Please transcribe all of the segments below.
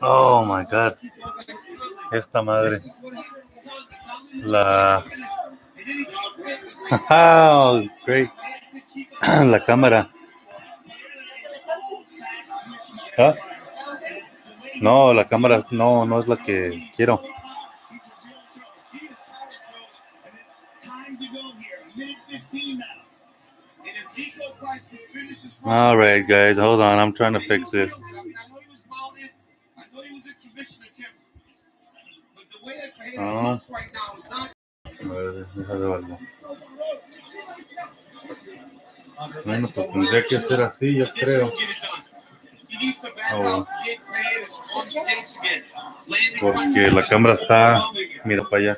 Oh my God. Esta madre. Oh, great. La cámara. ¿Ah? No, la cámara no es la que quiero. All right, guys, hold on. I'm trying to fix this. Oh. Bueno, pues tendría que ser así, yo creo. Oh. Porque la cámara está, mira para allá.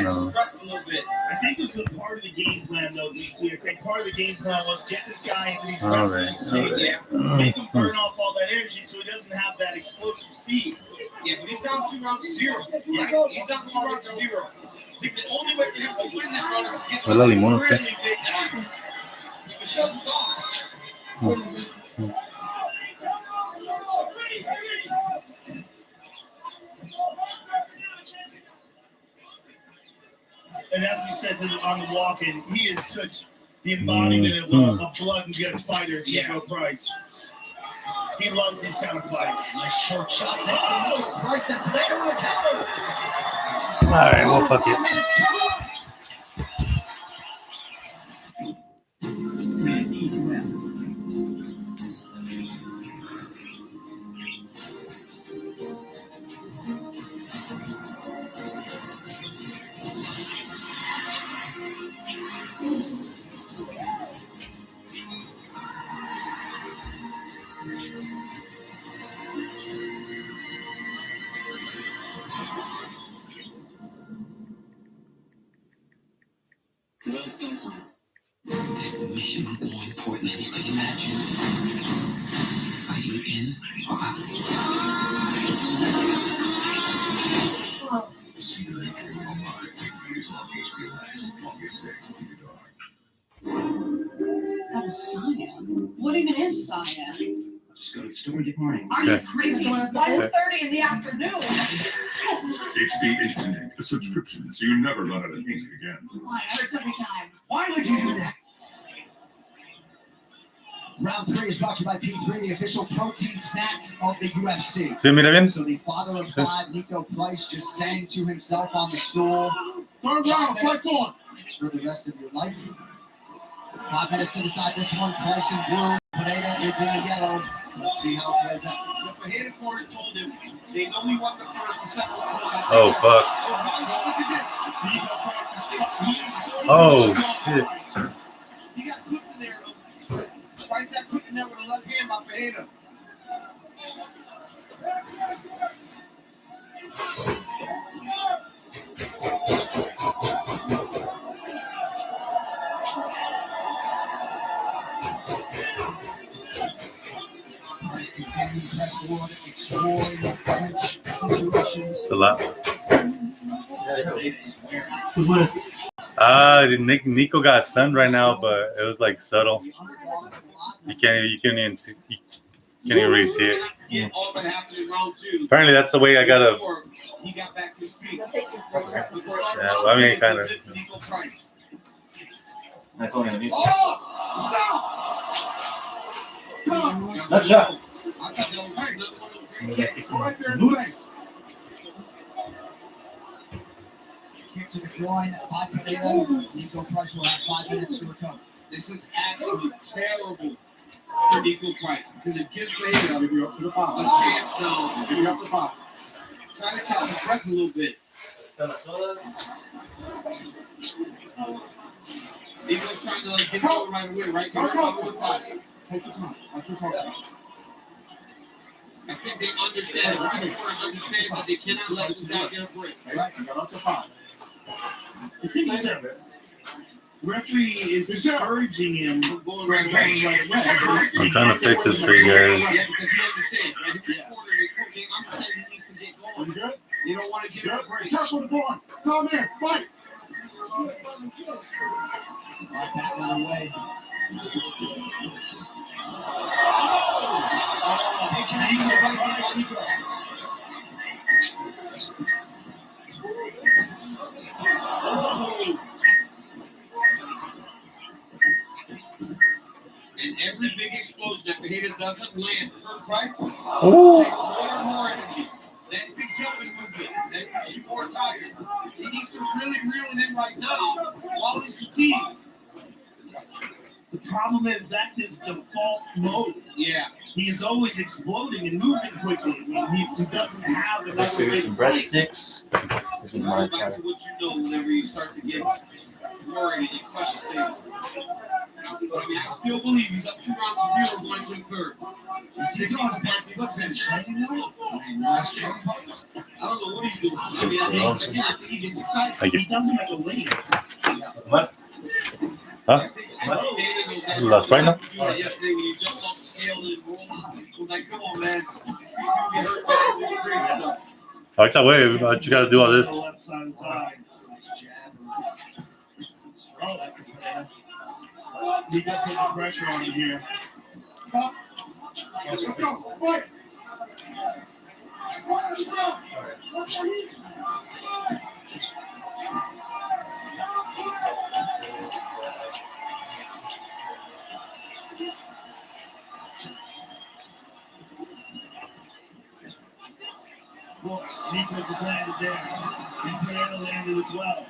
No. I think this is a part of the game plan, though, DC. I think part of the game plan was get this guy into these wrestling stages, make him burn off all that energy so he doesn't have that explosive speed. Yeah, but he's down 2 rounds to 0. Right? He's down 2 rounds to 0. I think the only way for him to win this round is to get some really big guy. Michelle's is awesome. And as we said on the walk-in, he is such the embodiment of blood and guts fighters. Nico Price. He loves these kind of fights. Nice short shots there from Nico Price and Poirer with a counter. All right, well, fuck it. This mission is more important than you can imagine. Are you in or out? See the entry online. Reviews on HBO Max. August 6th. That was cyan. What even is cyan? Just go to the store and get mine. Are you crazy? It's 1:30 in the afternoon. HB Instant Ink, a subscription, so you never run out of ink again. Why? It hurts every time. Why would you do that? Round 3 is brought to you by P3, the official protein snack of the UFC. ¿Sí, mira bien? So the father of 5, Nico Price, just sang to himself on the stool. Third round, fight on. For the rest of your life. 5 minutes to decide this one. Price in blue. Poirer is in the yellow. Let's see how it plays out. The Poirer corner told him they know he won the first, the second was close out. Oh, fuck. Oh, shit. He got cooked in there, though. Price got cooked in there with a left hand by Poirer. Price continuing to press forward, exploring the clinch situations. It's a lot. Nico got stunned right now, but it was like subtle. You can't even really see it. Yeah, all that happened in round 2. Apparently, that's the way I gotta. He got back to his feet. Yeah, well, I mean, kind of. That's only on the Oh! Stop! That's shot. I thought that was right. Another one of those great kicks. Right there in the face. Kick to the groin by Poirer. Nico Price will have 5 minutes to recover. This is absolutely terrible for Nico Price because it gives Poirer a chance now to try to catch his breath a little bit. Nico's trying to get going right away, right? I think they understand. The understands that they cannot let this guy get a break. Referee is discouraging him from going right away. I'm trying to fix this for you guys. Yeah, because he understands. Right? He's corner, they understand he needs to get going. You good? They don't want to give him a break. Careful the board. Tom in. Fight. Back on the way. And every big explosion that Poirer doesn't land for Price takes Oh, more and more energy. That big jumping movement, that makes you more tired. He needs to really reel it in right now while he's fatigued. The problem is that's his default mode. Yeah. He is always exploding and moving quickly. I mean, he doesn't have another Let's do big some fight. breadsticks. This was my Back to challenge. what you know whenever you start to get worried and you question things. But I mean, I still believe he's up 2 rounds to 0 going to the third. Is he doing the back flips and training now? I don't know what he's doing. I mean, I think he gets excited. thank you. He doesn't make a lead. What? Huh? Las vainas? Yesterday when you jumped off the scale and rolled, it was like, come on, man. You see people get hurt bad, do crazy stuff. Ahorita, güey, you gotta do all this. The left side of his eye. Nice jab. Strong left from Poirer. He got put the pressure on him here. Let's go, fight. Well, Nico just landed there. And Poirer landed as well.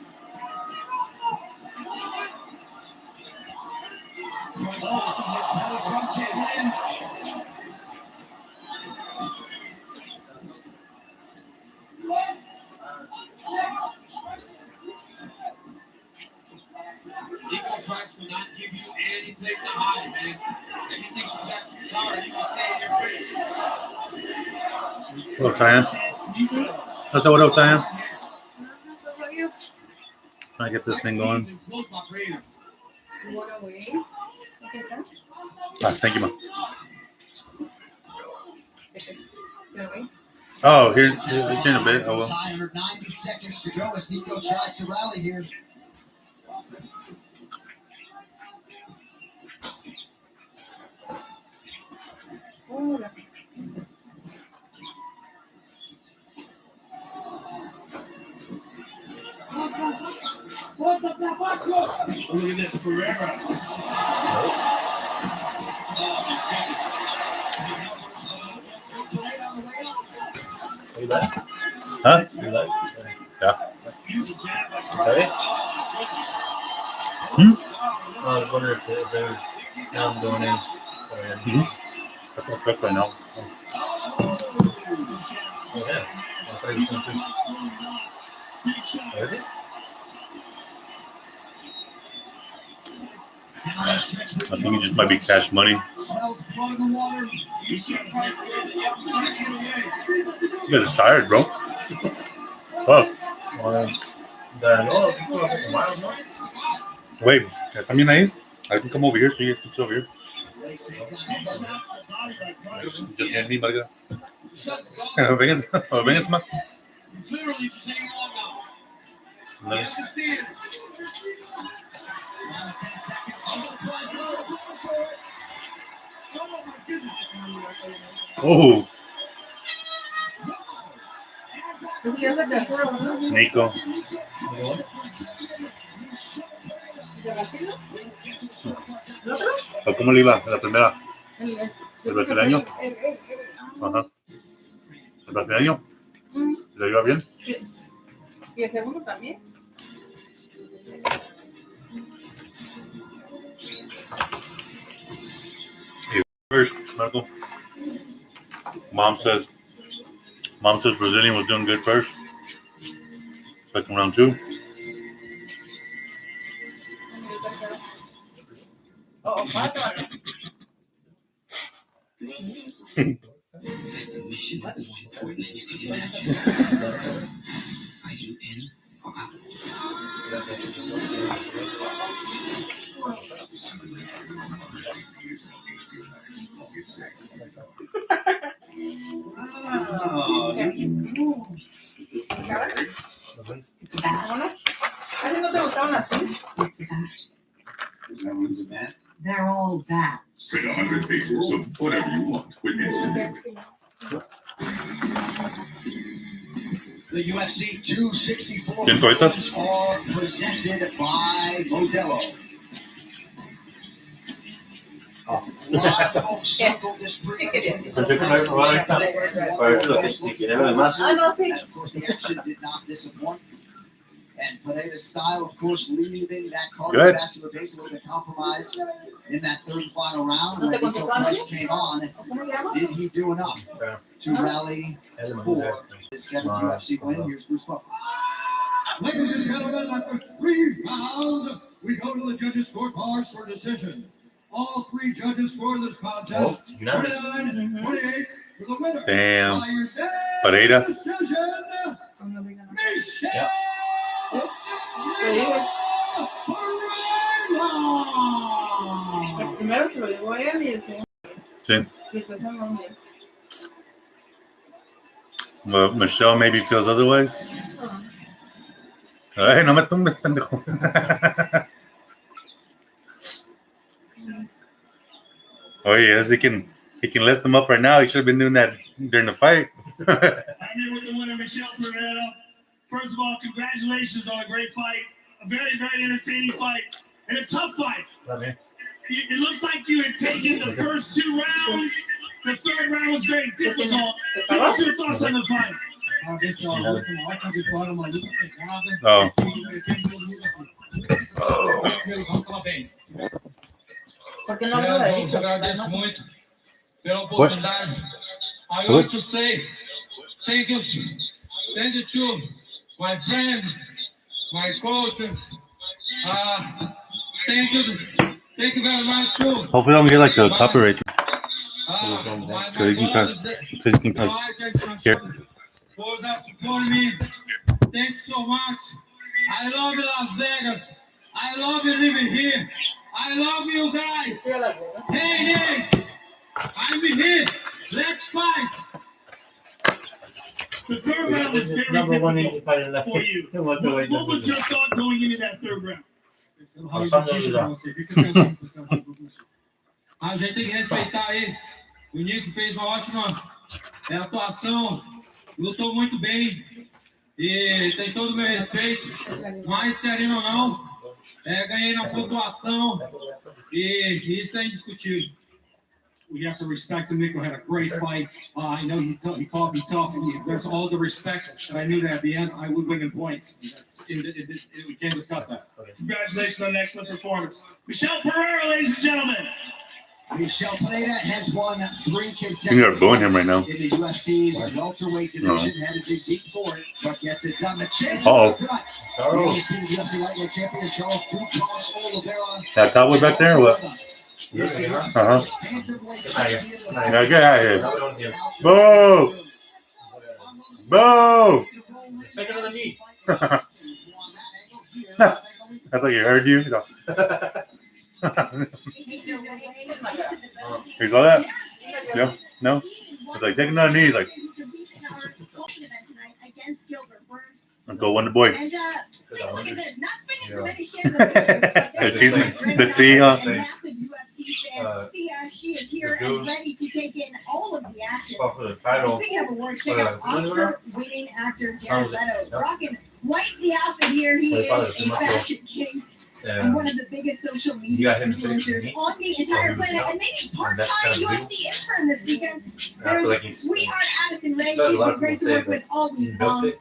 Price lifting his belly front kick lands. Equal Price will not give you any place to hide, man. If he thinks he's got you tired, he will stay in your face. What up, Tyan? Chance Nico. That's what up, Tyan? How about you? Trying to get this thing going. Close my radar. You want to wait? Okay, sir. Thank you, ma. Okay. Gonna wait? Oh, here in a bit. Oh, well. Under 90 seconds to go as Nico tries to rally here. Oh, no. Look at this, Pereira. You like? Huh? You like? Use a jab like Sorry? Hmm? I was wondering if there's sound going in. That's not cooked right now. Oh, yeah. I thought he was going to. Oh, is it? Down the stretch with I think it just might be cash money. smells blood in the water. You guys are tired, bro. Oh, Oh, you feel like a miles more? wait. También ahí. I can come over here so you can sit over here. Late takedown. Just hand me, Marga. Vénganse, ma. He's literally just hanging on now. He No. understands. Down to 10 seconds. No surprise. No going for it. Oh my goodness. Oh, Pues ya se te fue, ¿no? Nico. ¿De Brasil? ¿El otro? ¿O ¿Cómo le iba? La primera. ¿El brasileño? el- Ajá. ¿El brasileño? Mm, ¿Le iba bien? sí. ¿Y el segundo también? First, Marco. Mom says Brazilian was doing good first. Second round 2. Oh, cuatro. The submission is more important than you can imagine. Are you in or out? ¿Vámonos? ¿A ti no te gustaban así? Is that one's a bat? They're all bats. Print 100 pages of whatever you want with instant ink. The UFC 264 ¿Quién ahorita? games are presented by Modelo. A lot of folks circled this between the and of course, the action did not disappoint. And Poirier's style, of course, leaving that cardiovascular base a little bit compromised in that third and final round. When Nico Price came on, did he do enough to rally for his 7th UFC win? Here's Bruce Buffer. Ladies and gentlemen, after 3 rounds, we go to the judges' scorecards for decision. All 3 judges scored this contest 29-28 for the winner. Damn. By unanimous Poirer. decision, Michelle El primero se lo llevó a él y el segundo. Sí. Y el tercero no. Well, Michelle maybe feels otherwise. Ay, no me tumbes, pendejo. Oh yes, he can lift them up right now. He should have been doing that during the fight. I'm here with the winner, Michelle Poirer. First of all, congratulations on a great fight. A very, very entertaining fight. And a tough fight. It looks like you had taken the first 2 rounds. The 3rd round was very difficult. What's your thoughts on the fight? Oh. Porque no hablo de ahí. Eu agradeço muito pela oportunidade. I want to say thank you to my friends, my coaches. Thank you very much too. Hopefully, I don't get like a copyright. My So you can brothers here. for supporting me. Thank you so much. I love you, Las Vegas. I love you living here. I love you guys. Hey, Nate, I'm here. Let's fight. The 3rd round was very difficult for you. What was your thought going into that 3rd round? A gente tem que respeitar ele. O Nico fez uma ótima atuação, lutou muito bem e tem todo o meu respeito. Mas, querendo ou não, ganhei na pontuação e isso é indiscutível. We have to respect him. Nico had a great fight. I know he fought me tough. And there's all the respect. And I knew that at the end I would win in points. We can't discuss that. Congratulations on an excellent performance. Michelle Poirer, ladies and gentlemen. Michelle Poirer has won 3 consecutive You are booing him right now. in the UFC's welterweight division. Had to dig deep for it, but gets it done. The champion tonight. UFC lightweight champion Charles Duclos Oliveira. That cowboy back there or what? Uh-huh. Yeah, get out of here. Boo! Boo! Take another knee. I thought you heard you. You saw that? Yeah? No? It's like, take another knee. Like, go Wonder Boy. And take a look at this. Not speaking from any shame of The T, huh? massive UFC fans. See, she is here and ready to take in all of the action. And speaking of awards, check out Oscar-winning actor Jared Leto. Rocking white the outfit here. He is a fashion king. And one of the biggest social media influencers on the entire planet, and maybe part-time UFC intern this weekend. There's sweetheart Addison Rae. She's been great to work with all week long.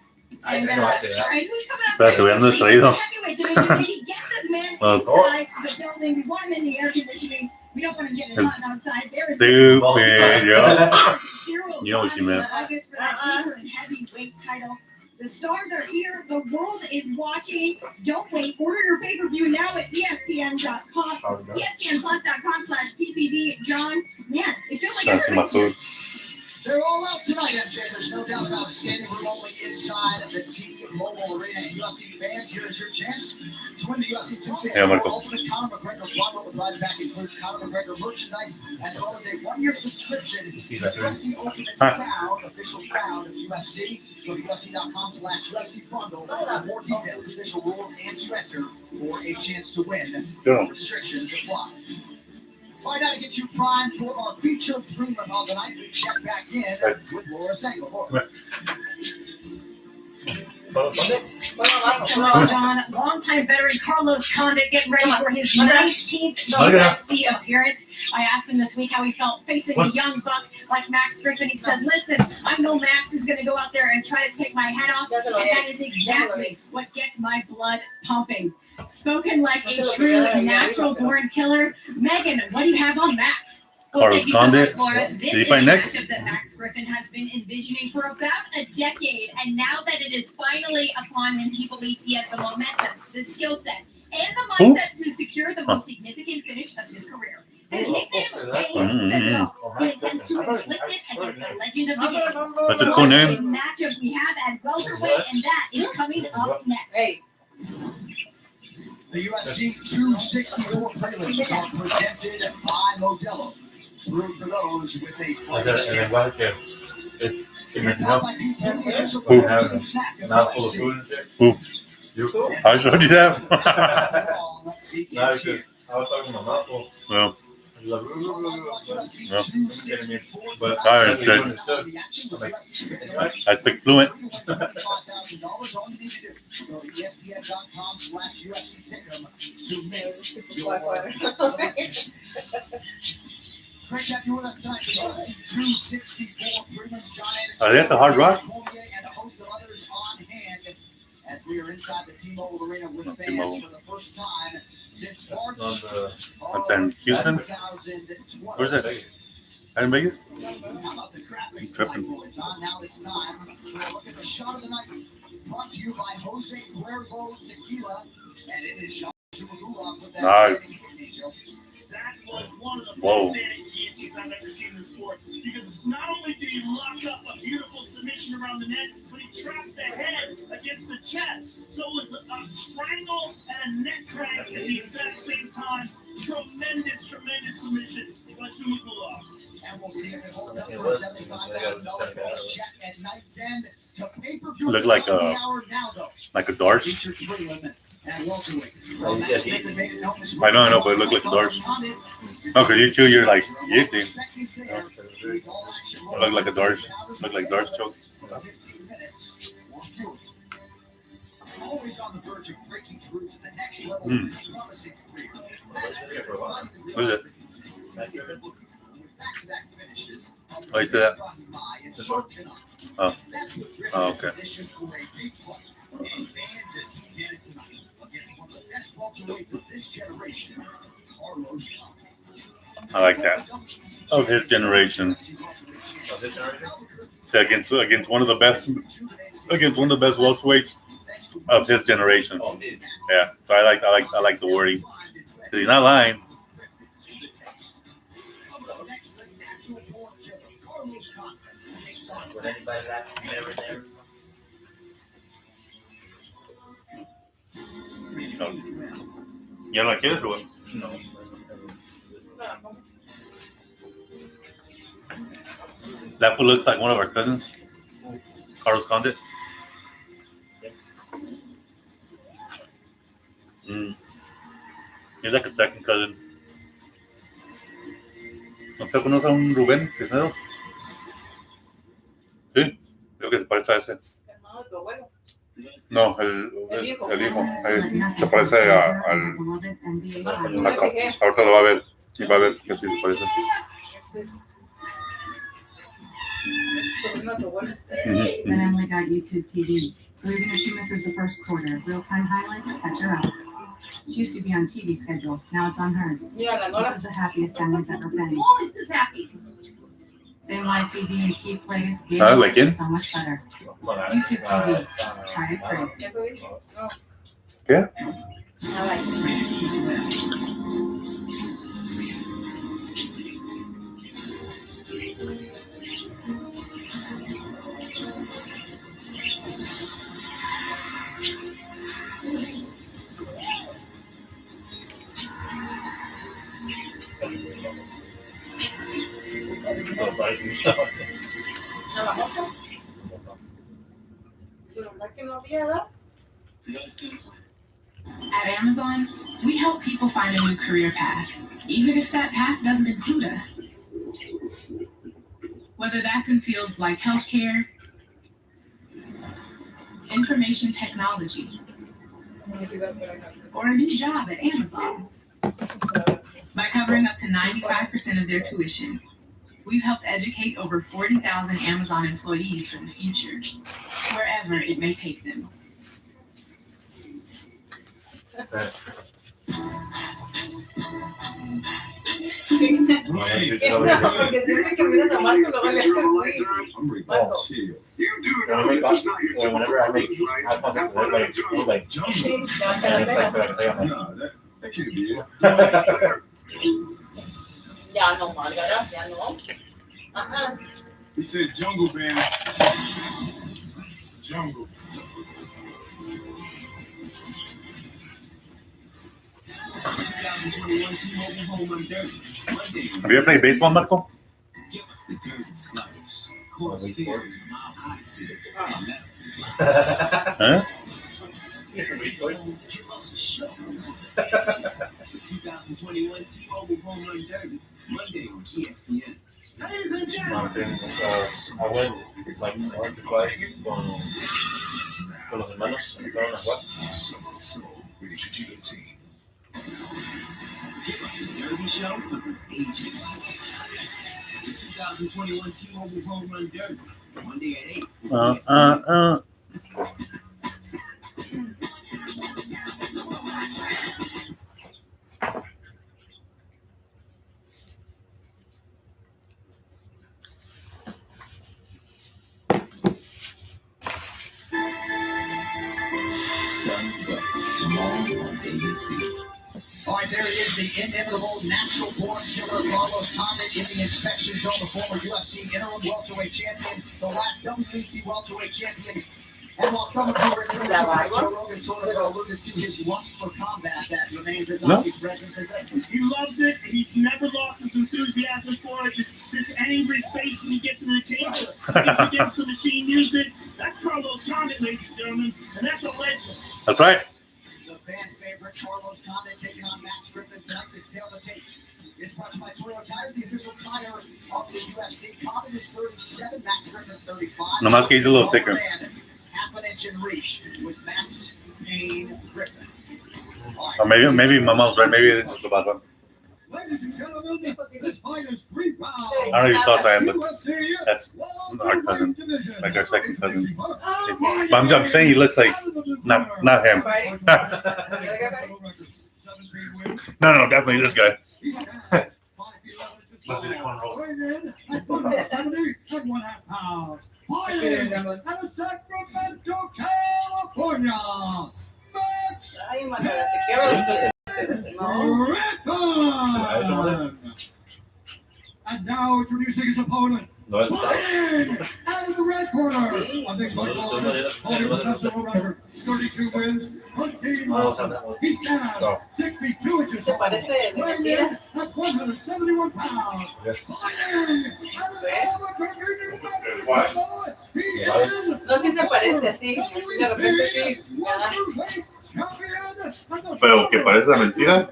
And who's coming up next? Heavyweight division. Maybe get this man inside the building. We want him in the air conditioning. We don't want him getting hot outside. There is Stupid, yo. You know what you meant. August for that interim heavyweight title. The stars are here. The world is watching. Don't wait. Order your pay-per-view now at ESPN.com. ESPNplus.com/PPV. John, man, it feels like everybody's here. They're all out tonight, MJ. There's no doubt about it. Standing room only inside of the T-Mobile Arena. And UFC fans, here is your chance to win the UFC 264 Ultimate Conor McGregor bundle. The prize pack includes Conor McGregor merchandise as well as a 1-year subscription to UFC Ultimate Sound, official sound of UFC. Go to UFC.com/UFC bundle for more details, official rules, and to enter for a chance to win. Restrictions apply. right, now to get you primed for our feature prelim of the night, we check back in with Laura Senko. Laura. Hello, John. Longtime veteran Carlos Condit getting ready for his 19th UFC appearance. I asked him this week how he felt facing a young buck like Max Griffin. He said, listen, I know Max is going to go out there and try to take my head off, and that is exactly what gets my blood pumping. Spoken like a true natural-born killer. Megan, what do you have on Max? Well, thank you so much, Laura. Did he fight next? That Max Griffin has been envisioning for about a decade, and now that it is finally upon him, he believes he has the momentum, the skill set, and the mindset to secure the most significant finish of his career. His nickname, Pain, says it all. He intends to inflict it against the legend of the game. That's a cool name. Matchup we have at welterweight, and that is coming up next. The UFC 264 prelims are presented by Modelo. Root for those with a flavor. I showed you that. I speak fluent. Are they at the Hard Rock? As we are inside the T-Mobile Arena with fans for the first time since March That's in Houston? Where's that? I didn't make it? How about the graphics Tripping. boys? Now it's time for a look at the shot of the night. Brought to you by Jose Cuervo Tequila. And it is Sean Chimagula with that Nice. standing show. That was one of the Whoa. best standing guillotines I've ever seen in the sport. Because not only did he lock up a beautiful submission around the neck, but he trapped the head against the chest. So it was a strangle and a neck crank at the exact same time. Tremendous, tremendous submission by Chimagula. And we'll see if it holds up for a $75,000 bonus check at night's end to pay-per-view. Look like a Darce. Featured prelim and welterweight. I know, but it looked like Darce. No, for you two, you're like guillotine. Look like a Darce. Look like Darce choke. Always on the verge of breaking through to the next level of his promising career. What is it? Back-to-back finishes. Oh, you said that? Oh. Oh, okay. And man, does he get it tonight against one of the best welterweights of this generation, Carlos Condit. I like that. Of his generation. So against one of the best welterweights of his generation. Yeah. So I like the wording. 'Cause he's not lying. ¿Ya no la quieres o qué? No. That fool looks like one of our cousins. Carlos Condit. He's like a second cousin. ¿No te conoces a un Rubén Cisneros? Sí, creo que se parece a ese. No, el hijo. Se parece al... Ahorita lo va a ver. Y va a ver que sí se parece. Then Emily got YouTube TV, so even if she misses the first quarter, real-time highlights catch her up. She used to be on TV schedule, now it's on hers. This is the happiest Emily's ever been. Always this happy. Same live TV and key plays, game like it? is so much better. YouTube TV, try it free. Yeah. I like it. At Amazon, we help people find a new career path, even if that path doesn't include us. Whether that's in fields like healthcare, information technology, or a new job at Amazon. By covering up to 95% of their tuition, we've helped educate over 40,000 Amazon employees for the future, wherever it may take them. Whenever I make eye contact with everybody, that can't be it. Ya no, Margarita, ya no. Ajá. He said jungle band. Jungle. Have you ever played baseball, Marco? Huh? Ladies and gentlemen. I went like once or twice con los hermanos que fueron a jugar. Derby show for the ages. The 2021 T-Mobile Home Run Derby, Monday at 8. Sun's Bucks tomorrow on ABC. All right, there is the inimitable natural-born killer Carlos Condit in the inspection zone, the former UFC interim welterweight champion, the last WBC welterweight champion. And while some of you were in Joe Rogan sort of alluded to his lust for combat that remains his only presence. He loves it. He's never lost his enthusiasm for it. This angry face when he gets in the cage against the machine music. That's Carlos Condit, ladies and gentlemen, and that's a legend. That's right. The fan favorite Carlos Condit taking on Max Griffin tonight. This tail to tape is brought to you by Toyota Tires, the official tire of the UFC. Condit is 37, Max Griffin 35. Nomás que he's a little thicker. Half an inch in reach with Max Payne Griffin. Or maybe my mom's right. Maybe it's the bad one. Ladies and gentlemen, this fight is 3 pounds. I don't know if you saw time, but that's our cousin, like our second cousin. But I'm saying he looks like not him. No, definitely this guy. Fighting out of Sacramento, California, Max Griffin. And now introducing his opponent, fighting out of the red corner, a mixed martial artist, holding professional record, 32 wins, 13 losses. He stands 6 feet 2 inches tall, weighing in at 171 pounds. Fighting out of Albuquerque, New Mexico, he is No sé si se parece así, de repente sí. Pero que parece mentira.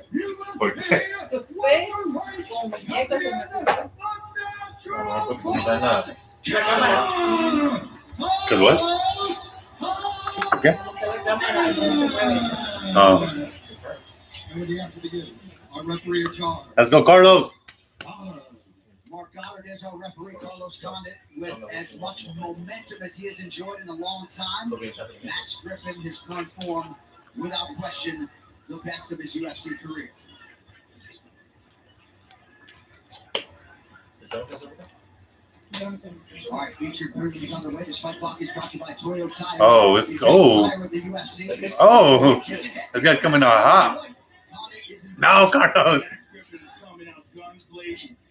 ¿Por qué? No sé, con muñecas y la cámara. ¿Qué es what? ¿Qué? La cámara no se mueve. Oh. Let's go, Carlos. Mark Goddard is our referee, Carlos Condit, with as much momentum as he has enjoyed in a long time. Max Griffin, his current form, without question, the best of his UFC career. All right, featured previews underway. This fight clock is brought to you by Toyota Tires. Oh, it's this guy's coming out hot. No, Carlos.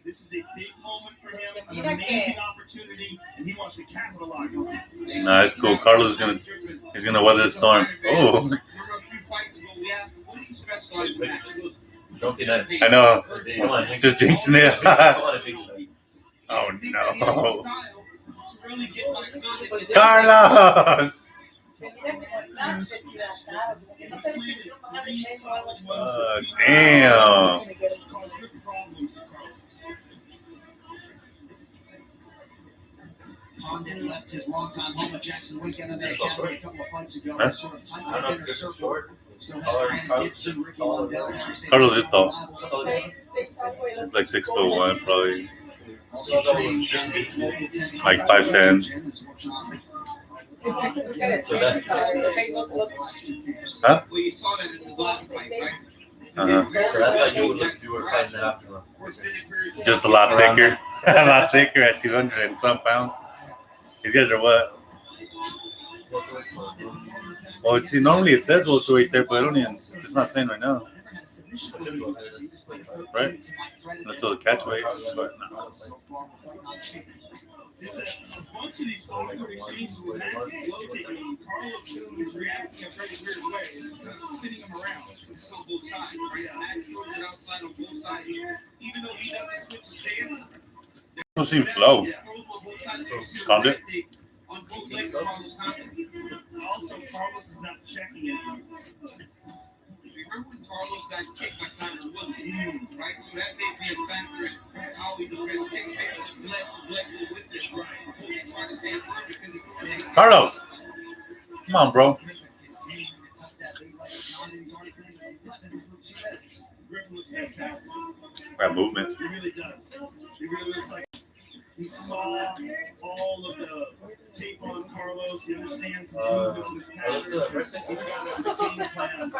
This is a big moment for him, an amazing opportunity, and he wants to capitalize on it. Nah, it's cool. Carlos is gonna weather the storm. Oh. Don't see that. I know. Just jinxing it. Oh no. Carlos! Damn. Condon left his longtime home at Jackson Weekend and Academy a couple of fights ago. He sort of typed his inner circle. Still has Brandon Gibson, Ricky Lundell, Henry St. Carlos is tall. He's like 6'1", probably. Also training at a local 10 Like 5'10". So that's Huh? Well, you saw that in his last fight, right? Uh-huh. So that's how you would look if you were fighting that afternoon. Just a lot thicker. A lot thicker at 200 and some pounds. These guys are what? Well, see, normally it says welterweight there, but I don't even, it's not saying right now. Right? That's still the catch weight, but no. There's a bunch of these awkward exchanges with Max is locating. Carlos is reacting in a very weird way. It's kind of spinning him around. It's on both sides, right? Max throws it outside on both sides. Even though he doesn't switch the stance. Don't seem flow. Condon? On both legs of Carlos Condon. Also, Carlos is not checking it. Remember when Carlos got kicked by Tyler Woodley, right? So that may be a factor in how he defends kicks. Maybe his leg go with it, right? He's trying to stand firm because he Carlos! Come on, bro. Griffin looks fantastic. That movement. He really does. He really looks like he saw all of the tape on Carlos. He understands his movements and his patterns. He's got a game plan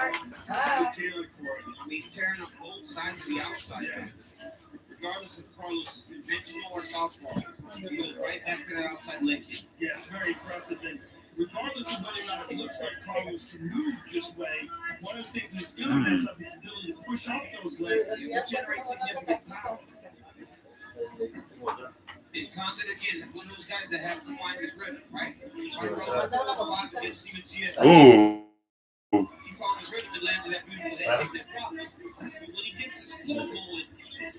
tailored for it. I mean, he's tearing up both sides of the outside. Yeah. Regardless if Carlos is conventional or southpaw, he goes right back to that outside leg kick. Yeah, it's very impressive. And regardless of whether or not it looks like Carlos can move this way, one of the things that's going to mess up his ability to push off those legs and generate significant power. And Condon again is one of those guys that has to find his rhythm, right? Ooh. He found his rhythm and landed that beautiful head kick that dropped. When he gets his flow going,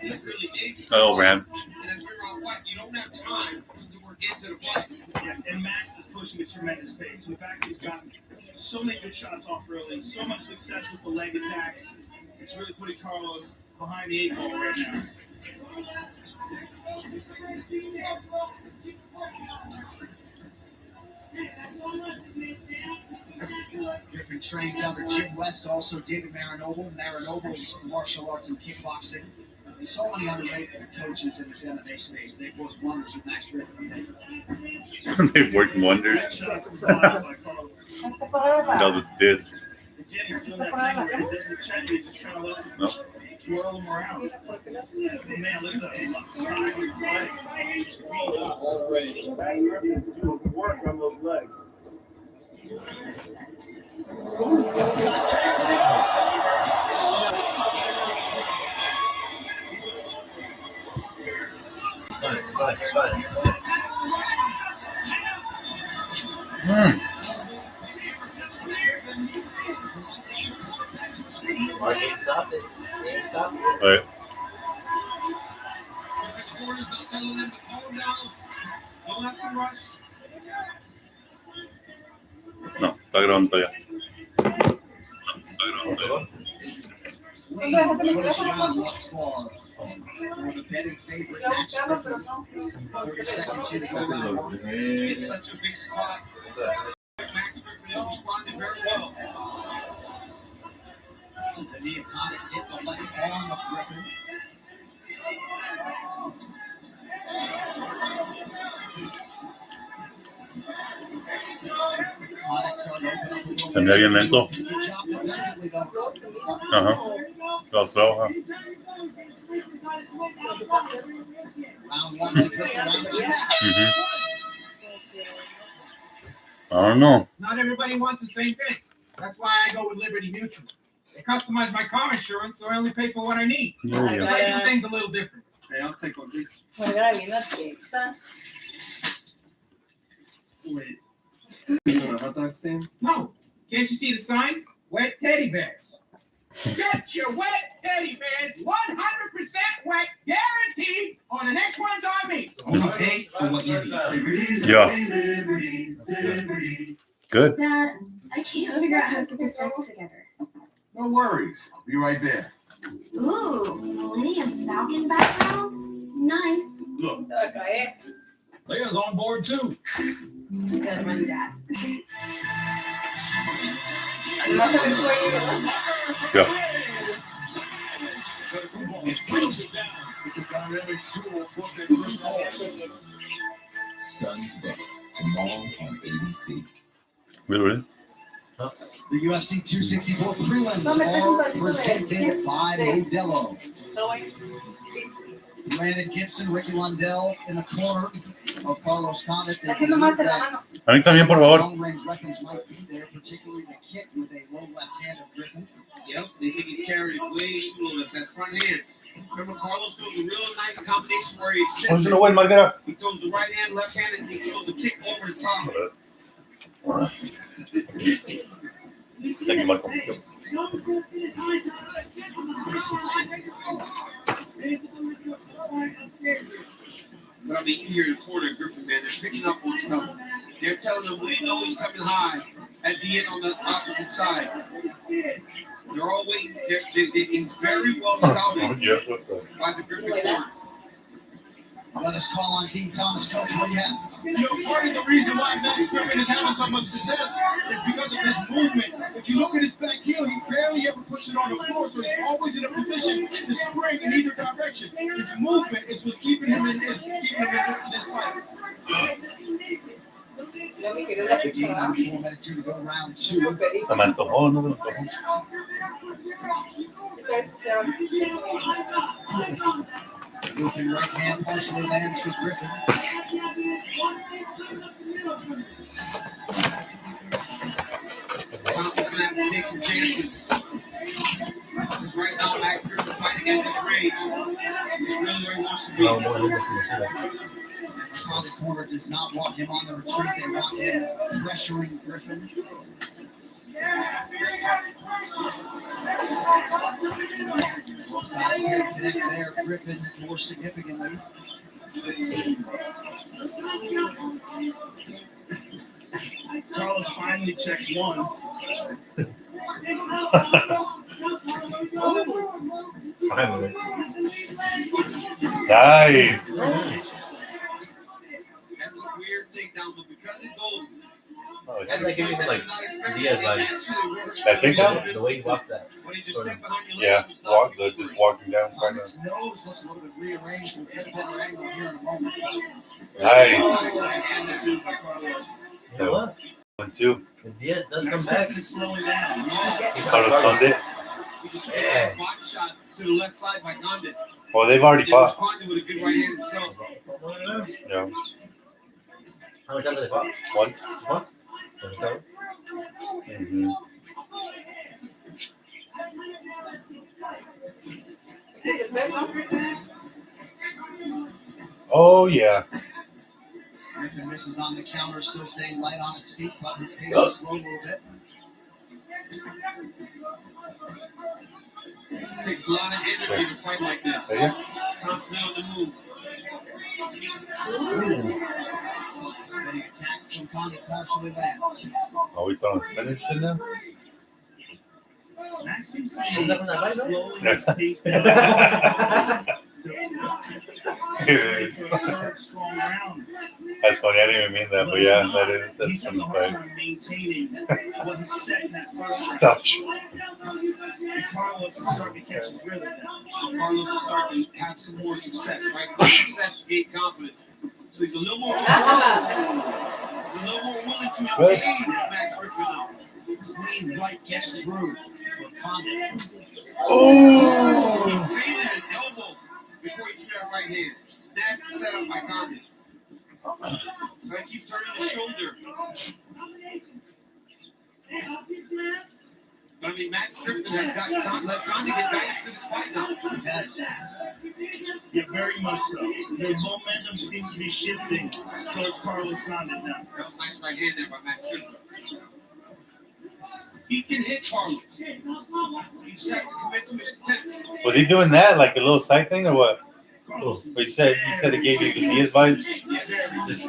he's really dangerous. Oh, man. And then we're fight. You don't have time to work into the fight. Yeah, and Max is pushing a tremendous pace. In fact, he's gotten so many good shots off early, so much success with the leg attacks. It's really putting Carlos behind the 8 ball right now. Griffin trains under Jim West, also David Marinoble. Marinoble's martial arts and kickboxing. So many underrated coaches in this MMA space. They've worked wonders with Max Griffin. They've worked wonders. Does with this. Again, he's doing that thing where he doesn't check it, he just kind of lets him twirl him around. Man, look at the size of his legs. Doing work on those legs. Stop it. Stop it. All right. Corner's not telling them to calm down. Don't have to rush. No, está grabando todavía. Thus far, for the betting favorite Max Griffin. 30 seconds here to go. It's such a big spot. Max Griffin is responding very well. The knee of Condon hit the left arm of Griffin. Tendría bien lento. Ajá. Lo slow, huh? I don't know. Not everybody wants the same thing. That's why I go with Liberty Mutual. They customize my car insurance, so I only pay for what I need. Because I do things a little different. Hey, I'll take one, please. Wait. Is it a hot dog stand? No. Can't you see the sign? Wet teddy bears. Get your wet teddy bears 100% wet, guaranteed, or the next one's on me. Only pay for what you need. Yeah. Good. Dad, I can't figure out how to put this desk together. No worries. I'll be right there. Ooh, Millennium Falcon background? Nice. Look, Leah's on board too. Good one, Dad. Yeah. Sun's Bets tomorrow on ABC. Really? The UFC 264 prelims are presented by Modelo. Brandon Gibson, Ricky Lundell in the corner of Carlos Condit. They believe that A mí también, por favor. long-range weapons might be there, particularly the kick with a low left hand of Griffin. Yep, they think he's carried it way too low. That's that front hand. Remember, Carlos throws a real nice combination where he extends Who's gonna win, Margarita? He throws the right hand, left hand, and he throws the kick over the top. Thank you, Michael. But I mean, you hear the corner, Griffin, man, they're picking up on stuff. They're telling him, we know he's coming high at the end on the opposite side. They're all waiting. He's very well scouted by the Griffin corner. Let us call on Dean Thomas. Coach, what do you have? You know, part of the reason why Max Griffin is having so much success is because of his movement. If you look at his back heel, he barely ever puts it on the floor, so he's always in a position to spring in either direction. His movement is what's keeping him in this fight. 4 minutes here to go, round 2. Se me antojó, no me lo antojó. Looping right hand partially lands for Griffin. Compton's going to have to take some chances. Because right now, Max Griffin fighting at this range. He's really where he wants to be. Charlie Corner does not want him on the retreat. They want him pressuring Griffin. Guys here connect there. Griffin more significantly. Carlos finally checks one. Nice. That's a weird takedown, but because it goes. Oh, it's like anything like Diaz, like that takedown? The way he walked that. Yeah, just walking down. Condit's nose looks a little bit rearranged. We'll get a better angle here in a moment. Nice. You know what? 1-2. If Diaz does come back, Carlos Condit. Yeah. Body shot to the left side by Condit. Well, they've already fought. Condit with a good right hand himself. Yeah. How many times have they fought? Once. Once? Mm-hmm. Oh, yeah. Griffin misses on the counter, still staying light on his feet, but his pace is slow a little bit. It takes a lot of energy to fight like this. Constantly on the move. Spinning attack from Condit partially lands. Are we throwing spinach in there? Max seems to Is that from that fight, bro? Yes. It is. Strong round. That's funny. I didn't even mean that, but yeah, that's He's having a from hard the time maintaining what he set in that first round. Tough. And Carlos is starting to catch his rhythm now. Carlos is starting to have some more success, right? More success, gain confidence. So he's a little more willing to engage Max Griffin now. His lean right gets through for Condit. Oh! He faded an elbow before he threw that right hand. Nasty setup by Condit. So he keeps turning his shoulder. But I mean, Max Griffin has got let Condit get back into this fight now. Yes. Yeah, very much so. The momentum seems to be shifting towards Carlos Condit now. That was a nice right hand there by Max Griffin. He can hit Carlos. He just has to commit to his intent. Was he doing that like a little side thing or what? He said it gave you Diaz vibes. Yeah. Just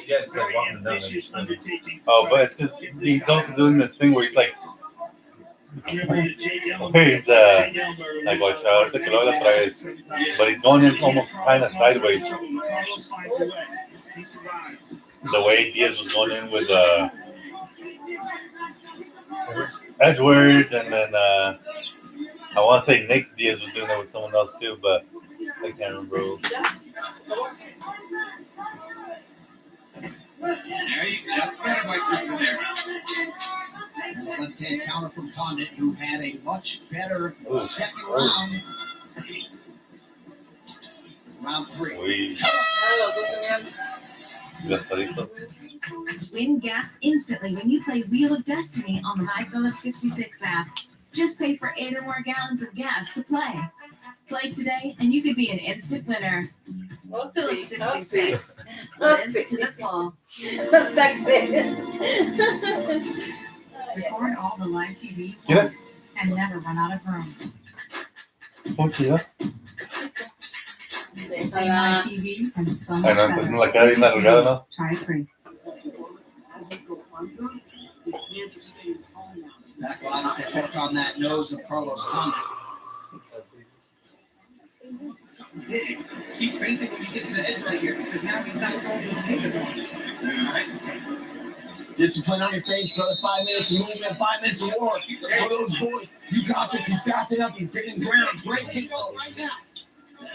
Yeah, it's like walking down. ambitious undertaking. Oh, but it's because he's also doing this thing where he's like, where he's like, watch out, que lo hagas otra vez. But he's going in almost kind of sideways. The way Diaz was going in with Edwards, and then I want to say Nick Diaz was doing that with someone else too, but I can't remember. There you go. That's better by Christian there. And the left-hand counter from Condit, who had a much better second round. Round 3. Win gas instantly when you play Wheel of Destiny on the My Phillips 66 app. Just pay for 8 or more gallons of gas to play. Play today and you could be an instant winner. Phillips 66. Live to the full. Record all the live TV Yes. and never run out of room. Same live TV and so much better. La cara bien arrugada, ¿no? Try it free. Back line as they work on that nose of Carlos Condit. Keep fainting when you get to the edge right here because now he's not throwing his fingers once. Right? Discipline on your face, brother. 5 minutes of movement, 5 minutes of war. For those boys, you got this. He's backing up. He's digging ground. Great kick out right now.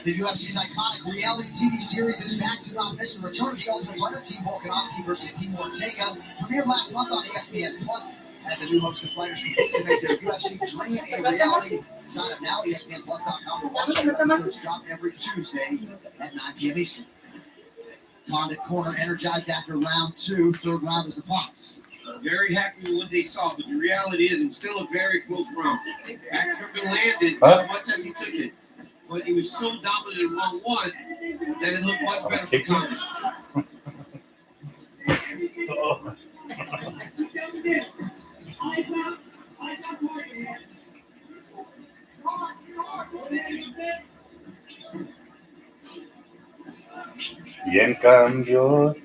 The UFC's iconic reality TV series is back to not miss the return of the Ultimate Fighter, Team Volkanovski versus Team Ortega. Premiered last month on ESPN Plus as the new host of fighters compete to make their UFC dream a reality. Sign up now at ESPNplus.com to watch the episodes drop every Tuesday at 9 p.m. Eastern. Condit corner energized after round 2. Third round is upon us. Very happy with what they saw, but the reality is it's still a very close round. Axelman landed as much as he took it, but he was so dominant in round 1 that it looked much better for Condit. Y en cambio,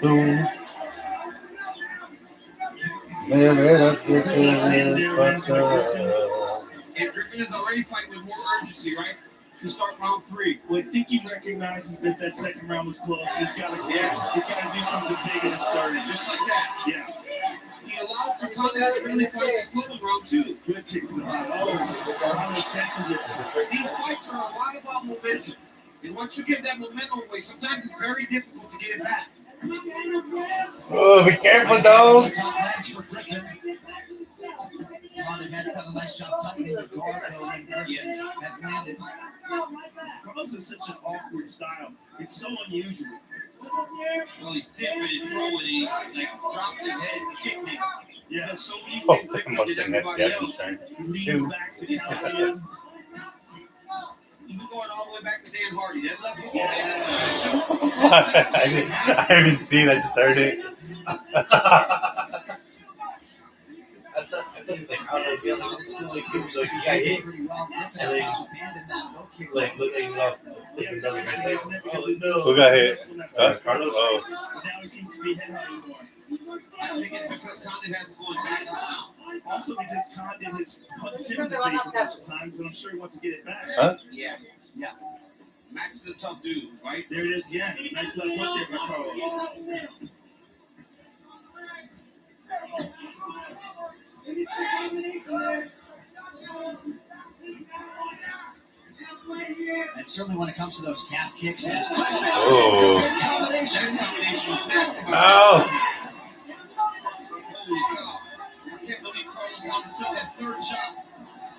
tú me verás que te despachar. And Griffin is already fighting with more urgency, right? To start round 3. Well, I think he recognizes that second round was close. He's got to do something big in his third. Just like that. Yeah. He allowed for Condit to really fight his flow in round 2. Good kick to the body. These fights are a lot about momentum. And once you give that momentum away, sometimes it's very difficult to get it back. Oh, be careful, dogs. Condit has done a nice job tucking in the guard, though, and Griffin has landed. Carlos is such an awkward style. It's so unusual. Well, he's dipping and throwing, and he's like dropping his head and kicking it. Yeah. There's so many Oh, things that different must than have everybody else. He leans back to count in. Even going all the way back to Dan Hardy. That left hook, I haven't seen it, I just heard it. I thought he was like out of the other. It's like he got hit. And then he like look like he lost. Who got hit? Carlos. Oh. Now he seems to be head hunting more. I think it's because Condit hasn't gone back now. Also because Condit has punched him in the face a bunch of times, and I'm sure he wants to get it back. Huh? Yeah. Yeah. Max is a tough dude, right? There it is. Yeah. Nice left hook there by Carlos. And certainly when it comes to those calf kicks, it's Oh. combination. Ow. Holy cow. I can't believe Carlos Condit took that third shot.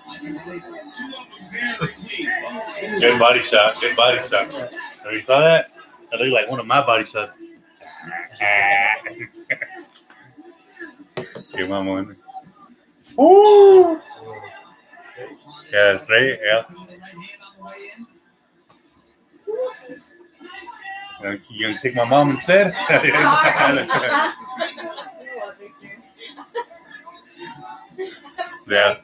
I can believe it. 2 of them very clean. Good body shot. Good body shot. Oh, you saw that? That looked like one of my body shots. Qué mamón. Ooh. Yeah, straight. Yeah. You gonna take my mom instead? Yeah.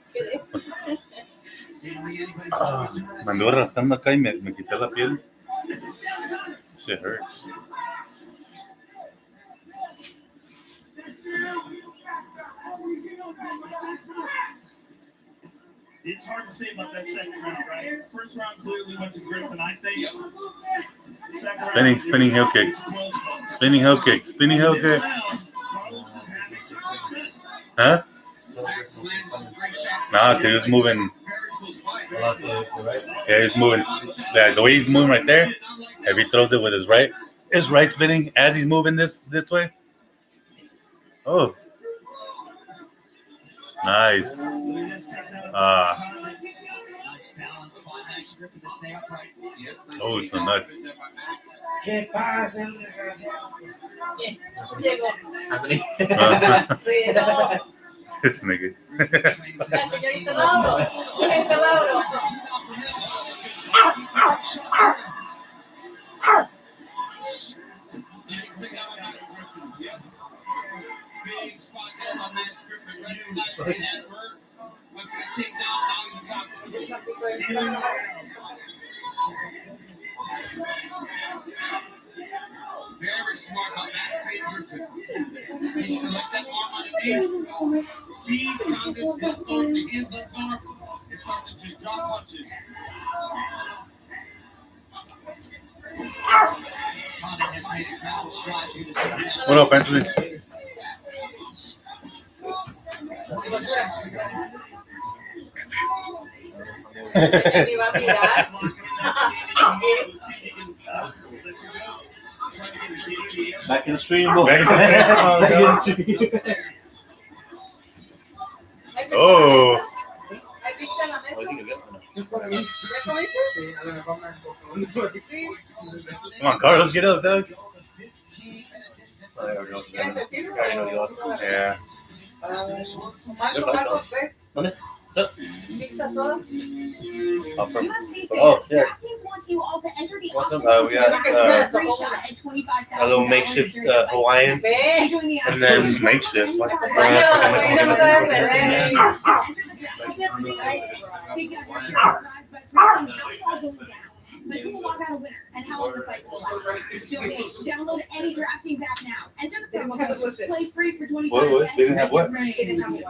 Me anduve rascando acá y me quité la piel. Shit hurts. It's hard to say about that second round, right? First round clearly went to Griffin, I think. Spinning heel kick. Spinning heel kick. Spinning heel kick. Carlos is having some success. Huh? Nah, because he's moving. Yeah, he's moving. Yeah, the way he's moving right there, if he throws it with his right spinning as he's moving this way. Oh. Nice. Oh, it's so nuts. ¿Qué pasa? This nigga. Big spot there by Max Griffin. Recognized he had hurt. Went for the takedown. Now he's on top of the Very smart by Max Griffin. He's to let that arm underneath. Deep conduct still throwing to his left arm. It's starting to just drop punches. What up, Anthony? Back in the stream, boy. Oh. Come on, Carlos, get up, Doug. Yeah. Oh, yeah. What's up? We got a little makeshift Hawaiian, and then makeshift. But who will walk out a winner and how long the fight will last? Download any DraftKings app now. Enter the promo code. Play free for 25 What? They didn't have what? They didn't have one.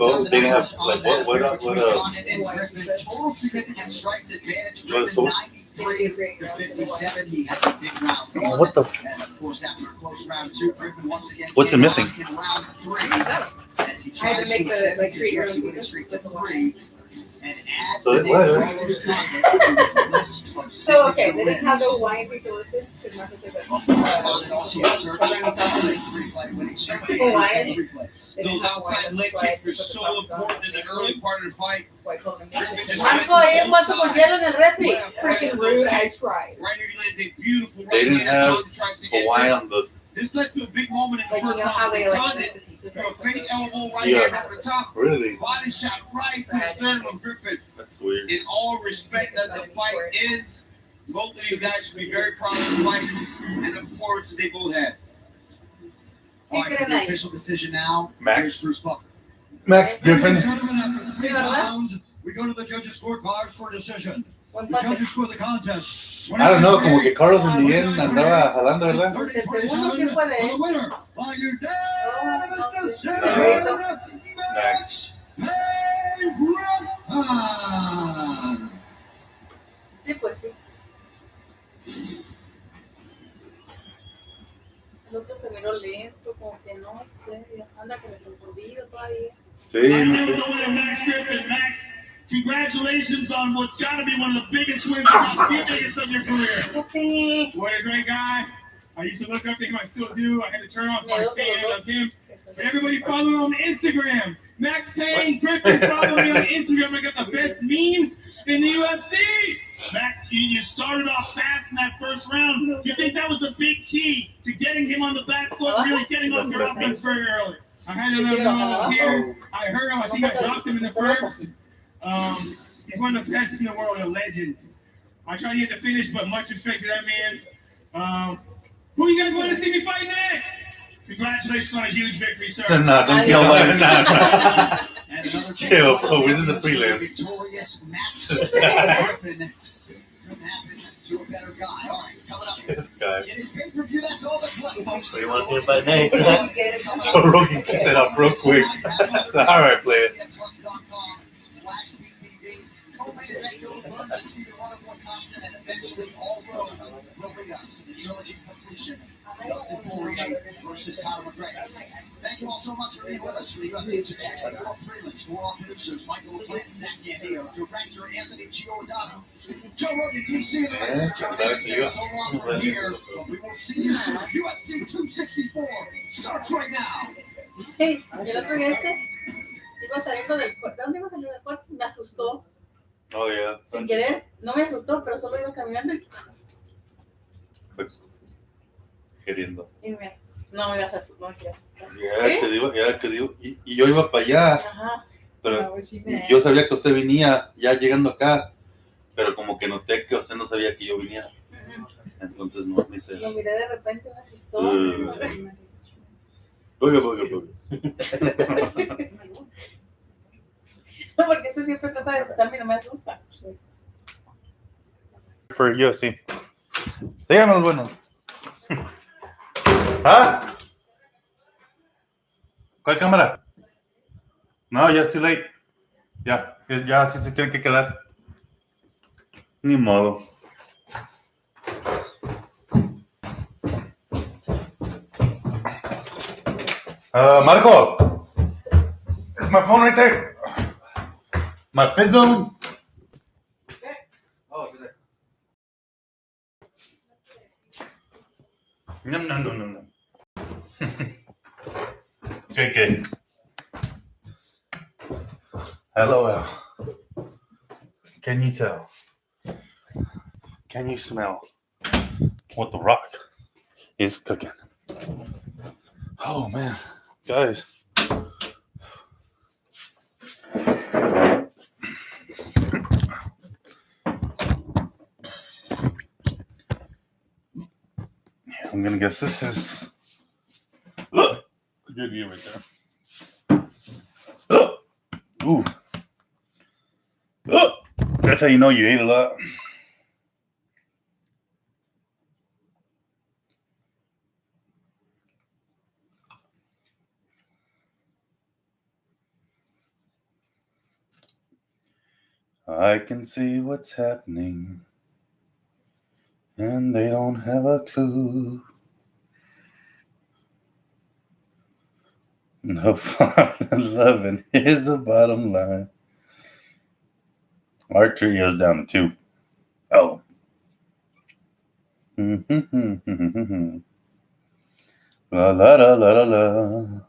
Oh, they didn't have like what? Total significant strikes advantage. 93 to 57. He had a big round. What the? And of course, after a close round 2, Griffin once again. What's it missing? In round 3, as he tries to extend his UFC winning streak to 3. And add So the Carlos conduct to his list of So, okay, they didn't have the Hawaiian pizza listed? Because Marcus said that. also search for 3-fight winning streak. Those outside leg kicks were so important in the early part of the fight. Marco, él pasó por hielo en el refri. Freaking rude, I tried. Right here, he lands a beautiful right They didn't hand. have Tries to Hawaii enter. on the. This led to a big moment in the Like, you first know how round. they He like turned miss it the pizzas. for a fake elbow right Yeah. hand over the top. Really? Body shot right to the sternum of Griffin. That's weird. In all respect, as the fight ends, both of these guys should be very proud of the fight and the performances they both had. All right, for the official decision now. Max. Here's Bruce Buffer. Max Griffin. Gentlemen, after 3 rounds, we go to the judges' scorecards for a decision. The judges score the contest. I don't know, como que Carlos en the end andaba jalando, ¿verdad? 30-27 for the winner by unanimous decision, Max Poirer. Sí, pues sí. El otro se miró lento, como que no sé, anda como confundido todavía. Sí, no sé. Max Griffin, Max, congratulations on what's got to be one of the biggest wins, the biggest of your career. What a great guy. I used to look up to him, I still do. I had to turn off my fan of him. Everybody follow him on Instagram. Max Payne Griffin, follow me on Instagram. I got the best memes in the UFC. Max, you started off fast in that first round. You think that was a big key to getting him on the back foot, really getting off your offense very early? I had another one here. I heard him. I think I dropped him in the first. He's one of the best in the world, a legend. I tried to get the finish, but much respect to that man. Who you guys want to see me fight next? Congratulations on a huge victory, sir. Nah, don't kill him. Nah. And another Chill, this is a prelim. victorious Max Griffin. Couldn't happen to a better guy. All right, coming up. This guy. It is pay-per-view. That's all that's left, folks. So you want to see him fight next? Joe Rogan gets it up real quick. All right, play it. Co-main event, Bill Burns and Stephen Wonderboy Thompson, and eventually all roads will lead us to the trilogy completion. Dustin Poirer versus Conor McGregor. Thank you all so much for being with us for the UFC 264 prelims. For our producers, Michael LeBlanc, Zach Gandino, director Anthony Giordano, Joe Rogan, DC, and the rest. Joe Rogan says so long from here, but we will see you soon. UFC 264 starts right now. Hey, el otro día iba saliendo del cuarto. ¿De dónde iba saliendo del cuarto? Me asustó. Oh, yeah. Sin querer, no me asustó, pero solo iba caminando y Pues, queriendo. no me ibas a asustar. No me querías asustar. Ya que digo. Y yo iba para allá. Ajá. Pero yo sabía que usted venía ya llegando acá. Pero como que noté que usted no sabía que yo venía. Entonces no me hice. Lo miré de repente, me asustó. Oiga. No, porque este siempre trata de asustarme y no me asusta. For UFC. Díganme los buenos. ¿Ah? ¿Cuál cámara? No, ya es too late. Ya sí se tienen que quedar. Ni modo. Marco! Is my phone right there? My fizzle? Oh, is it? No. JK. LOL. Can you tell? Can you smell what the Rock is cooking? Oh, man. Guys. I'm gonna guess this is. Look, good view right there. Ooh, that's how you know you ate a lot. I can see what's happening, and they don't have a clue. No fun in loving. Here's the bottom line. Our trio's down to 2. Oh. La la la la la la.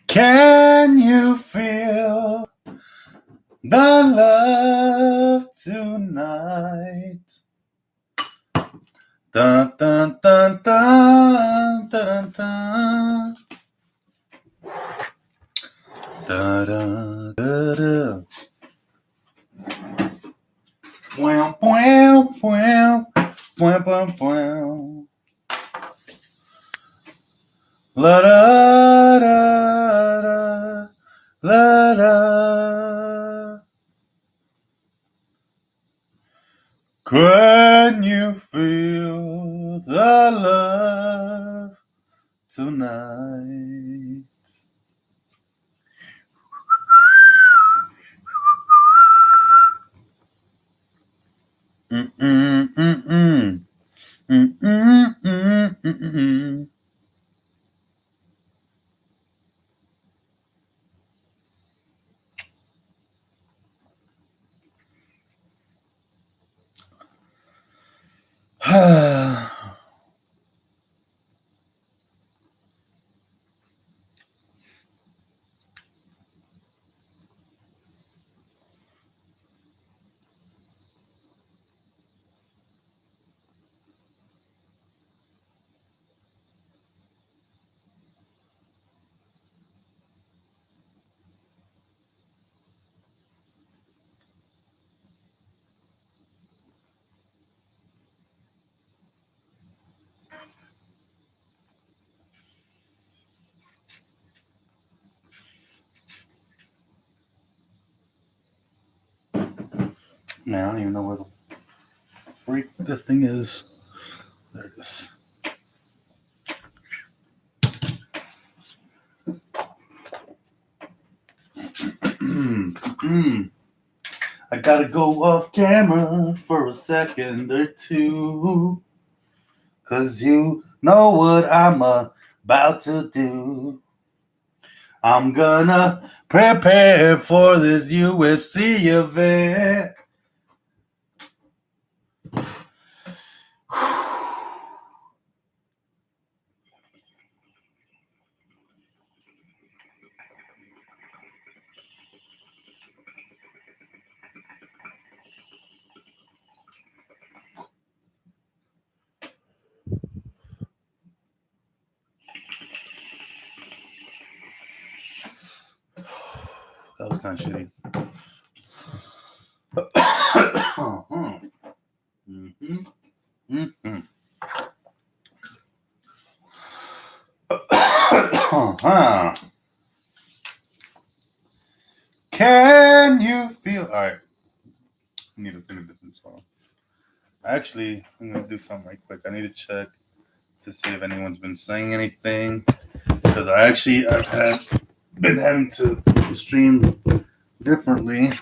Can you feel the love tonight? Dun dun dun dun dun dun. Da da da da. Wow wow wow wow wow. La da da da la da. Can you feel the love tonight? Man, I don't even know where the freak this thing is. There it is. I gotta go off camera for a second or two, 'cause you know what I'm about to do. I'm gonna prepare for this UFC event. That was kind of shitty. Can you feel? All right. I need to sing a different song. Actually, I'm going to do something right quick. I need to check to see if anyone's been saying anything. Because I've been having to stream differently.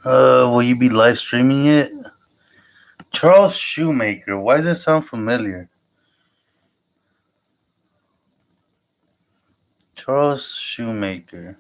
Will you be live streaming it? Charles Shoemaker. Why does that sound familiar? Charles Shoemaker.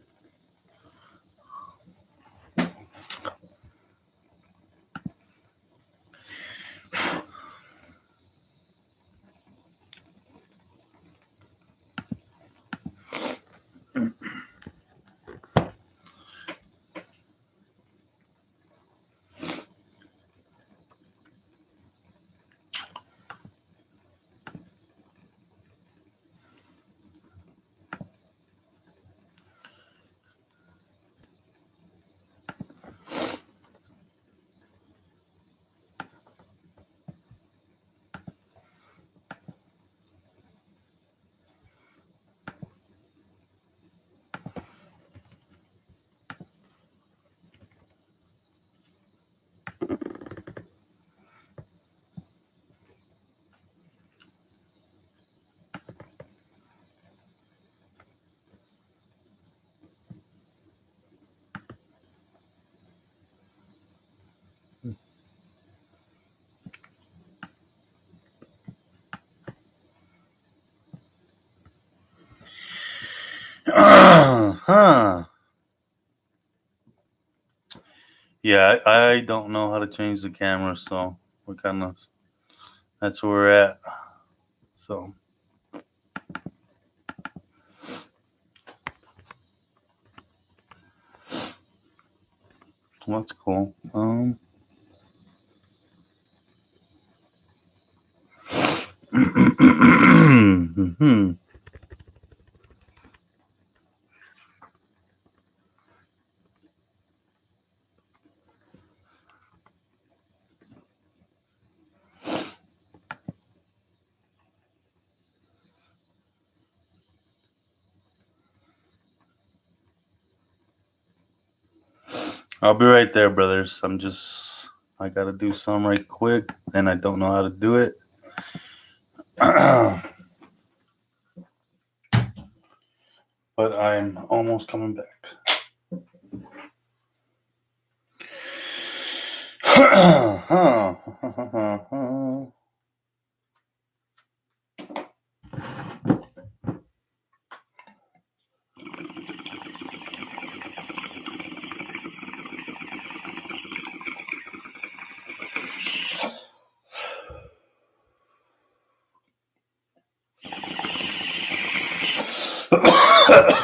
Yeah, I don't know how to change the camera, so that's where we're at. So that's cool. I'll be right there, brothers. I gotta do some right quick, and I don't know how to do it. But I'm almost coming back.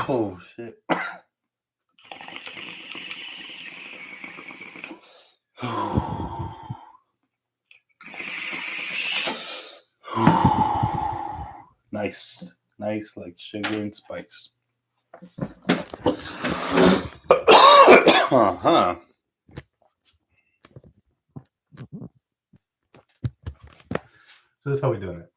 Oh shit. Nice like sugar and spice. So this is how we're doing it.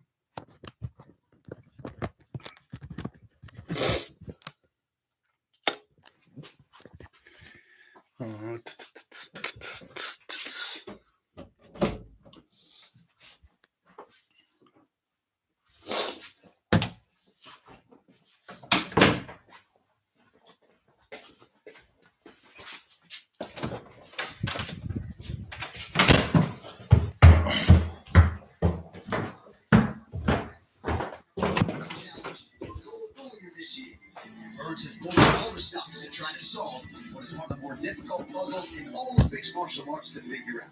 Burns has pulled out all the stops to try to solve what is one of the more difficult puzzles in all of mixed martial arts to figure out.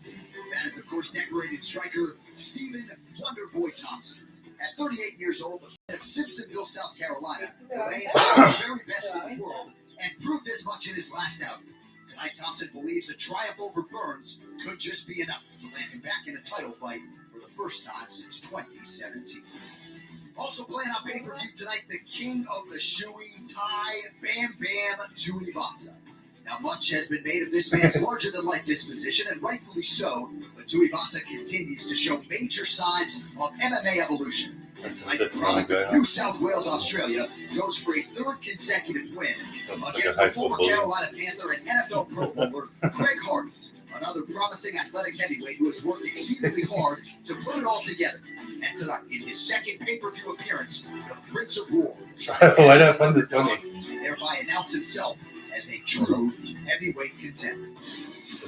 That is, of course, decorated striker Stephen Wonderboy Thompson. At 38 years old, the man of Simpsonville, South Carolina, remains one of the very best in the world and proved as much in his last outing. Tonight, Thompson believes a triumph over Burns could just be enough to land him back in a title fight for the first time since 2017. Also playing on pay-per-view tonight, the king of the shoey, Thai Bam Bam Tuivasa. Now, much has been made of this man's larger-than-life disposition, and rightfully so, but Tuivasa continues to show major signs of MMA evolution. And tonight, the product of New South Wales, Australia, goes for a third consecutive win against the former Carolina Panther and NFL Pro Bowler, Greg Hardy, another promising athletic heavyweight who has worked exceedingly hard to put it all together. And tonight, in his second pay-per-view appearance, the Prince of War trying to cash his underdog, thereby announce himself as a true heavyweight contender.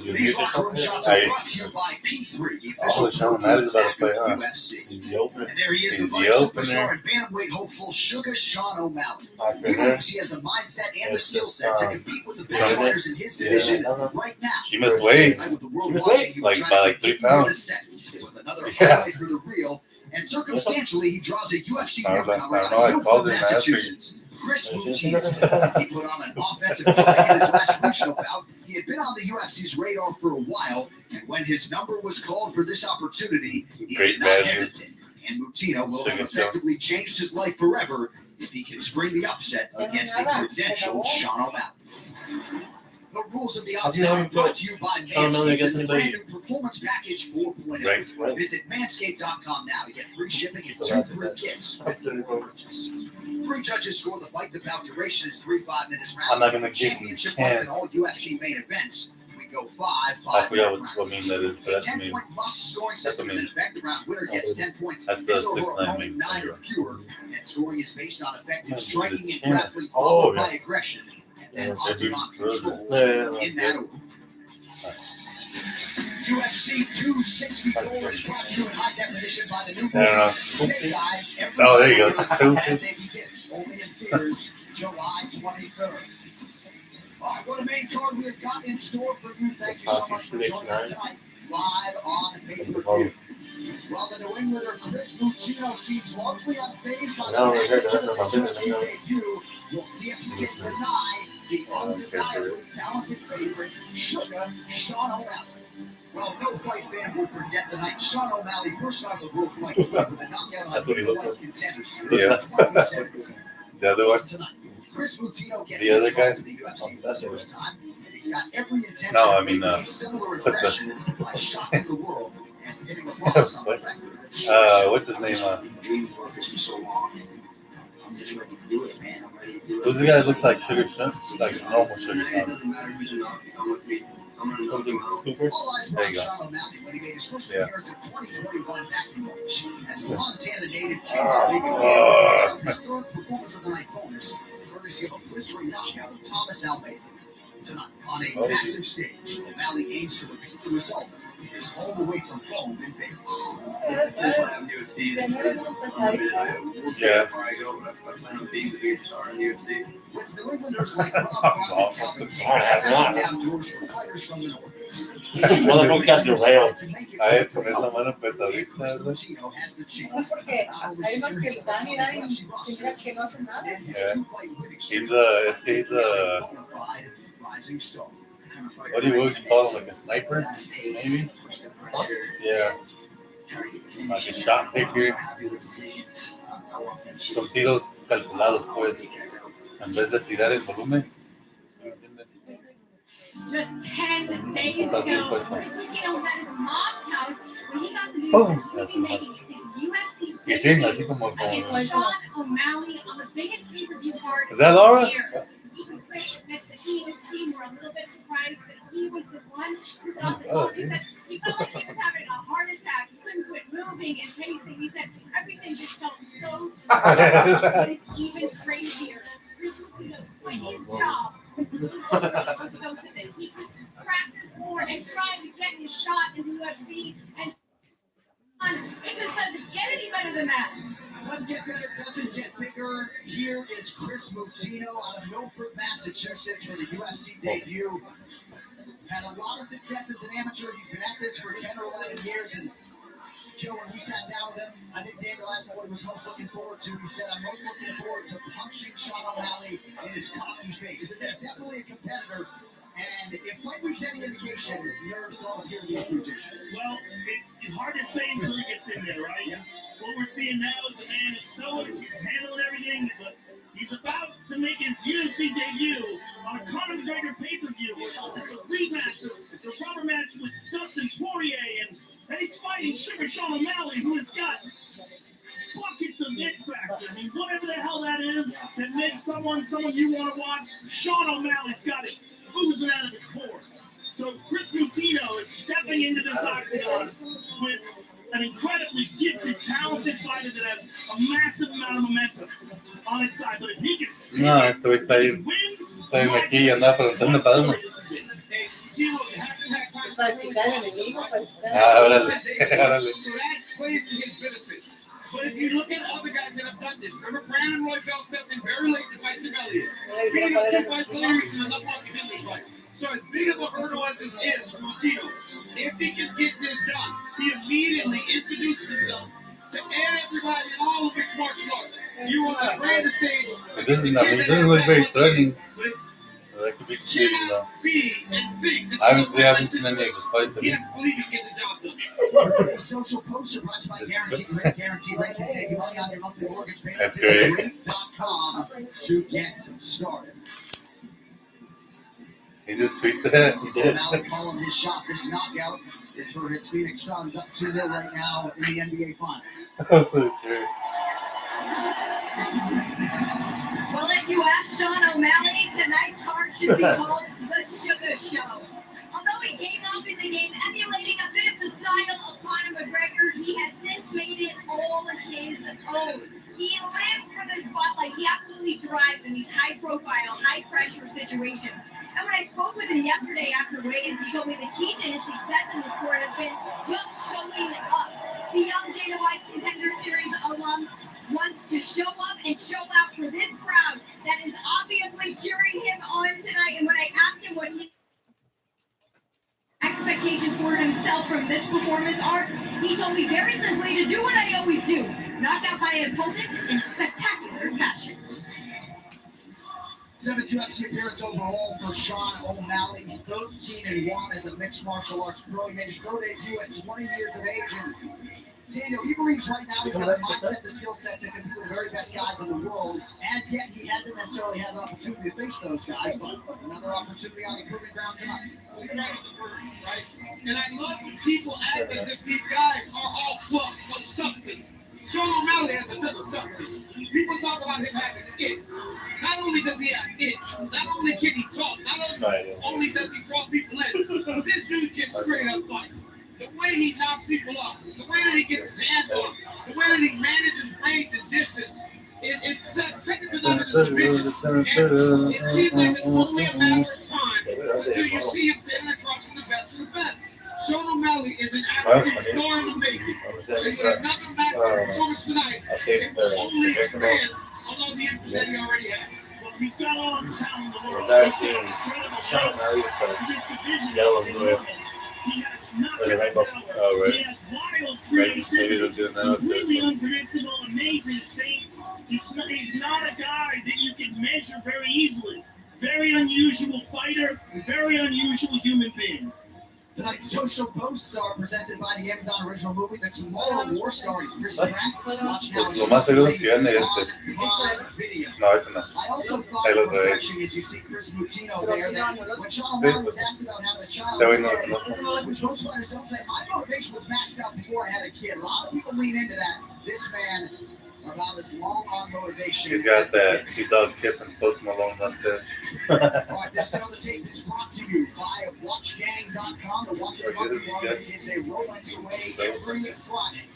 These locker room shots are brought to you by P3, the official protein snack of UFC. And there he is, the budding superstar and bantamweight hopeful Sugar Sean O'Malley. He believes he has the mindset and the skill set to compete with the best fighters in his division right now. She must weigh With the world watching, he will try to continue his ascent with another highlight for the real. And circumstantially, he draws a UFC newcomer out of Milford, Massachusetts, Chris Moutinho. He put on an offensive fight in his last regional bout. He had been on the UFC's radar for a while, and when his number was called for this opportunity, he did not hesitate. And Moutinho will have effectively changed his life forever if he can spring the upset against the credentialed Sean O'Malley. The rules of the octagon brought to you by Manscaped with the brand new Performance Package 4.0. Right. Visit manscaped.com now to get free shipping and 2 free gifts with your purchase. 3 judges score the fight. The bout duration is 3 5-minute rounds. I'm not gonna championship fights in all UFC main events. We go 5 I forgot rounds. what mean that is. But A that's 10-point must scoring system is in effect. The round winner gets 10 points. That's His a or her 6-9 opponent 9 or fewer. And scoring is based on effective striking and Yeah. grappling followed by aggression. And octagon control in that order. UFC 264 is brought to you in high definition by the new Snake Eyes. Oh, there you go. As they begin, only in theaters, July 23rd. All right, what a main card we have got in store for you. Thank you so much for joining us tonight, live on pay-per-view. While the New Englander Chris Moutinho seems largely unfazed by the magnitude of his UFC debut, we'll see if he can deny the undeniably talented favorite, Sugar Sean O'Malley. Well, no fight fan will forget the night Sean O'Malley burst out of the world fight scene with a knockout on Dana White's contender series in 2017. The other one? Tonight, Chris Moutinho gets The other his guy? fight to the UFC for the first time, and he's got every intention No, I of mean, making a similar impression by shocking the world and hitting a promise on the record. What's his name? Dreaming about this for so long, and I'm just ready to do it, man. I'm ready to do it. Who's the guy that looks like Sugar Sean? Like normal Sugar It Sean. doesn't matter who's in the I'm with me. I'm gonna knock him out. All eyes were There on you go. Sean O'Malley when he made his first Yeah. appearance in 2021 back in March. And the Montana native came out big again and picked up his third performance of the night bonus, courtesy of a blistering knockout of Thomas Almeida. Tonight, on a massive stage, O'Malley aims to repeat the result in his home away from home in Vegas. That's why I'm UFC. We'll see how far I go, but I plan on being the biggest star in the UFC. With New Englanders like Rob Font and Calvin King slashing down doors for fighters from the Northeast. Well, if we got derailed. To make it A ver, to poner la mano pues and Chris ahorita. Moutinho has the No, chance porque to not only hay unos secure que his place dan on y the dan y UFC roster, mira que no hacen but extend his Yeah. 2-fight winning He's streak a, he's to a, a bona fide rising star. what do you call him? Like a sniper? Maybe? Yeah. Like a shot picker. Son tiros calculados, pues. En vez de tirar el volumen. Just 10 days Está bien ago, puesto. Chris Moutinho was at his mom's house when he got the news Boom. that he would be making his UFC Y sí, así debut como. against Sean O'Malley on the biggest pay-per-view card Is that Laura? of the year. Even Chris admits that he and his team were a little bit surprised that he was the one who got the goal. He said he felt like he was having a heart attack. He couldn't quit moving and pacing. He said everything just felt so but it's even crazier. Chris Mutino quit his job so that he could practice more and try to get his shot in the UFC. And it just doesn't get any better than that. Doesn't get better, doesn't get bigger. Here is Chris Mutino out of Milford, Massachusetts for the UFC debut. Had a lot of success as an amateur. He's been at this for 10 or 11 years. And Joe, when we sat down with him, I think Daniel asked him what he was most looking forward to. He said, I'm most looking forward to punching Sean O'Malley in his cocky face. This is definitely a competitor. And if fight week's any indication, nerves don't appear to be a huge issue. Well, it's hard to say until he gets in there, right? Yes. What we're seeing now is a man that's stoic, he's handling everything, but he's about to make his UFC debut on a Conor McGregor pay-per-view. It's a rematch, it's a rubber match with Dustin Poirier, and he's fighting Sugar Sean O'Malley, who has got buckets of it factor. I mean, whatever the hell that is that makes someone you want to watch, Sean O'Malley's got it oozing out of his pores. So Chris Mutino is stepping into this octagon with an incredibly gifted, talented fighter that has a massive amount of momentum on its side. But if he can está bien aquí y anda preguntando para uno. Órale. So that plays to his benefit. But if you look at other guys that have done this, remember Brandon Royval stepped in very late to fight the belly. Beating up 2 fights later, he's enough on to win this fight. So as big of a hurdle as this is for Mutino, if he can get this done, he immediately introduces himself to everybody in all of his martial arts. You are on the grandest stage. It doesn't look very threatening. That could be cheating though. I haven't seen any of his fights. He doesn't believe he can get the job done. Social poster brought by Guaranteed Rate. Guaranteed Rate can save you money on your monthly mortgage payment. That's great. Rate.com to get started. He just tweeted that. He did. O'Malley calling his shot. This knockout is for his Phoenix Suns, up 2-0 right now in the NBA Finals. That's so true. Well, if you ask Sean O'Malley, tonight's card should be called the Sugar Show. Although he came up in the game emulating a bit of the style of Conor McGregor, he has since made it all his own. He lives for the spotlight. He absolutely thrives in these high-profile, high-pressure situations. And when I spoke with him yesterday after weigh-ins, he told me the key to his success in the sport has been just showing up. The young Dana White's Contender Series alum wants to show up and show out for this crowd that is obviously cheering him on tonight. And when I asked him what he expectations for himself from this performance are, he told me very simply to do what I always do, knock out my opponent in spectacular fashion. 7th UFC appearance overall for Sean O'Malley, 13-1 as a mixed martial arts pro. He made his pro debut at 20 years of age. And Daniel, he believes right now he's got the mindset, the skill set to compete with the very best guys in the world. As yet, he hasn't necessarily had an opportunity to face those guys, but another opportunity on the proving ground tonight. Right? And I love when people act as if these guys are all fluff with substance. Sean O'Malley has a ton of substance. People talk about him having it. Not only does he have it, not only can he talk, not only does he draw people in, this dude can straight up fight. The way he knocks people off, the way that he gets his hands on, the way that he manages range and distance, it's second to none in the division. And it seems like it's only a matter of time until you see him standing across from the best of the best. Sean O'Malley is an absolute star in the making. And with another massive performance tonight, it will only expand on all the interest that he already has. Well, he's got all the talent in the world. I've seen Sean O'Malley with the yellow blue. The rainbow. Oh, right. He has wild creativity, completely unpredictable, amazing feints. He's not a guy that you can measure very easily. Very unusual fighter, very unusual human being. Tonight's social posts are presented by the Amazon original movie The Tomorrow War, starring Chris Pratt. Watch now. Lo más seguro es que gane video. No, ese no. I also thought it was refreshing as you see Chris Mutino there that when Sean O'Malley was asked about having a child, he said, which most fighters don't say, my motivation was maxed out before I had a kid. A lot of people lean into that. This man about as long on motivation. He's got that dog kissing Post Malone mustache. All right, this on the tape is brought to you by WatchGang.com. The Watch the Monkey Party is a Rolex away every Friday.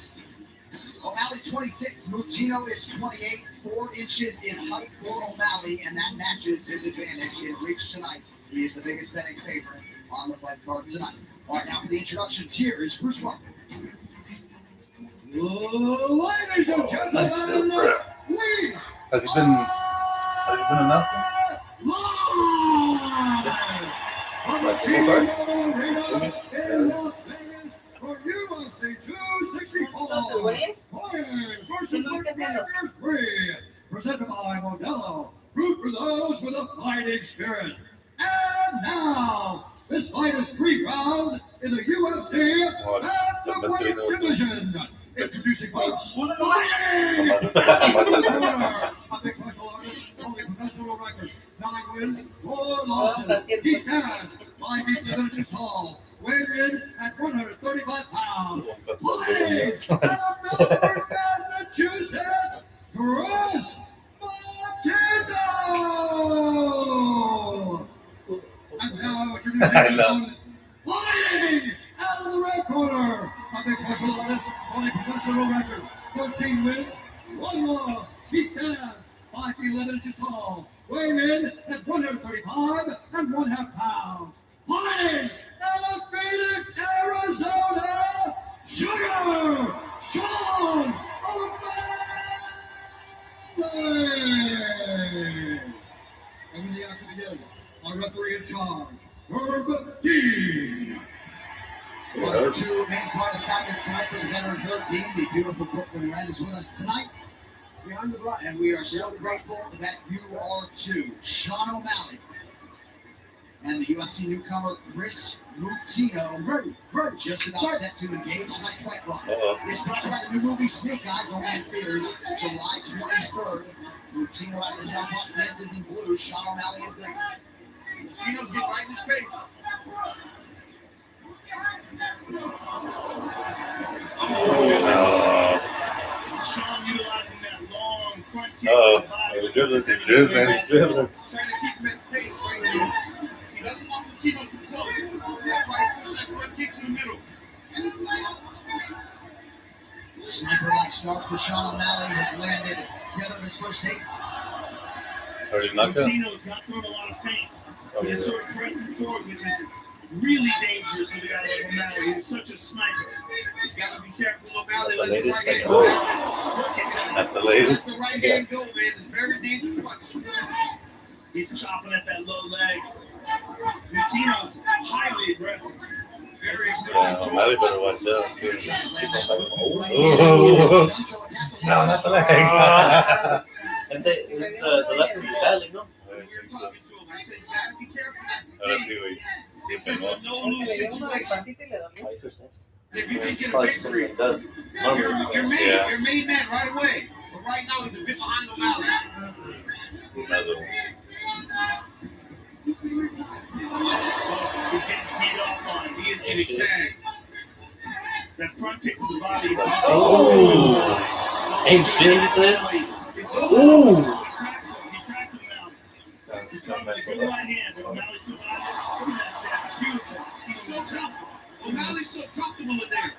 O'Malley 26, Mutino is 28, 4 inches in height for O'Malley, and that matches his advantage in reach tonight. He is the biggest betting favorite on the fight card tonight. All right, now for the introductions, here is Bruce Mark. Ladies and gentlemen, Has he been announcing? From the T-Mobile Arena in Las Vegas for UFC 264. Poirer versus McGregor 3. Presented by Modelo. Root for those with a fighting spirit. And now, this fight is 3 rounds in the UFC Bantamweight division. Introducing first, fighting! A big special artist, only professional record. 9 wins, 4 losses. He stands 5 feet 7 inches tall, weighing in at 135 pounds. Fighting out of Melbourne, Massachusetts, Chris Martino! And now introducing his opponent, fighting out of the red corner, a big special artist, only professional record, 14 wins, 1 loss. He stands 5 feet 11 inches tall, weighing in at 135 and 1/2 pounds. Fighting out of Phoenix, Arizona, Sugar Sean O'Malley. And when the action begins, our referee in charge, Herb Dean. One of the 2 main card assignments tonight for the veteran Herb Dean. The beautiful Brooklyn Red is with us tonight. Behind the block. And we are so grateful that you are too. Sean O'Malley and the UFC newcomer Chris Mutino just about set to engage tonight's fight club. It's brought to you by the new movie Snake Eyes on theaters July 23rd. Mutino out of the Southpaw stands is in blue, Sean O'Malley in green. Mutino's getting right in his face. Sean utilizing that long front kick. He's dribbling. Trying to keep him in space right here. He doesn't want Mutino too close. That's why he's pushing that front kick to the middle. Sniper-like start for Sean O'Malley has landed 7 of his first 8. Mutino's not throwing a lot of feints. He's sort of pressing forward, which is really dangerous with a guy like O'Malley. He's such a sniper. He's got to be careful. O'Malley lets the right hand go. go. At the latest. Let the right hand go, man. It's very dangerous punch. He's chopping at that low leg. Mutino's highly aggressive. Very aggressive. O'Malley better watch out too. No, not the leg. And the left is badly, no? I said, you got to be careful. This is a no-lose situation. If you can get a victory, you're made man right away. But right now, he's a bit behind O'Malley. Another one. He's getting teed off on him. He is getting tagged. That front kick to the body is Ain't shit, he says. Ooh! He cracked him out. He caught the good right hand. O'Malley survived. Look at that. Beautiful. He's so soft. O'Malley's so comfortable in there.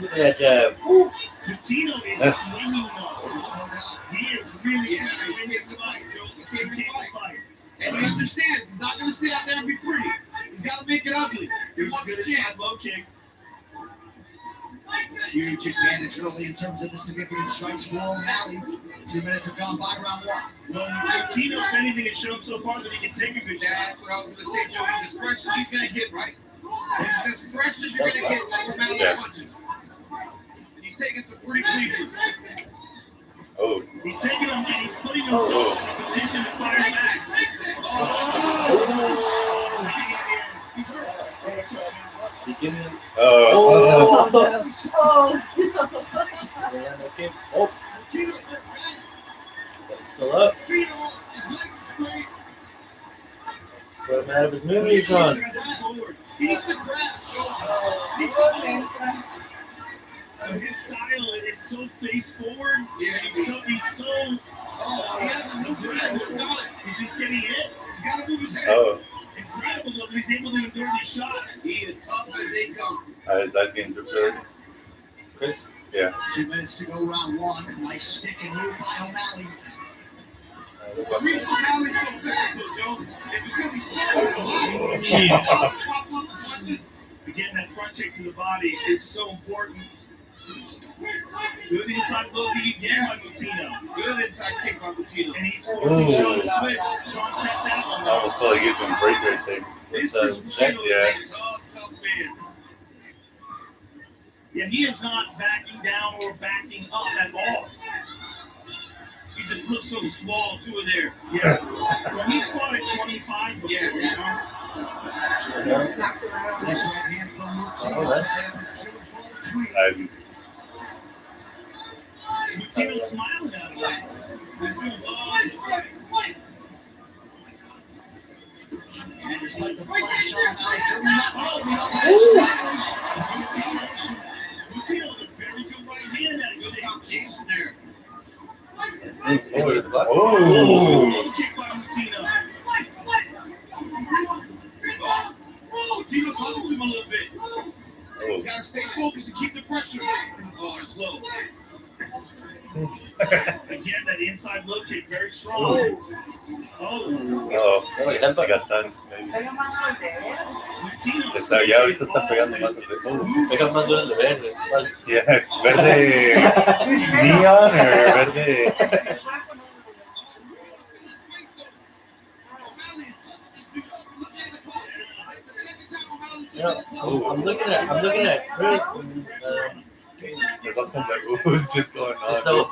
Look at that jab. Mutino is swinging though. He is really trying to win this fight, Joe. He can't fight. And he understands. He's not going to stay out there and be pretty. He's got to make it ugly. He wants a chance. Low kick. Huge advantage early in terms of the significant strikes for O'Malley. 2 minutes have gone by round 1. Well, Mutino, if anything, has shown so far that he can take a good shot. That's what I was going to say, Joe. He's as fresh as he's going to get, right? He's as fresh as you're going to get like O'Malley punches. He's taking some pretty cleavers. Oh. He's taking him and he's putting himself in a position to fire back. He's hurt. Still up. Put him out of his movies on. He's the grab. His style is so face forward. Yeah, He's so. he has a new talent. He's just getting hit. He's got to move his head. Oh. Incredible though, he's able to endure these shots. He is tough as they come. His eyes getting dripped already. Chris? Yeah. 2 minutes to go, round one. Nice stick and move by O'Malley. The reason O'Malley's so fast, though, Joe, is because he's so Jeez. Again, that front kick to the body is so important. Good inside look again by Mutino. Good inside kick by Mutino. And he's forcing Sean to switch. Sean checked that one. I almost felt like he gets him a break right there. This Yeah. Mutino is a tough man. Yeah, he is not backing down or backing up at all. He just looks so small, too, in there. Yeah. Well, he's fought at 25 before, Yeah. you know? Nice right hand from Mutino. Mutino's smiling at him. And despite the flash on O'Malley, certainly not following the opposition. Mutino with a very good right hand at his Kicks in there. Oh. kick by Mutino. Mutino's holding to him a little bit. He's got to stay focused and keep the pressure. Oh, it's low. Again, that inside low kick, very strong. No, siento que están. Está, ya ahorita está pegando más al de todo. Pega más duro el de verde. Yeah, verde neon or verde. I'm looking at Chris. There's all kinds of oohs just going on. So,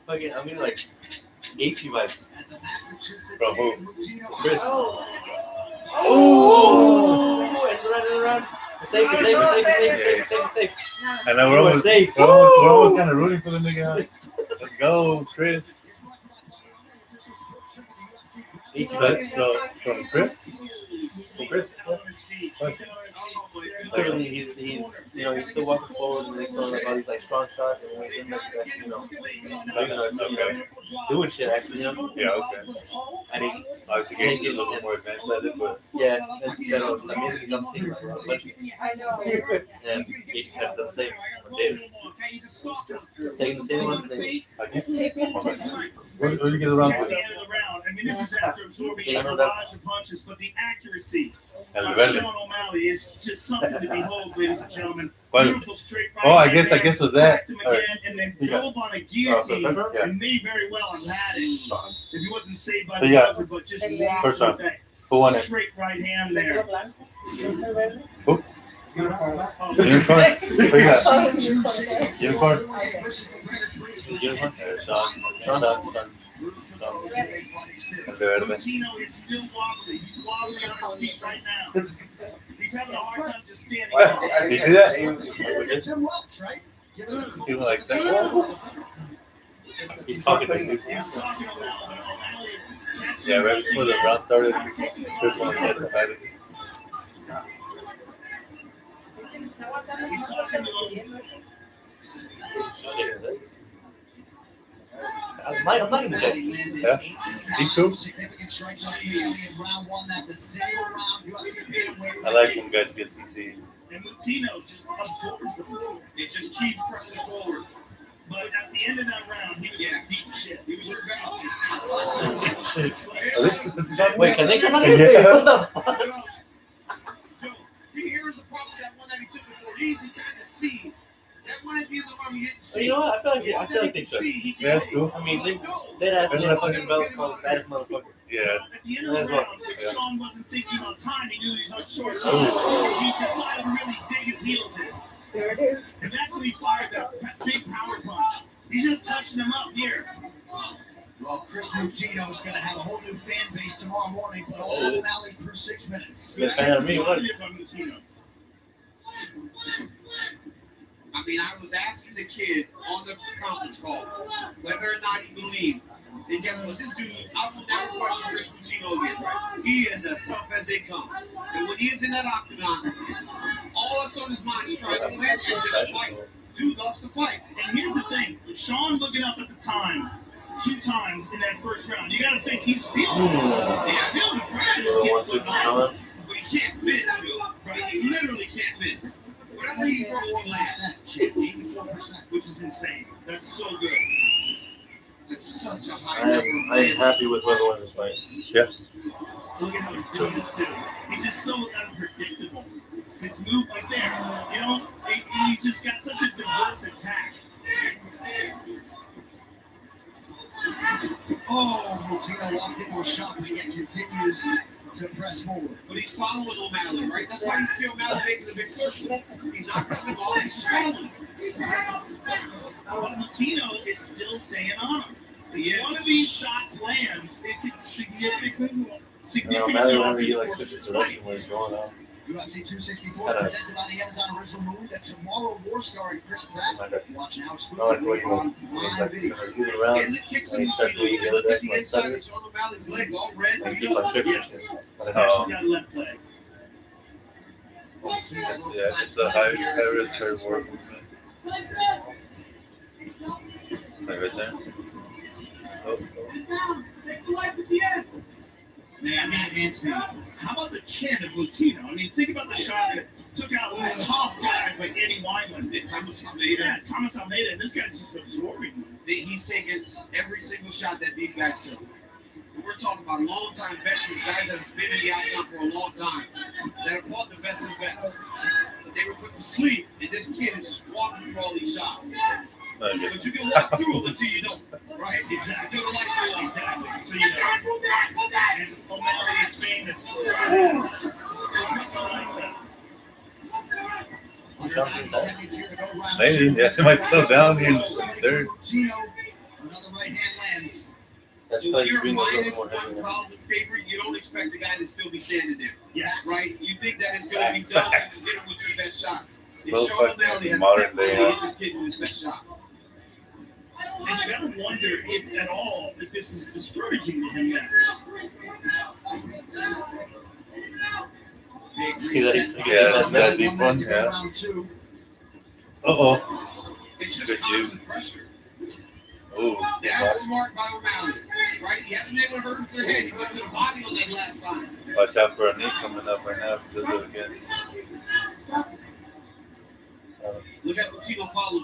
fucking, I mean, like, Gaethje vibes. From who? Chris. Oh! And run. We're safe. And then we're almost safe. We're almost kind of rooting for the nigga. Let's go, Chris. Gaethje So, from Chris? From Chris. Clearly, he's still walking forward and he's throwing all these like strong shots and when he's in there, he's actually, doing shit actually, Yeah, okay. And he's Obviously, Gaethje is a little more advanced at it, but yeah, that's he's on the team, like, and Gaethje kind of does the same with David. Taking the same one thing. Where do you get around That's to? the end of the round. I mean, this is after absorbing a barrage of punches, but the accuracy El of verde. Sean O'Malley is just something to behold, ladies and gentlemen. Well, Beautiful straight right oh, I hand guess there, with that. cracked him again, and then drove on a guillotine, Yeah. and may very well have had it if he wasn't saved by So, the yeah. other, but just walked First with round. that Who won it? straight right hand there. Who? Unicorn? Who you got? Unicorn? Unicorn? Sean. El de verde. Mutino is still wobbly. He's wobbly on his feet right now. He's having a hard time just standing up. You see that? Tim Welch, right? Give it up. He was like that. He's talking to you. He's talking about O'Malley is catching Yeah, right before the round started, Chris wanted to fight it. He's talking to him. I'm not gonna check. Yeah? He cool? Significant strikes officially in round one. That's a single round UFC bantamweight. I like when guys get CT. And Mutino just absorbs him. It just keeps pressing forward. But at the end of that round, he was in deep shit. He was hurt bad. Wait, can they come on Yeah. here? What the fuck? Joe, see, here's the problem with that one that he took before. Easy kind of sees. That one at the end of the arm, he hit the So, you know what? I feel like they should. Yeah, that's cool. I mean, they'd ask me a fucking belt called the baddest motherfucker. Yeah. At the end of the That's what- round, when Sean wasn't thinking about time, he knew he was on short time. Oh. He decided to really dig his heels in. There it is. And that's when he fired that big power punch. He's just touching him up here. Well, Chris Mutino's going to have a whole new fan base tomorrow morning, but all O'Malley through 6 minutes. Good fan of me, what? I mean, I was asking the kid on the conference call whether or not he believed. And guess what? This dude, I will never question Chris Mutino again. He is as tough as they come. And when he is in that octagon, all that's on on his mind. He's trying to win and just fight. Dude loves to fight. And here's the thing: Sean looking up at the time, 2 times in that first round. You got to think he's feeling this. He's feeling the pressure this kid's putting on. But he can't miss, Bill. Right? He literally can't miss. Whatever he throws, he lands. 84%, which is insane. That's so good. It's such a high I number. am happy with whoever wins this fight. Yeah. Look at how he's doing this too. He's just so unpredictable. His move right there, you know, he just got such a diverse attack. Oh, Moutinho walked into a shot, but yet continues to press forward. But he's following O'Malley, right? That's why you see O'Malley making a big circle. He's not cutting the ball, he's just following. But Moutinho is still staying on him. If one of these shots lands, it could significantly whenever he like switches direction where he's going on. UFC 264 is presented by the Amazon original movie The Tomorrow War starring Chris Pratt. Watch now exclusively on Prime Video. And the kicks in Moutinho, you look at the inside of Sean O'Malley's legs, all red. Especially that left leg. Yeah, it's a high risk, high reward movement. Like right there. Take the lights at the end. Man, how about the chin of Moutinho? I mean, think about the shots that took out tough guys like Eddie Wineland and Thomas Almeida. Yeah, Thomas Almeida, and this guy's just absorbing them. He's taking every single shot that these guys took. We're talking about long-time veterans, guys that have been in the octagon for a long time, that have fought the best of the best. They were put to sleep, and this kid is just walking through all these shots. But you can walk through them until you don't, right? Exactly. Until the lights go off. Exactly. So you know. And O'Malley is famous. Maybe, yeah, he might slow down in third. Another right hand lands. That's If why he's you're being a little minus more heavy. 1,000 favorite, you don't expect the guy to still be standing there. Yes. Right? You think that it's going to be done and you get him with your best shot. So Sean O'Malley has modern definitely day, hit this kid with his best shot. And you gotta wonder if at all if this is discouraging to him yet. See that? Yeah, that deep one, yeah. Uh-oh. It's just Good dude. constant pressure. Ooh. That's smart by O'Malley. Right? He hasn't been able to hurt him to the head. He went to the body on that last time. Watch out for a knee coming up right now. Does it again. Look at Moutinho follow.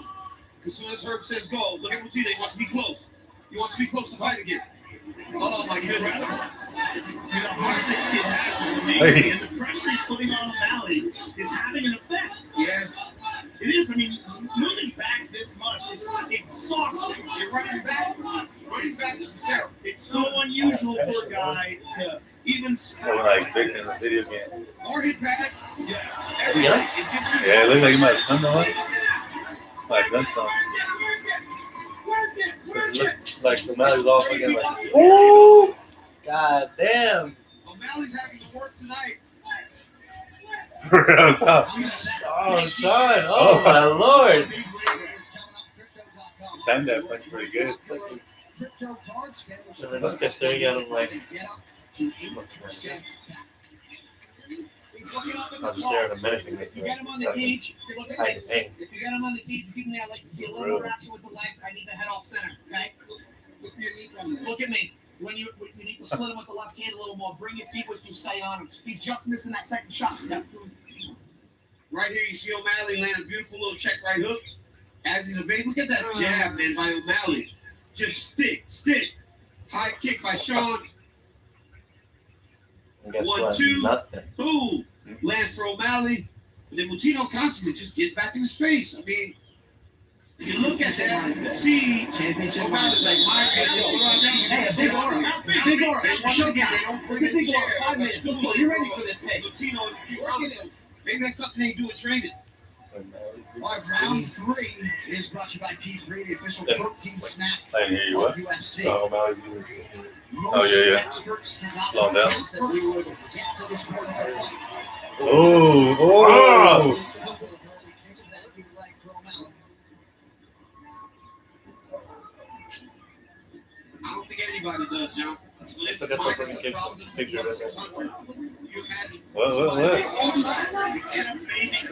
As soon as Herb says go, look at Moutinho. He wants to be close. He wants to be close to fight again. Oh my goodness. You know, heart this kid has is amazing. And the pressure he's putting on O'Malley is having an effect. Yes. It is. I mean, moving back this much is exhausting. You're running back. Running back is terrible. It's so unusual for a guy to even Or like big in the video game. More hit pass. Yes. Yeah. Yeah, it looked like he might have done the one. Might have done something. It looked like O'Malley's all fucking like, ooh! God damn! O'Malley's having to work tonight. Oh, Sean! Oh, my lord! Timed that punch pretty good. And then just kept staring at him like, I'll just stare at him menacingly. If you get him on the cage, Hey. if you get him on the cage, give me. I like to see a little more action with the legs. I need the head off center. Okay. Look at me. When you need to split him with the left hand a little more. Bring your feet with you. Stay on him. He's just missing that second shot. Step through. Right here, you see O'Malley land a beautiful little check right hook. As he's evading, look at that jab, man, by O'Malley. Just stick. High kick by Sean. And guess 1, what? 2. Nothing. Boom. Lands for O'Malley. And then Moutinho constantly just gets back in his face. I mean, you look at that, see, O'Malley's like, my goodness, what do I do? Hey, a big aura. Big aura. Once again, they don't bring It's a in big chair. aura. 5 minutes. Let's go. You're ready for this pace. Moutinho, if you round him, maybe that's something they do in training. All right, round 3 is brought to you by P3, the official protein snack I didn't hear you. of What? UFC. Oh, O'Malley's doing this. Most Oh, yeah. experts did not Slow down. forecast that we would get to this point of the fight. Oh! I don't think anybody does, John. Let's look at the fucking picture of that guy. You imagine. What?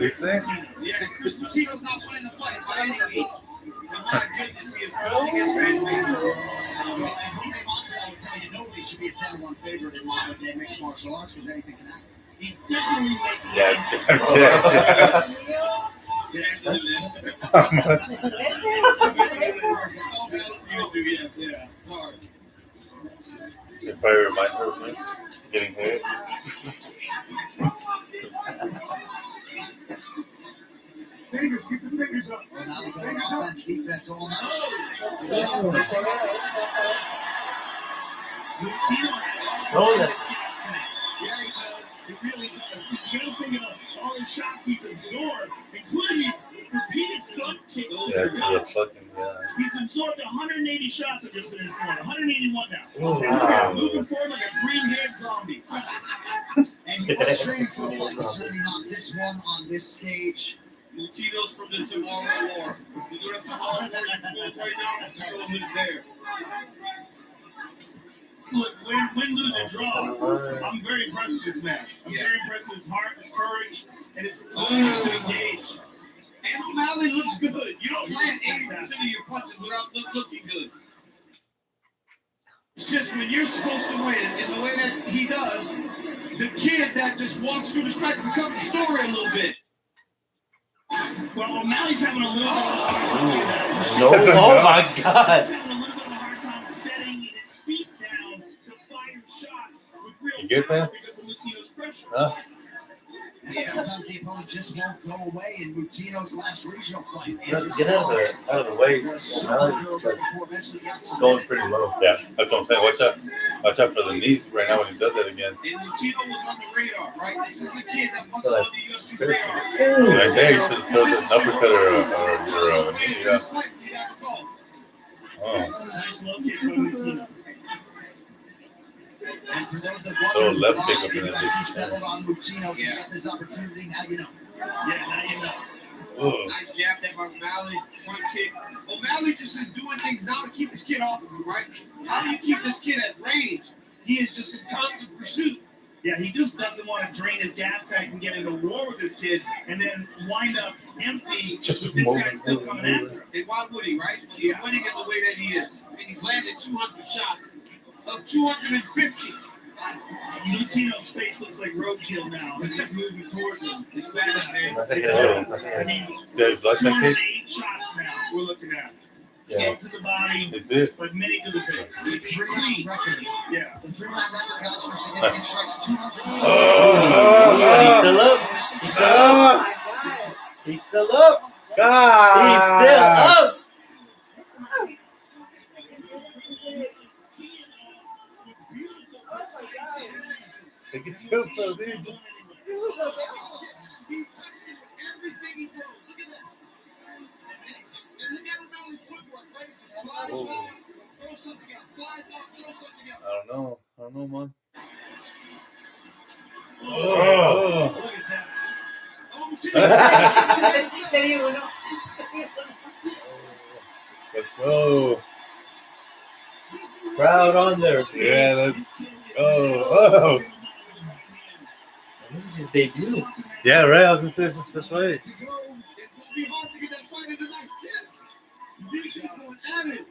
He's saying? Yeah, Chris Coutinho's not winning the fight by any means. And my goodness, he is building his fan base. Well, and Jorge Masvidal would tell you nobody should be a 10-1 favorite in modern day mixed martial arts because anything can happen. He's definitely making It probably reminds her of me getting hit. Fingers, keep the fingers up. O'Malley going offense, defense all night. Oh, yeah, he does. He really does. He's going to think of all the shots he's absorbed, including these repeated front kicks. He's absorbed 180 shots. I've just been informed. 181 now. Oh, wow. Moving forward like a green-haired zombie. And he was training for a fight. Certainly not this one on this stage. Latinos from the Tomorrow War. You go to Tomorrow War, you go right now, and you know who's there. Look, win, lose, or draw, I'm very impressed with this man. I'm very impressed with his heart, his courage, and his willingness to engage. And O'Malley looks good. You don't land 80% of your punches without looking good. It's just when you're supposed to win, in the way that he does, the kid that just walks through the strike becomes a story a little bit. Well, O'Malley's having a little bit of a hard time doing that. No, oh my God. He's having a little bit of a hard time setting his feet down to fire shots with real You good, power fam? because of Latino's pressure. And sometimes the opponent just won't go away. In Mutino's last regional fight, Let's get out of the way. Going pretty low. Yeah, that's what I'm saying. Watch out for the knees right now when he does that again. And Lutino was on the radar, right? This is the kid that was on the UFC radar. Right there, you should have thrown an uppercut or a knee. Yeah. Oh. Nice low kick by Latino. And for those that So wonder left why kick up the in that UFC bitch. settled on Mutino to get this opportunity, now you know. Yeah, now you know. Oh. Nice jab there by O'Malley, front kick. O'Malley just is doing things now to keep his kid off of him, right? How do you keep this kid at range? He is just in constant pursuit. Yeah, he just doesn't want to drain his gas tank and get into war with this kid and then wind up empty with this guy still coming after him. And why would he, right? When he's winning in the way that he is. And he's landed 200 shots of 250. Lutino's face looks like roadkill now as he's moving towards him. It's bad, man. I mean, 208 shots now we're looking at. Some to the body, but many to the face. The three-round record. Yeah. The three-round record, guys, for significant strikes, 200. He's still up. He's still up. He's still up. He's still up. Take a chill though, dude. He's touching everything he does. Look at that. And look at O'Malley's footwork, right? Just slide, throw something out. Slide out, throw something out. I don't know, man. Oh. Let's go. Crowd on there. Yeah, let's go. Oh. This is his debut. Yeah, right. I was gonna say it's his first fight. It's going to be hard to get that fight in tonight, too. These guys going at it.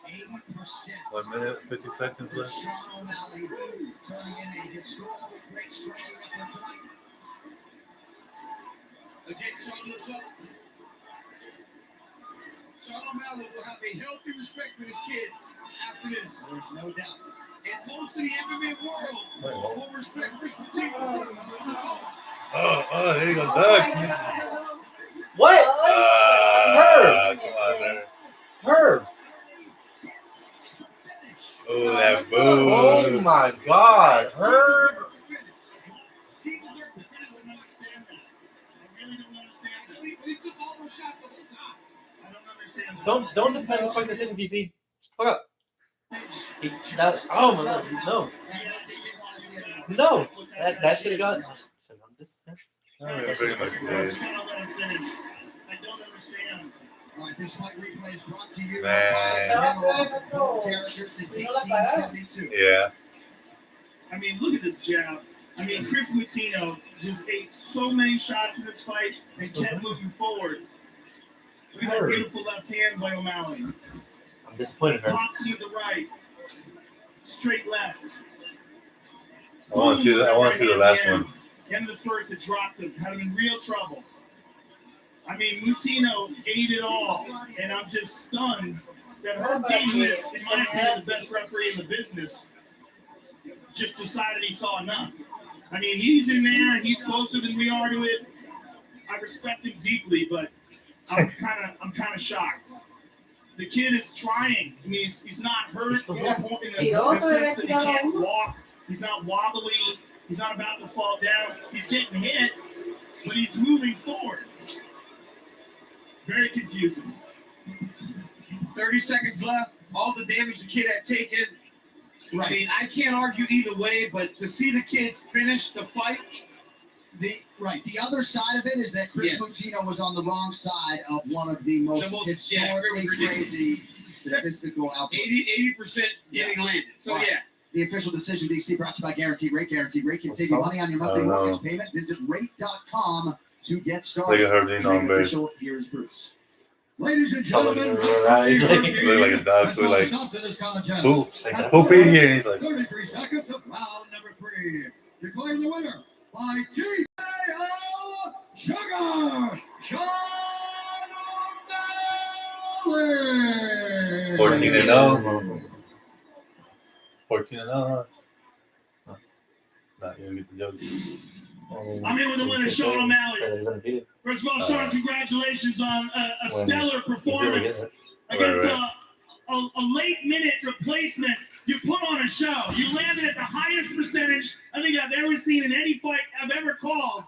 80%. 1 minute, 50 seconds left. Sean O'Malley turning in a historically great striking effort tonight. Again, Sean looks up. Sean O'Malley will have a healthy respect for this kid after this. There's no doubt. And most of the MMA world will respect Chris Coutinho. Oh, there you go, Doug. What? Herb. Come on, man. Herb. Oh, that boom. Oh my God, Herb. Don't defend this fucking decision, DC. Fuck up. Oh my God, no. That should have gone. This. Pretty much did. I don't understand. All right, this fight replay is brought to you Man. by characters since 1872. Yeah. I mean, look at this jab. I mean, Chris Mutino just ate so many shots in this fight and kept moving forward. Look at that beautiful left hand by O'Malley. I'm disappointed. Pops him with the right. Straight left. I want to see that. I want to see the last one. End of the first, it dropped him. Had him in real trouble. I mean, Mutino ate it all, and I'm just stunned that Herb Davis, in my opinion, the best referee in the business, just decided he saw enough. I mean, he's in there. He's closer than we are to it. I respect him deeply, but I'm kind of shocked. The kid is trying. I mean, he's not hurt in the sense that he can't walk. He's not wobbly. He's not about to fall down. He's getting hit, but he's moving forward. Very confusing. 30 seconds left. All the damage the kid had taken. Right. I mean, I can't argue either way, but to see the kid finish the fight. The other side of it is that Chris Mutino was on the wrong side of one of the most historically crazy statistical outputs. 80% getting landed. So, yeah. The official decision BC brought to you by Guaranteed Rate. Guaranteed Rate can save you money on your monthly mortgage payment. Visit rate.com to get started. Official, here's Bruce. Ladies and gentlemen, look like a dog. So like, poop in here. And he's like, 33 seconds of round number 3. Declaring the winner by TKO Sugar, Sean O'Malley. 14-0. 14-0. Not gonna get the joke. I'm here with the winner, Sean O'Malley. First of all, Sean, congratulations on a stellar performance against a late-minute replacement. You put on a show. You landed at the highest percentage I think I've ever seen in any fight I've ever called.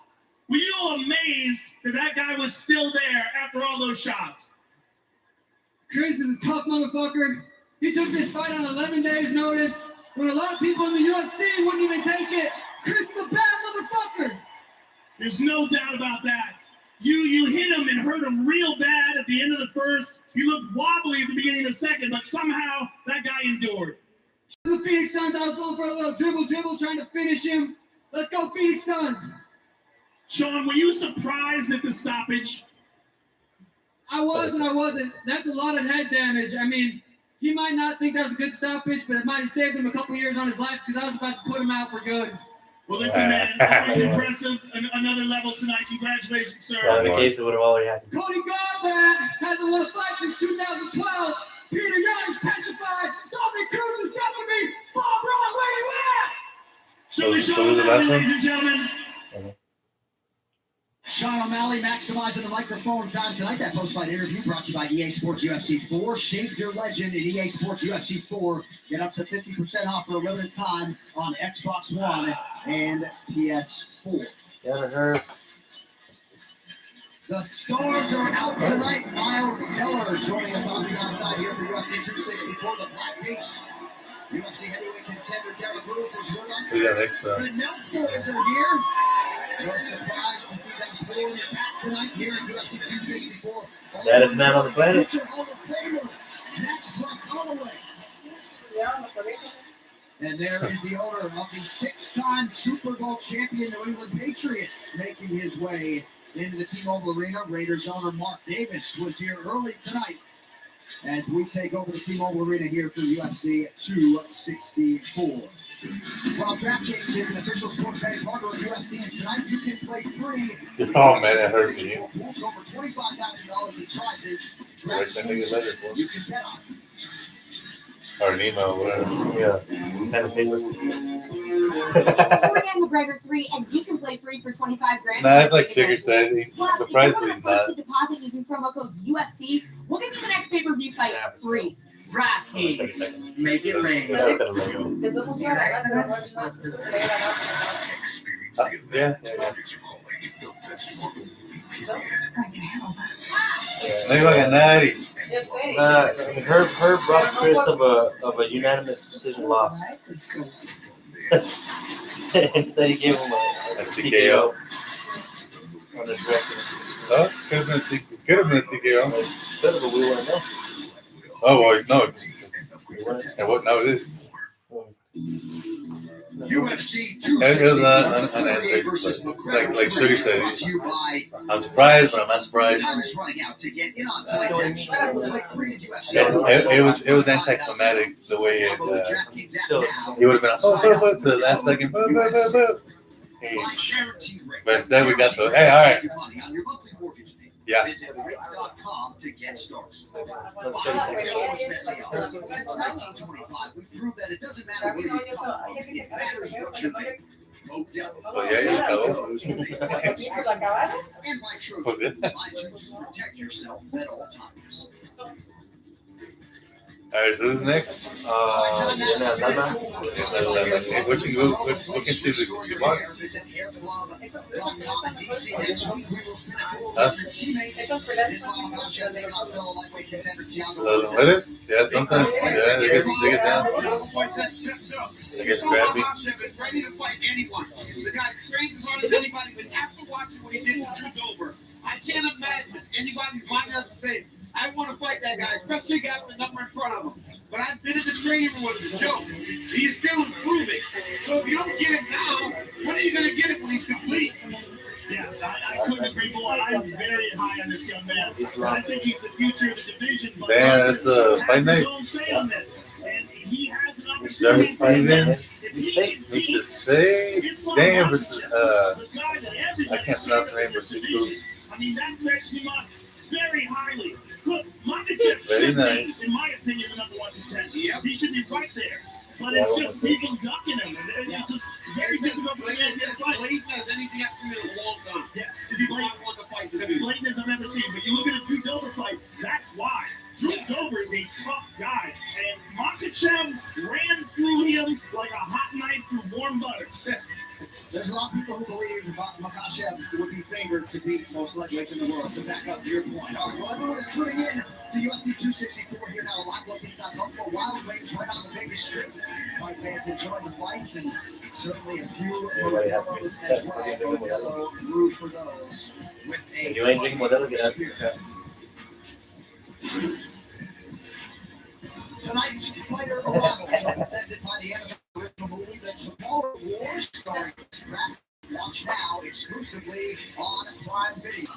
Were you amazed that guy was still there after all those shots? Chris is a tough motherfucker. He took this fight on 11 days' notice when a lot of people in the UFC wouldn't even take it. Chris is a bad motherfucker. There's no doubt about that. You hit him and hurt him real bad at the end of the first. You looked wobbly at the beginning of the second, but somehow that guy endured. The Phoenix Suns, I was going for a little dribble, trying to finish him. Let's go, Phoenix Suns. Sean, were you surprised at the stoppage? I was and I wasn't. That's a lot of head damage. I mean, he might not think that was a good stoppage, but it might have saved him a couple years on his life because I was about to put him out for good. Well, listen, man, always impressive. Another level tonight. Congratulations, sir. Well, in case it would have already happened. Cody Garbrandt hasn't won a fight since 2012. Peter Young is petrified. Dominic Cruz is done with me. Fall Braun, where you at? Show me Sean O'Malley, ladies and gentlemen. Sean O'Malley maximizing the microphone time tonight. That post-fight interview brought to you by EA Sports UFC 4. Shape your legend in EA Sports UFC 4. Get up to 50% off for a limited time on Xbox One and PS4. The stars are out tonight. Miles Teller joining us on the outside here for UFC 264. The Black Beast. UFC heavyweight contender Derek Lewis is with us. The Milk Boys are here. No surprise to see them pulling it back tonight here at UFC 264. That is man on the planet. Hall of Famer, Max Plus Holloway. And there is the owner of the 6-time Super Bowl champion New England Patriots making his way into the T-Mobile Arena. Raiders owner Mark Davis was here early tonight as we take over the T-Mobile Arena here for UFC 264. While DraftKings is an official sports betting partner of UFC, and tonight you can play free. Oh man, that hurt me. Over $25,000 in prizes. DraftKings, you can bet on. Or an email, whatever. Yeah. Pen and paper. McGregor 3, and you can play free for $25,000. Nah, it's like Sugar said. He's surprised, but he's not. Plus, if you deposit using promo code UFC, we'll give you the next pay-per-view fight free. DraftKings. Make it rain. Yeah. Maybe like a 90. Herb brought Chris of a unanimous decision loss. Instead, he gave him a TKO. On the director. Oh, could have been a TKO. Could have, but we weren't there. Oh, well, no. And what now it is? UFC It was 264 unanswered. versus McGregor. Like Shooty said, Brought to you by I'm surprised, but I'm not surprised. time is running out to get in on tonight's action. Like free in UFC. It was anticlimactic the way it. He would have been to the last second. Hey. But instead we got the hey, all right. Yeah. Visit rate.com to get started. Since 1925, we've proved that it doesn't matter where you come from, it matters what you make. Oh, yeah, goes with a fighter's and by Trojan, reminds you to protect yourself at all times. All right, so who's next? We can see the box. Yeah, sometimes. Yeah, they get down. They get scrappy. Is ready to fight anyone. The guy trains as hard as anybody, but after watching what he did to Drew Dober, I can't imagine anybody's mind up to say, I want to fight that guy, especially a guy with the number in front of him. But I've been in the training room with him, a joke. He's still improving. So if you don't get it now, when are you going to get it when he's complete? Yeah, I couldn't agree more. I'm very high on this young man. I think he's the future of the division. But damn, it's a fight night. He has an opportunity. Damn, versus I can't pronounce the name, but I mean, that sets him up very highly. Look, Makachev very should nice. be, in my opinion, the number 1 contender. Yep. He should be right there. But it's just people ducking him. It's just very difficult for him to get a fight. Blade does anything after him in a long time. Yes, it's as blatant as I've ever seen. But you look at a Drew Dober fight, that's why. Drew Dober is a tough guy. And Makachev ran through him like a hot knife through warm butter. There's a lot of people who believe Makhachev would be favored to beat most lightweights in the world. To back up your point. All right, well, everyone is tuning in to UFC 264 here now. Live looking at Buffalo Wild Wings right on the Vegas Strip. Fight fans enjoying the fights and certainly a few Modelo's as well. Modelo root for those with a you ain't drinking Modelo, get out. Tonight's fighter arrivals are presented by the Amazon original movie The Tomorrow War, starring Scrap. Watch now exclusively on Prime Video.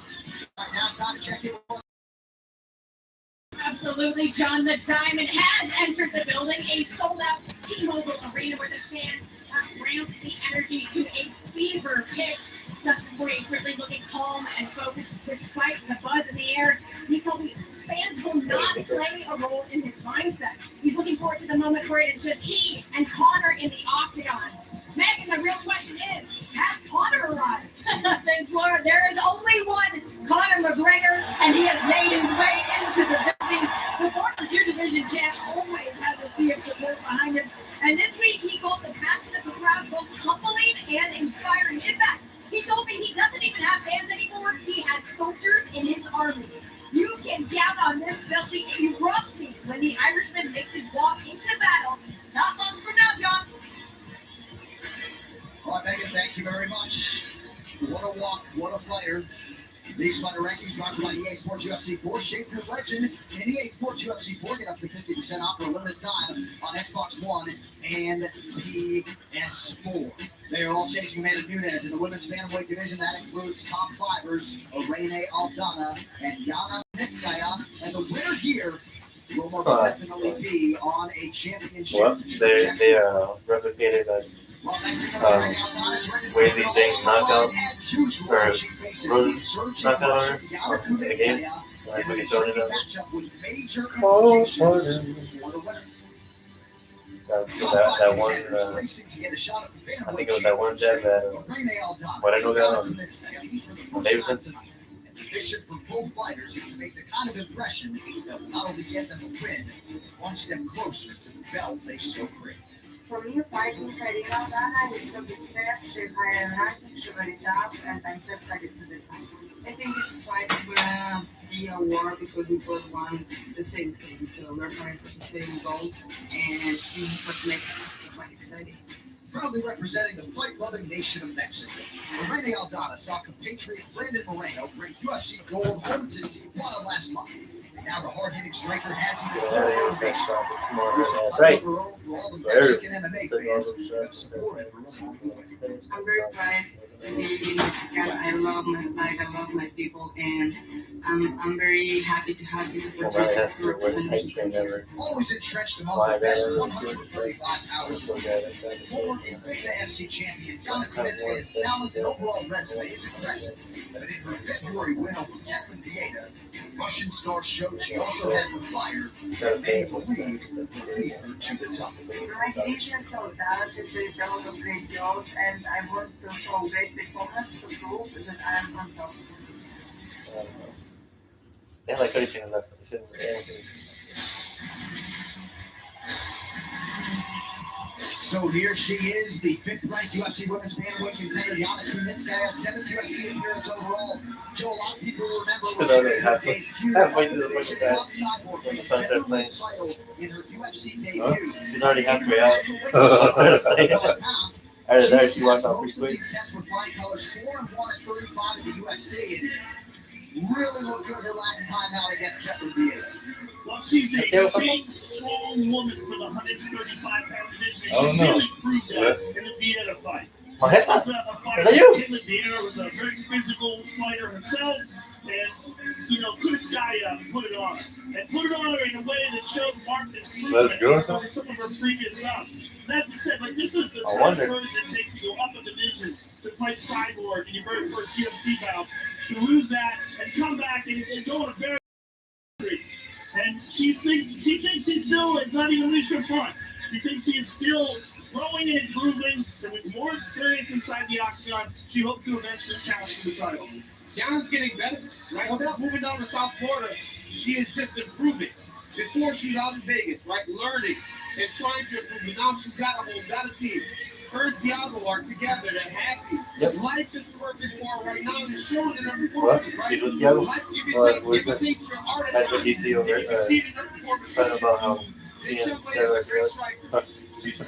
Right now, time to check in with Absolutely, John. The Diamond has entered the building, a sold-out T-Mobile Arena where the fans ramps the energy to a fever pitch. Dustin Poirer certainly looking calm and focused despite the buzz in the air. He told me fans will not play a role in his mindset. He's looking forward to the moment where it is just he and Conor in the octagon. Megan, the real question is, has Conor arrived? Thanks, Laura. There is only one, Conor McGregor, and he has made his way into the building. The former 2 division champ always has a sea of support behind him. And this week, he called the passion of the crowd both humbling and inspiring. In fact, he told me he doesn't even have fans anymore. He has soldiers in his army. You can count on this building erupting when the Irishman makes his walk into battle. Not long from now, John. All right, Megan, thank you very much. What a walk, what a fighter. These fighter rankings brought to you by EA Sports UFC 4. Shape your legend in EA Sports UFC 4. Get up to 50% off for a limited time on Xbox One and PS4. They are all chasing Amanda Nunes in the women's bantamweight division. That includes top fivers Irene Aldana and Yana Nitskaya. And the winner here will most definitely be on a championship. Well, they replicated way these things knockout or Rose knockout in the game. Like when you throw it up. That one, I think it was that one jab that Moreno got on Davidson. The mission for both fighters is to make the kind of impression that will not only get them a win, one step closer to the belt they so crave. For me, fighting Friday Aldana, it's a big step, she's higher ranking, she's very tough, and I'm so excited for the fight. I think this fight is gonna be a war because we both want the same thing, so we're fighting for the same goal, and this is what makes the fight exciting. Proudly representing the fight-loving nation of Mexico, Irene Aldana saw compatriot Brandon Moreno bring UFC gold home to Tijuana last month. Now the hard-hitting striker has even more motivation. That's right. For all the Mexican MMA fans who have supported her along the way. I'm very proud to be in Mexico. I love my flag, I love my people, and I'm very happy to have this opportunity to represent Mexico here. Always entrenched among the best 135 pounds. Former Invicta FC champion Yana Kunitskaya's talent and overall resume is impressive. But in her February win over Katlyn Vieira, Russian star showed she also has the fire that many believe will lead her to the top. My division sold out, there is a lot of great girls, and I want to show great performance to prove that I am on top. They have like 30 seconds left. They shouldn't be anything. So here she is, the 5th-ranked UFC women's bantamweight contender, Yana Kunitskaya, 7th UFC appearance overall. Joe, a lot of people remember when she made her debut on Division fought Cyborg for the federal title in her UFC debut. She's already halfway out. There she walks off free These tests were flying colors 4-1 at 35 in the UFC, and really looked good her last time out against Katlyn Vieira. Well, she's a big, strong woman for the 135-pound division. She really proved that in the Vieira fight. Was that you? Katlyn Vieira was a very physical fighter herself, and Kunitskaya put it on her. And put it on her in a way that showed marked improvement over some of her previous bouts. That's just said, like, this is the type of courage it takes to go up a division to fight Cyborg in your very first UFC bout, to lose that and come back and go on a very and she thinks she still is not even reached her front. She thinks she is still growing and improving, and with more experience inside the octagon, she hopes to eventually challenge for the title. Yana's getting better, right? Without moving down to South Florida, she is just improving. Before she was out in Vegas, right, learning and trying to improve. But now she's got a home, got a team. Her and Thiago are together. They're happy. Yep. Life is working for her right now. It's showing in her performance, right? She's with Thiago. If you think you're hard That's what you see over there. Talking about how She's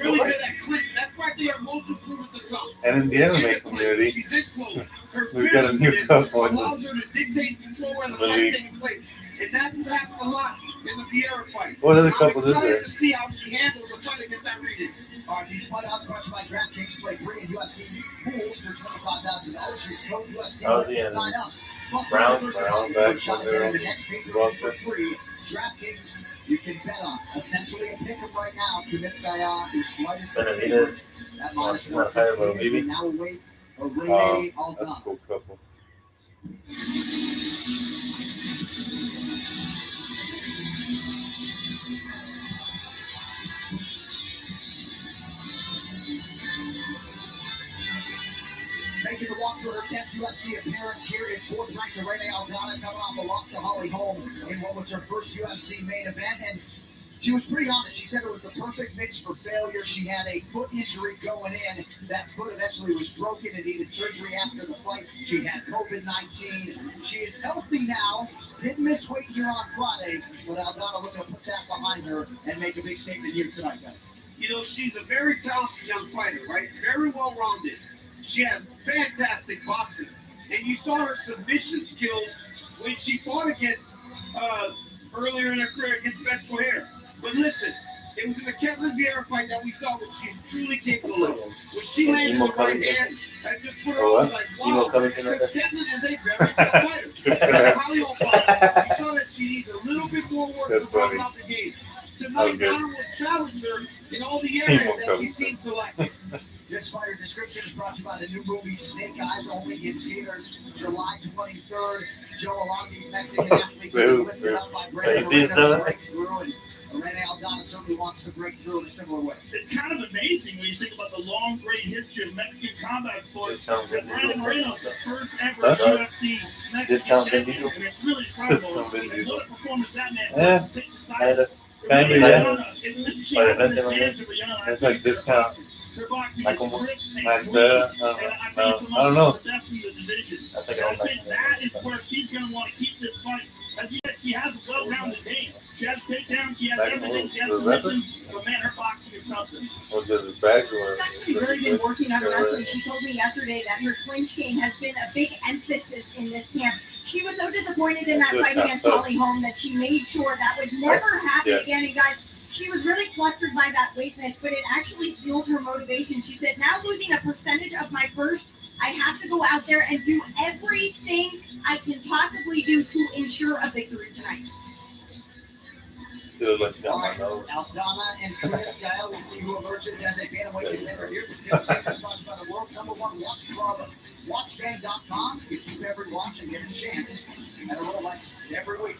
really good at clicking. That's why they are most improved to come. And in the MMA community, she's in close. Her we've got a new couple allows her to dictate and control where the fight taking place. And that's what happened a lot in the Poirer fight. What other couples is there? I'm excited to see how she handles the fight against that region. These fight odds brought to you by DraftKings. Play free in UFC pools for $25,000. Use code UFC to sign up. Brown back shot at the next pay-per-view for free. DraftKings, you can bet on. Essentially a pick 'em right now. Kunitskaya, the slightest Benavidez. that minus Not higher, but 115 maybe. now await a Rene all That's a done. cool couple. Making the walk for her 10th UFC appearance, here is 4th-ranked Rene Aldana coming off a loss to Holly Holm in what was her first UFC main event. And she was pretty honest. She said it was the perfect mix for failure. She had a foot injury going in. That foot eventually was broken and needed surgery after the fight. She had COVID-19. She is healthy now. Didn't miss weight here on Friday, but Aldana looking to put that behind her and make a big statement here tonight, guys. She's a very talented young fighter, right? Very well-rounded. She has fantastic boxing. And you saw her submission skills when she fought against, earlier in her career against Poirer. But listen, it was in the Katlyn Vieira fight that we saw what she's truly capable of. When she landed the right hand, I just put her on like, wow. Because Katlyn is a very tough fighter. Holly Holm fighter. You saw that she needs a little bit more work to round out the game. Tonight, Donna will challenge her in all the areas that she seems to like. This fighter description is brought to you by the new movie Snake Eyes, only in theaters July 23rd. Joe, a lot of these Mexican athletes are lifted up by breakthrough, and Rene Aldana certainly wants to break through in a similar way. It's kind of amazing when you think about the long, great history of Mexican combat sports. That Brandon Moreno's the first ever UFC Mexican champion, and it's really incredible. What a performance that man had to take the title. Kind of, yeah. That's like discount. Like almost nice there. I don't know. That's like I think that is where she's going to want to keep this fight. As you said, she has a well-rounded game. She has takedowns, she has everything, she has submissions, but man, her boxing is something. She's actually really been working on wrestling. She told me yesterday that her clinch game has been a big emphasis in this camp. She was so disappointed in that fight against Holly Holm that she made sure that would never happen again. And guys, she was really flustered by that weight miss, but it actually fueled her motivation. She said, now losing a percentage of my first, I have to go out there and do everything I can possibly do to ensure a victory tonight. Aldana and Kudinskaya, we'll see who emerges as a bantamweight contender here. This game is sponsored by the world's #1 watch club, WatchBang.com. You keep every watch and get a chance at a Rolex every week.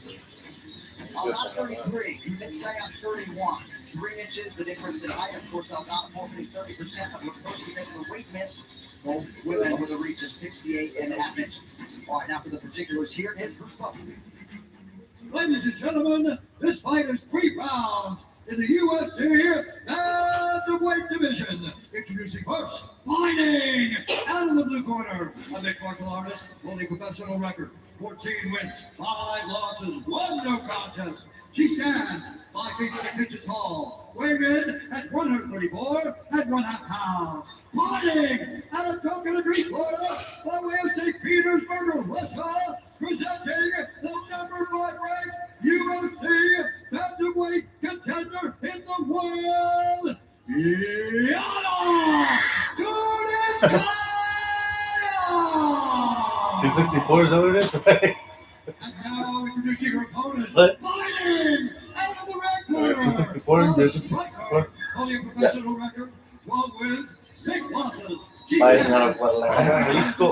Aldana 33, Kudinskaya 31. 3 inches, the difference in height. Of course, Aldana forfeiting 30% of her first defense for weight miss. Both women with a reach of 68.5 inches. All right, now for the particulars, here is Bruce Buffer. Ladies and gentlemen, this fight is 3 rounds in the UFC bantamweight division. Introducing first, fighting out of the blue corner, a mixed martial artist holding professional record, 14 wins, 5 losses, 1 no contest. She stands 5 feet 6 inches tall, weighing in at 134 and 1/2 pounds. Fighting out of Tokyo, Greece, Florida, by way of St. Petersburg, Russia, presenting the number 5 ranked UFC bantamweight contender in the world, Yana Kudinskaya! 264 is that what it is? Right? That's now introducing her opponent. What? Fighting out of the red corner. 264 and 264. Holding a professional record, 12 wins, 6 losses. She's Fighting out of what? Jalisco.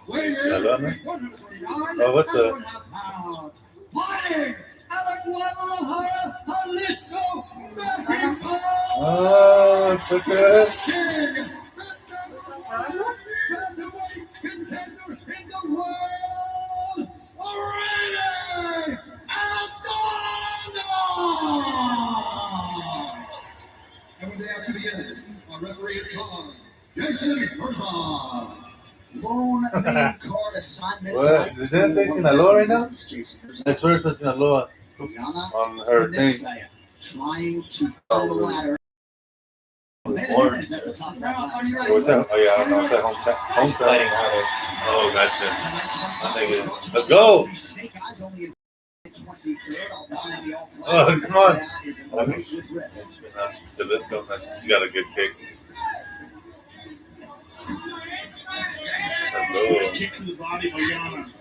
weighing in at 129 Oh, what the? and 1/2 pounds. Fighting out of Guadalajara, Jalisco, Mexico. Oh, so good. King, bantamweight contender in the world, Renee Aldana! And when the action begins, our referee in charge, Jason Herzog. Lone main card assignment. What? Did that say Sinaloa right now? I swear it says Sinaloa on her thing. Kudinskaya trying to climb the ladder. Is at the top of that ladder. What's that? Oh, yeah, I don't know. What's that? Home Fighting side. out of. Oh, gotcha. I think let's go. Snake Eyes only in 23rd. Aldana in the all-black. Oh, come on. Is in white with red. Jalisco, you got a good kick. Good kick to the body by Yana.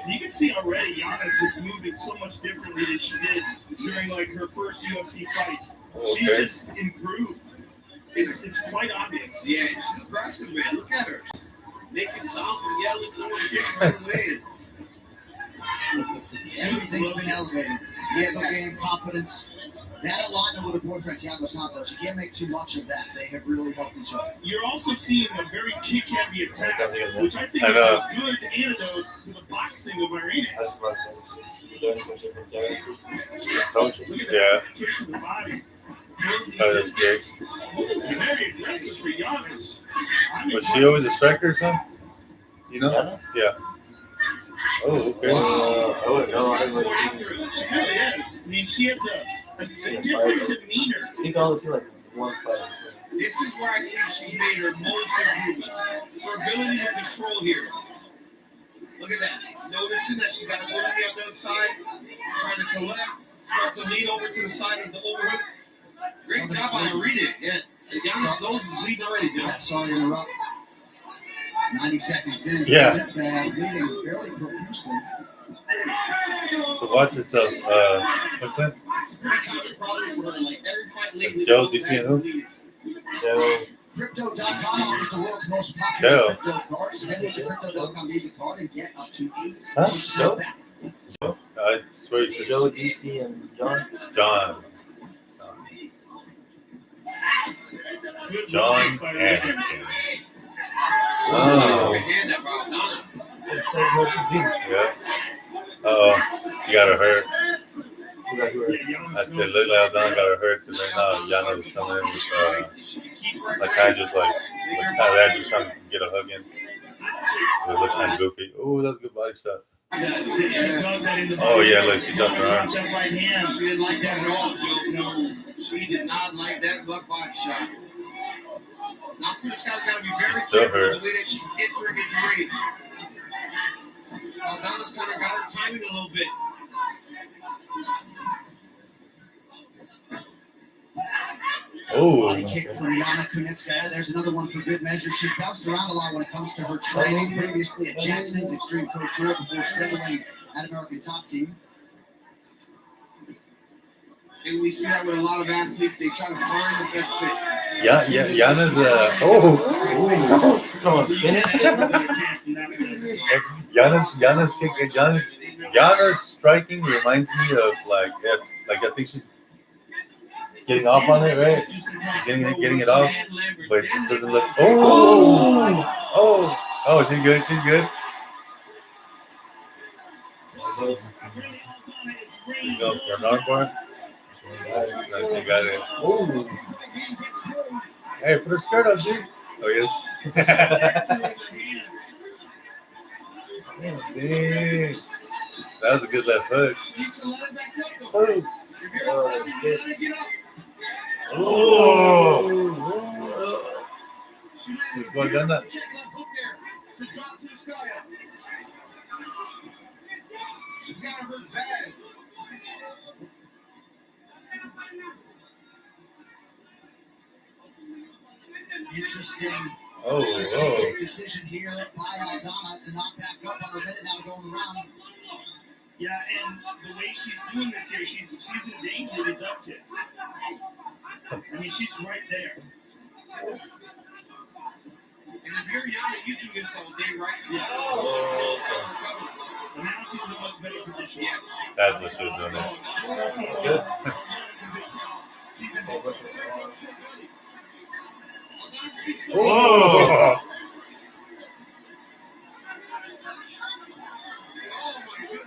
You can see already Yana's just moving so much differently than she did during like her first UFC fights. She's just improved. It's quite obvious. Yeah, she's aggressive, man. Look at her. Making sounds and yelling, throwing kicks right away. Everything's been elevated. Mental game, confidence. That alignment with her boyfriend, Thiago Santos, you can't make too much of that. They have really helped each other. You're also seeing a very kick-heavy attack, which I think is a good antidote to the boxing of Irene. That's doing some shit from there. Coaching. Look at Yeah. that kick to the body. Goes the distance. Very aggressive for Giannis. Was she always a striker or something? You know? Yeah. Oh, okay. I wouldn't know. I She really is. I mean, she has a different demeanor. I think I only see like 1 fight. This is where I think she's made her most improvements. Her ability to control here. Look at that. Noticing that she's got a movie on the outside, trying to collect, start to lean over to the side of the overhook. Great job on Arena. Yeah. Yana's nose is bleeding already, Joe. Yeah, sorry to interrupt. 90 seconds in. Yeah. It's bleeding fairly profusely. So watch yourself. What's that? It's a pretty common problem for her. Like every fight lately. Joe, do you see who? Joe. Crypto.com offers the world's most popular crypto cards. Spend with the Crypto.com Visa card and get up to 8% back. Joe? I swear you said Joe, DC, and John. John Anderson. Oh. Yeah. Oh, she got her hurt. It looked like Aldana got her hurt because right now Yana was coming in with like kind of just like kind of that, just trying to get a hug in. It looked kind of goofy. Oh, that's a good body shot. Oh yeah, look, she jumped her arms. She didn't like that at all, Joe. No, she did not like that body shot. Now Kudinskaya's got to be very careful with the way that she's entering into rage. Aldana Aldana's kind of got her timing a little bit. Body kick from Yana Kunitskaya. There's another one for good measure. She's bounced around a lot when it comes to her training. Previously at Jackson's Extreme Couture before settling at American Top Team. And we see that with a lot of athletes. They try to find the best fit. Yeah, Yana's Come on, spinach. Yana's striking reminds me of like I think she's getting off on it, right? Getting it off, but it just doesn't look. Oh, she's good. She's good. She's going for an armbar. She got it. Hey, put her skirt up, dude. Oh, yes. Damn. That was a good left hook. Well done that. She's got to hurt bad. Interesting. Strategic decision here by Aldana to knock back up on her minute now to go in the round. Yeah, and the way she's doing this here, she's in danger of these up kicks. I mean, she's right there. And if you're Yana, you do this all day, right? Yeah. And now she's in a much better position. Yes. That's what she was doing there. That's good. Whoa!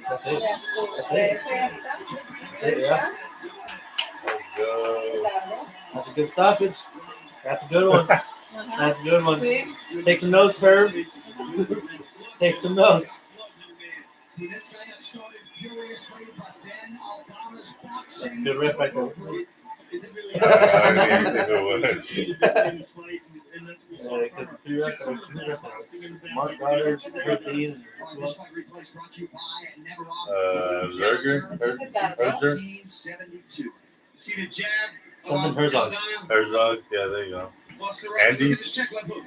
That's it. That's it. That's it, yeah. Let's go. That's a good stoppage. That's a good one. That's a good one. Take some notes, Herb. Take some notes. That's a good riff right there. Because the three refs are Mark Goddard, Herb Dean, and Zerger? See the jab? Something Herzog. Herzog, yeah, there you go. Andy? Look at this check left hook.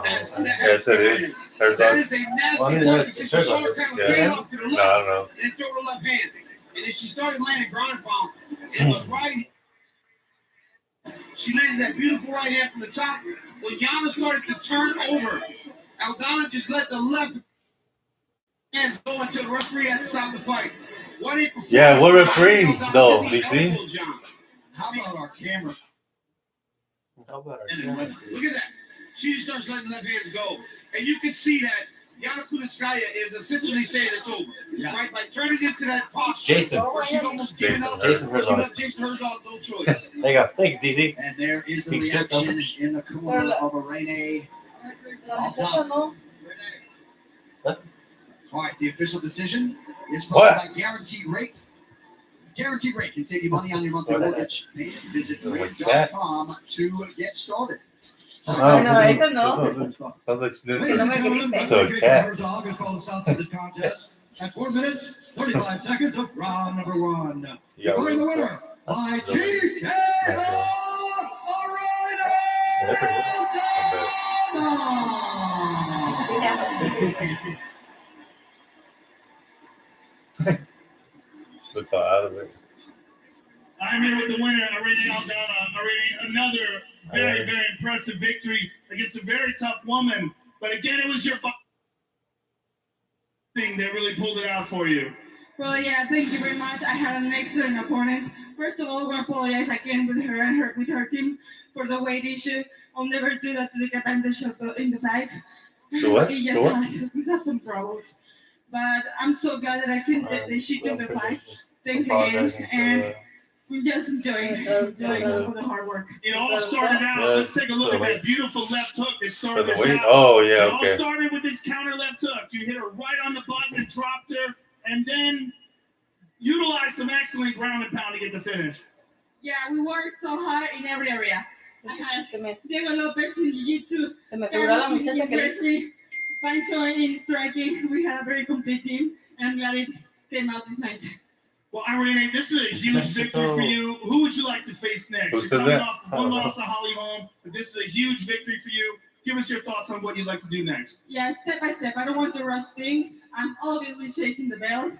Yes, it is. Herzog. That is a nasty point. It's Herzog. Yeah. Off to the No, left, I don't know. and then throw the left hand. And then she started landing ground and pound. And it was right. She lands that beautiful right hand from the top. When Yana started to turn over, Aldana just let the left hands go until the referee had to stop the fight. What referee, though, DC? How about our camera? Look at that. She just starts letting the left hands go. And you can see that Yana Kunitskaya is essentially saying it's over. Yeah. Right? Like turning into that posture. Jason. Where she's almost giving up. Jason Herzog. She left Jason Herzog no choice. There you go. Thanks, DZ. And there is the reaction in the corner of Irene Aldana. All right, the official decision is sponsored by Guaranteed Rate. Guaranteed Rate can save you money on your monthly mortgage. Visit rate.com to get started. No, eso no. Sounds like she did No me grites. It's a cat. Herzog is called the South of this contest at 4 minutes, 35 seconds of round number 1. Yeah, Going the winner by TKO Slip out of it. I'm here with the winner, Irene Aldana. Irene, another very, very impressive victory against a very tough woman. But again, it was your thing that really pulled it out for you. Well, yeah, thank you very much. I had an excellent opponent. First of all, I want to apologize again with her and with her team for the weight issue. I'll never do that to take advantage of in the fight. So what? We had some troubles. But I'm so glad that that she took the fight. Thanks again. And we're just enjoying all the hard work. It all started out. Let's take a look at that beautiful left hook that started this out. Oh, yeah, It okay. all started with this counter left hook. You hit her right on the button and dropped her, and then utilized some excellent ground and pound to get the finish. Yeah, we worked so hard in every area. Diego Lopez in Jiu-Jitsu, Se me figuró la muchacha que le hizo. wrestling, Pancho in striking. We had a very complete team, and I'm glad it came out this night. Well, Irene, this is a huge victory for you. Who would you like to face next? Who You're said coming that? off one loss to Holly Holm, but this is a huge victory for you. Give us your thoughts on what you'd like to do next. Yeah, step by step. I don't want to rush things. I'm obviously chasing the belt.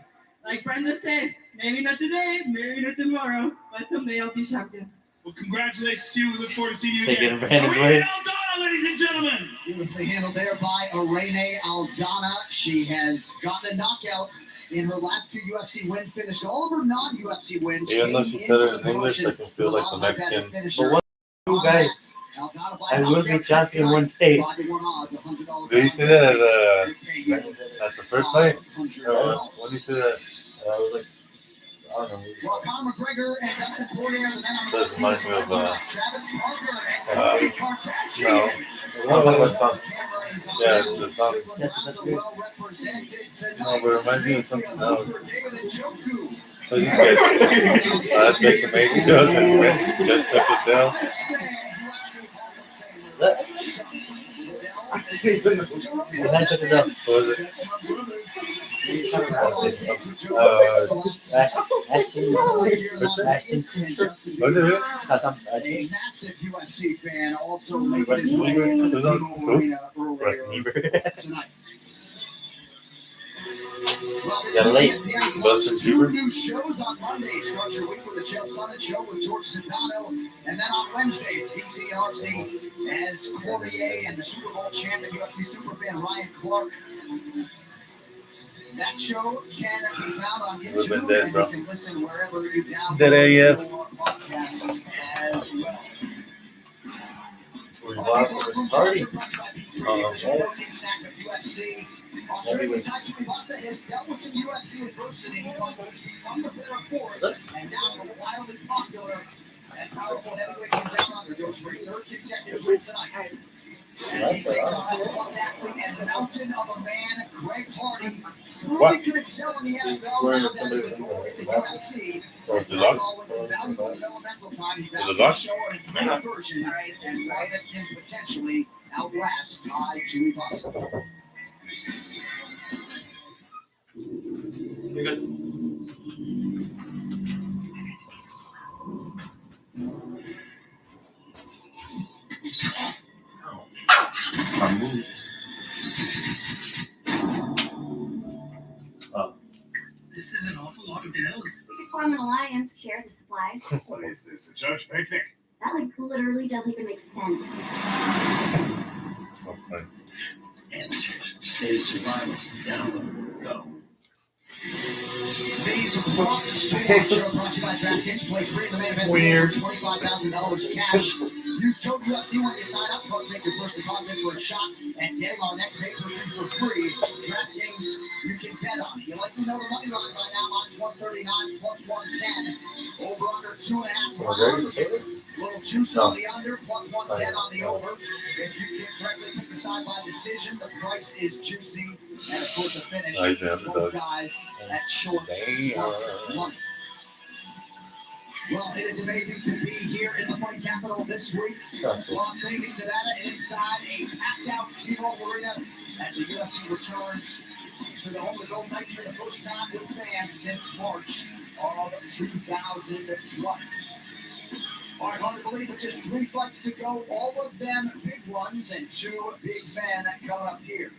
Like Brenda said, maybe not today, maybe not tomorrow, but someday I'll be champion. Well, congratulations to you. We look forward to seeing you Taking again. Brandon's Irene wins. Aldana, ladies and gentlemen. Beautifully handled there by Irene Aldana. She has gotten a knockout in her last 2 UFC wins, finished all of her non-UFC wins. Even though she said it in English, I can feel like the Mexican. But what you guys? I will be champion one day. Did you say that at the first fight? When did you say that? I was like, I don't know. Well, Conor McGregor and Dustin Poirer, the men on the That reminds me of Travis Parker and Khloe Kardashian. Yeah, the song. No, but it reminds me of something else. So these guys, last make the main goes and just took it down. The man took it down. What was it? Ashton. Was it real? A massive UFC fan, also making his way into the T-Mobile Arena earlier tonight. Got late. Two new shows on Monday. Start your week with the Chael Sonnen Show with George Sedano. And then on Wednesday, it's DCRC as Poirer and the Super Bowl champion UFC superfan Ryan Clark. That show can be found on YouTube, dead, and bro. you can listen wherever you download Dead AF. your podcasts as well. We lost the party. Australian Taito Ibasa has dealt with some UFC adversity, but was become the better force, and now the wildly popular and powerful heavyweight from down under goes for a third consecutive win tonight. As he takes on the plus athlete and the mountain of a man, Greg Hardy, proving could excel in the NFL now that is the goal in the UFC. Was it locked? Following some valuable developmental time, he Was vows it to locked? show an improved version and one that can potentially outlast Taito Ibasa. You're good. This is an awful lot of deals. We could form an alliance, share the supplies. What is this, a church picnic? That like literally doesn't even make sense. Okay. Amateurs. Stay survival. Download. Go. These props to watch are brought to you by DraftKings. Play free in the main event. Weird. $25,000 cash. Use code UFC when you sign up. Plus, make your first deposit for a shot at getting our next pay-per-view for free. DraftKings, you can bet on. You likely know the money line right now. Minus 139, plus 110. Over under 2.5 rounds. Little juice on the under, plus 110 on the over. If you get correctly pick a side by decision, the price is juicy. And of course, a finish. Nice, yeah, Both guys at short plus money. Well, it is amazing to be here in the fight capital this week. Las Vegas, Nevada, inside a packed-out T-Mobile Arena as the UFC returns to the home of the Golden Knights for the first time with fans since March of 2001. All right, hard to believe, with just 3 fights to go, all of them big ones, and 2 big men coming up here.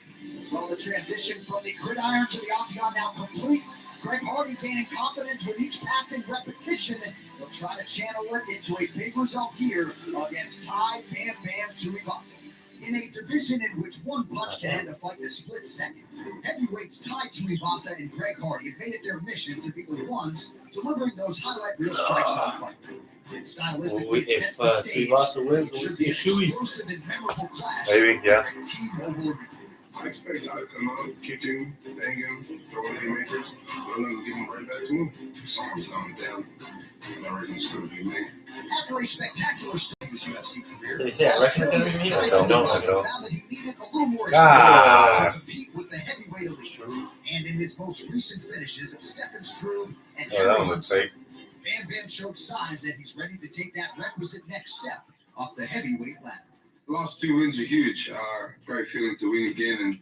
Well, the transition from the gridiron to the octagon now complete. Greg Hardy gaining confidence with each passing repetition. He'll try to channel it into a big result here against Tai Bam Bam Tuivasa. In a division in which one punch can end a fight in a split second, heavyweights Tai Tuivasa and Greg Hardy have made it their mission to be the ones delivering those highlight reel strikes on fight. And stylistically, it sets the stage. It should be an explosive and memorable clash. Maybe, yeah. T-Mobile. I expect Ty to come out, kicking, banging, throwing haymakers, and then give him right back to him. Someone's going down. I reckon it's going to be me. After a spectacular start in his UFC career, Did he say I reckon it's gonna be me? Tai don't. Tuivasa found that he needed a little more Ah. experience to compete with the heavyweight elite. And in his most recent finishes of Stefan Struve and Oh, Harry that one looks Hunsucker, fake. Bam Bam showed signs that he's ready to take that requisite next step up the heavyweight ladder. The last 2 wins are huge. Great feeling to win again, and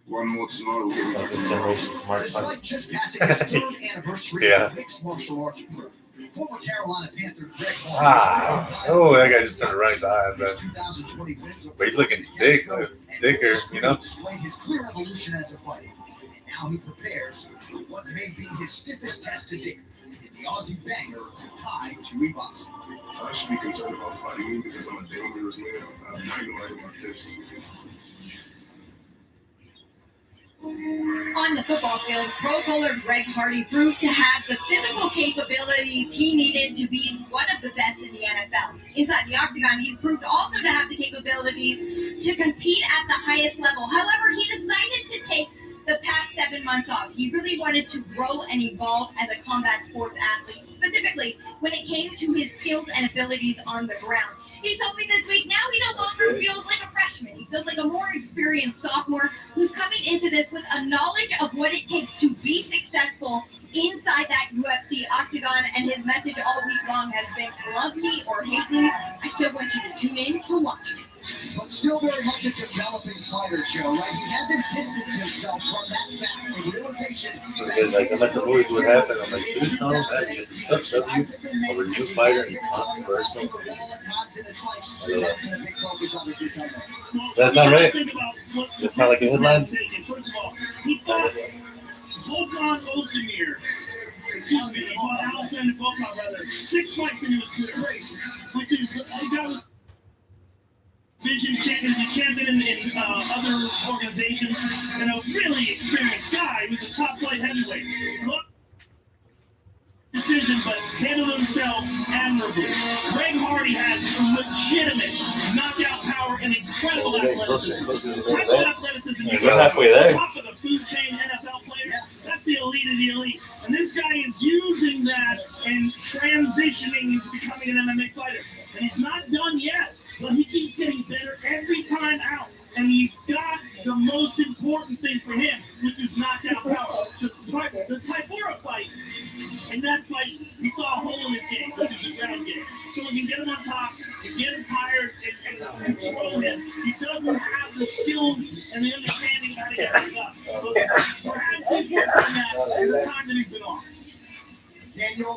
One more tomorrow. This generation smart. Despite just passing his third anniversary as a mixed martial arts pro, former Carolina Panther Greg Oh, that guy just started running behind that. But he's looking thick, thicker, you know? Displayed his clear evolution as a fighter. And now he prepares for what may be his stiffest test to date in the Aussie banger, Tai Tuivasa. I should be concerned about fighting me because I'm a dangerous man. I'm not even like my fist. On the football field, Pro Bowler Greg Hardy proved to have the physical capabilities he needed to be one of the best in the NFL. Inside the octagon, he's proved also to have the capabilities to compete at the highest level. However, he decided to take the past 7 months off. He really wanted to grow and evolve as a combat sports athlete, specifically when it came to his skills and abilities on the ground. He told me this week, now he no longer feels like a freshman. He feels like a more experienced sophomore who's coming into this with a knowledge of what it takes to be successful inside that UFC octagon. And his message all week long has been, love me or hate me, I still want you to tune in to watch me. But still very much a developing fighter, Joe, right? He hasn't distanced himself from that fact and realization. Like, I'm at the movies, what happened? I'm like, dude, no, that is touch W over a new fighter and controversial. That's not right. That's not like a headline. First of all, he fought Volkan Ozdemir. Excuse me, he fought Alexander Volkan, rather. 6 fights into his career, which is, the guy was division champion in other organizations, and a really experienced guy. He was a top flight heavyweight. Decision, but handled himself admirably. Greg Hardy has legitimate knockout power and incredible athleticism. Type of athleticism you get halfway there. Top of the food chain NFL player. That's the elite of the elite. And this guy is using that and transitioning into becoming an MMA fighter. And he's not done yet, but he keeps getting better every time out. And he's got the most important thing for him, which is knockout power. The Poirer fight, in that fight, he saw a hole in his game, which is a ground game. So we can get him on top, and get him tired, and control him. He doesn't have the skills and the understanding of how to get him up. But perhaps he's working on that in the time that he's been off. Daniel,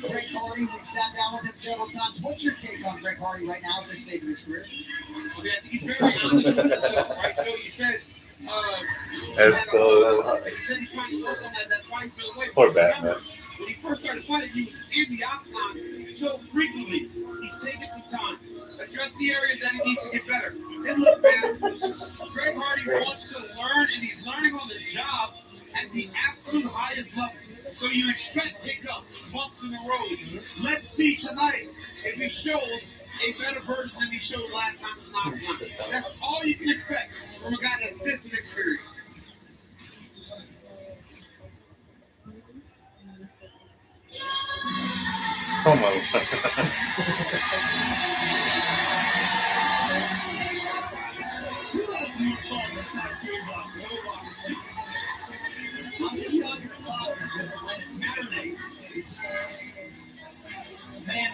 Greg Hardy, we've sat down with him several times. What's your take on Greg Hardy right now at this stage of his career? I mean, I think he's very honest with himself, right? Joe, you said, That's cool. you said he's trying to work on that fight for the way. Poor Batman. When he first started fighting, he was in the octagon so frequently. He's taking some time. Address the areas that he needs to get better. And look, man, Greg Hardy wants to learn, and he's learning on the job at the absolute highest level. So you expect hiccups, bumps in the road. Let's see tonight if he shows a better version than he showed last time in Knock 1. That's all you can expect from a guy that's this inexperienced. Come on. I'm just on your top and just let it marinate. Man,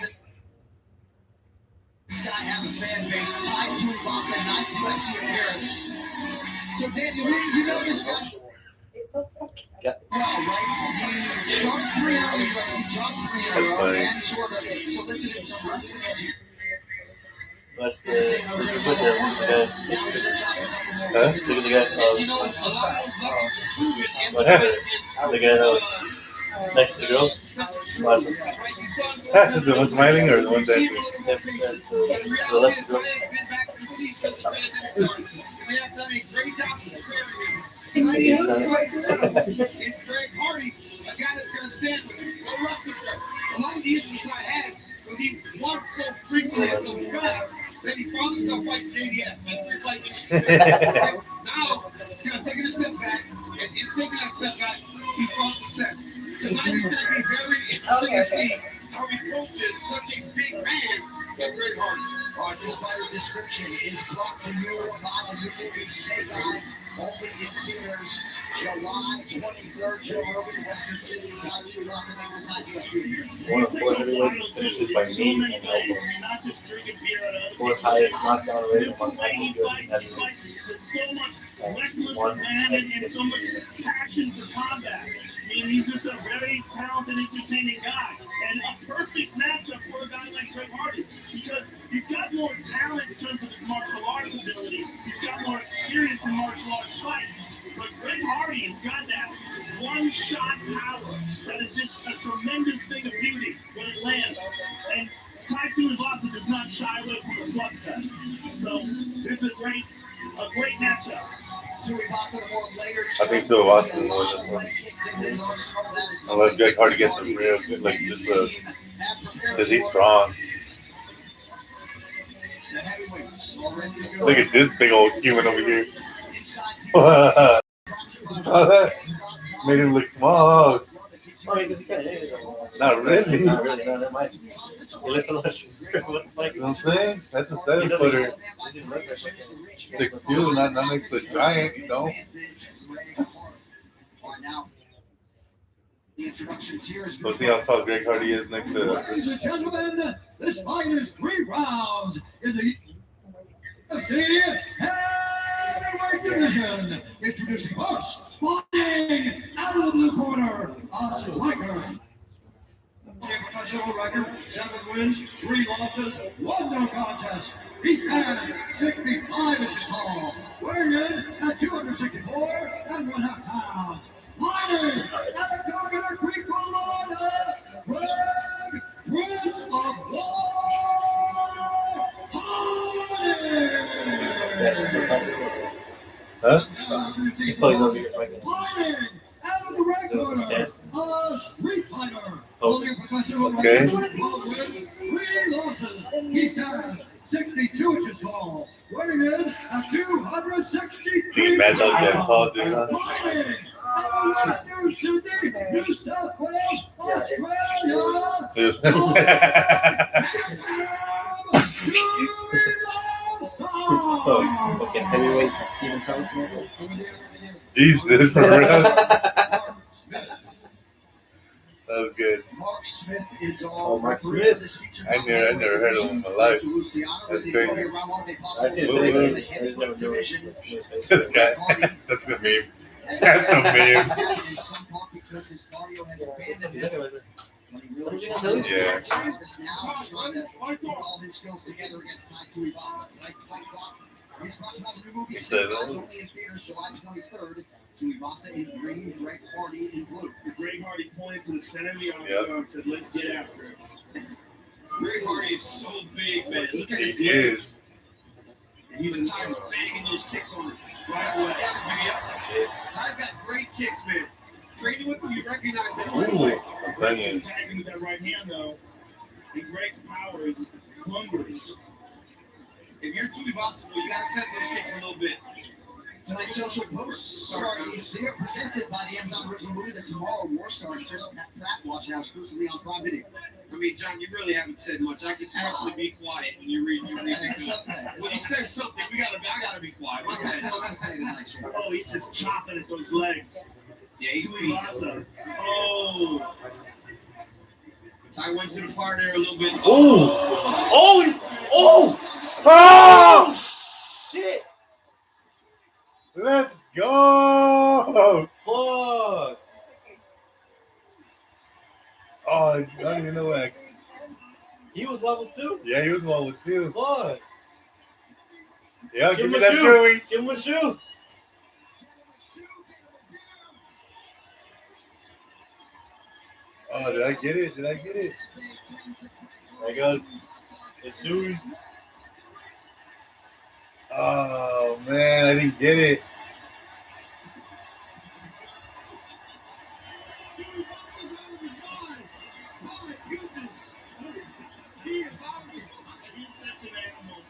this guy has a fan base tied to his loss at 9th UFC appearance. So, Daniel, you know this guy well, right? He jumped 3 out of the UFC, jumped 3 in a row, and sort of solicited some wrestling edge. That's the look at the guy. What happened? The guy that was next to the girl. The one smiling or the one dancing? The left girl. It's Greg Hardy, a guy that's going to stand with him. No wrestling stuff. A lot of the issues I had was he won so frequently and so fast that he found himself like JDS. Now, he's going to take a step back, and in taking that step back, he's found success. Tonight is going to be very interesting to see how he approaches such a big man like Greg Hardy. This fighter description is brought to you by the movie Snake Eyes, only in theaters July 23rd. Joe Rogan, Western Cities, Los Angeles, One of the 4 heavyweights finishes by knee and elbow. Fourth highest knockdown rate among heavyweights. reckless man and so much passion for combat. I mean, he's just a very talented, entertaining guy. And a perfect matchup for a guy like Greg Hardy because he's got more talent in terms of his martial arts ability. He's got more experience in martial arts fights. But Greg Hardy has got that one-shot power that is just a tremendous thing of beauty when it lands. And Tai Tuivasa does not shy away from the slugfest. So this is a great matchup. I think Tuivasa will win this one. Unless Greg Hardy gets him real good, like just because he's strong. Look at this big old human over here. Saw that? Made him look small. Oh, because he kind of is. Not really. Not really. No, never mind. He looks a lot like. You know what I'm saying? That's a 7-footer. 6'2", not next to a giant, you know? We'll see how tall Greg Hardy is next to. Ladies and gentlemen, this fight is 3 rounds in the UFC heavyweight division. Introducing first, fighting out of the blue corner, a striker. Professional record, 7 wins, 3 losses, 1 no contest. He stands 65 inches tall, weighing in at 264 and 1/2 pounds. Fighting at the Coconut Creek, Florida, Greg Prince of War Huh? He plays over here fighting. Fighting out of the red corner, a street fighter. Holding professional Okay. record, 12 wins, 3 losses. He stands 62 inches tall, weighing in at 263 Dude, Mad Dog's that tall, dude. Fighting out of Western Sydney, New South Wales, Australia. Okay, heavyweight Stephen Thompson. Jesus, for real. That was good. Mark Smith is Oh, Mark Smith. I never heard of him in my life. That's crazy. I see his face. I just never knew it. This guy, that's a meme. That's a meme. He's looking like that. Yeah. Trying to put all his skills together against Tai Tuivasa. Tonight's fight clock. He's sponsored by the new movie Cinemas, only in theaters July 23rd. Tuivasa in green, Greg Hardy in blue. Greg Hardy pointed to the center of the octagon and said, "Let's get after it." Greg Hardy is so big, man. Look at his He legs. is. He's a Ty banging those kicks on it right away. Ty's got great kicks, man. Training with him, you recognize that right away. I'm telling you. He's tagging with that right hand, though. And Greg's power is thunderous. If you're Tuivasa, you got to set those kicks a little bit. Tonight's social post starring Sia, presented by the Amazon original movie The Tomorrow War, starring Chris Pratt. Watch now exclusively on Prime Video. I mean, John, you really haven't said much. I can actually be quiet when you read. When he says something, I gotta be quiet. My bad. Oh, he's just chopping at those legs. Yeah, he's Tuivasa. Oh. Ty went to the far there a little bit. Oh! Shit! Let's go! Fuck! Oh, I don't even know what. He was level 2? Yeah, he was level 2. Fuck! Yeah, Give give him me a that shoe. shoe. Give him a shoe! Oh, did I get it? Did I get it? There he goes. It's shoe. Oh, man, I didn't get it.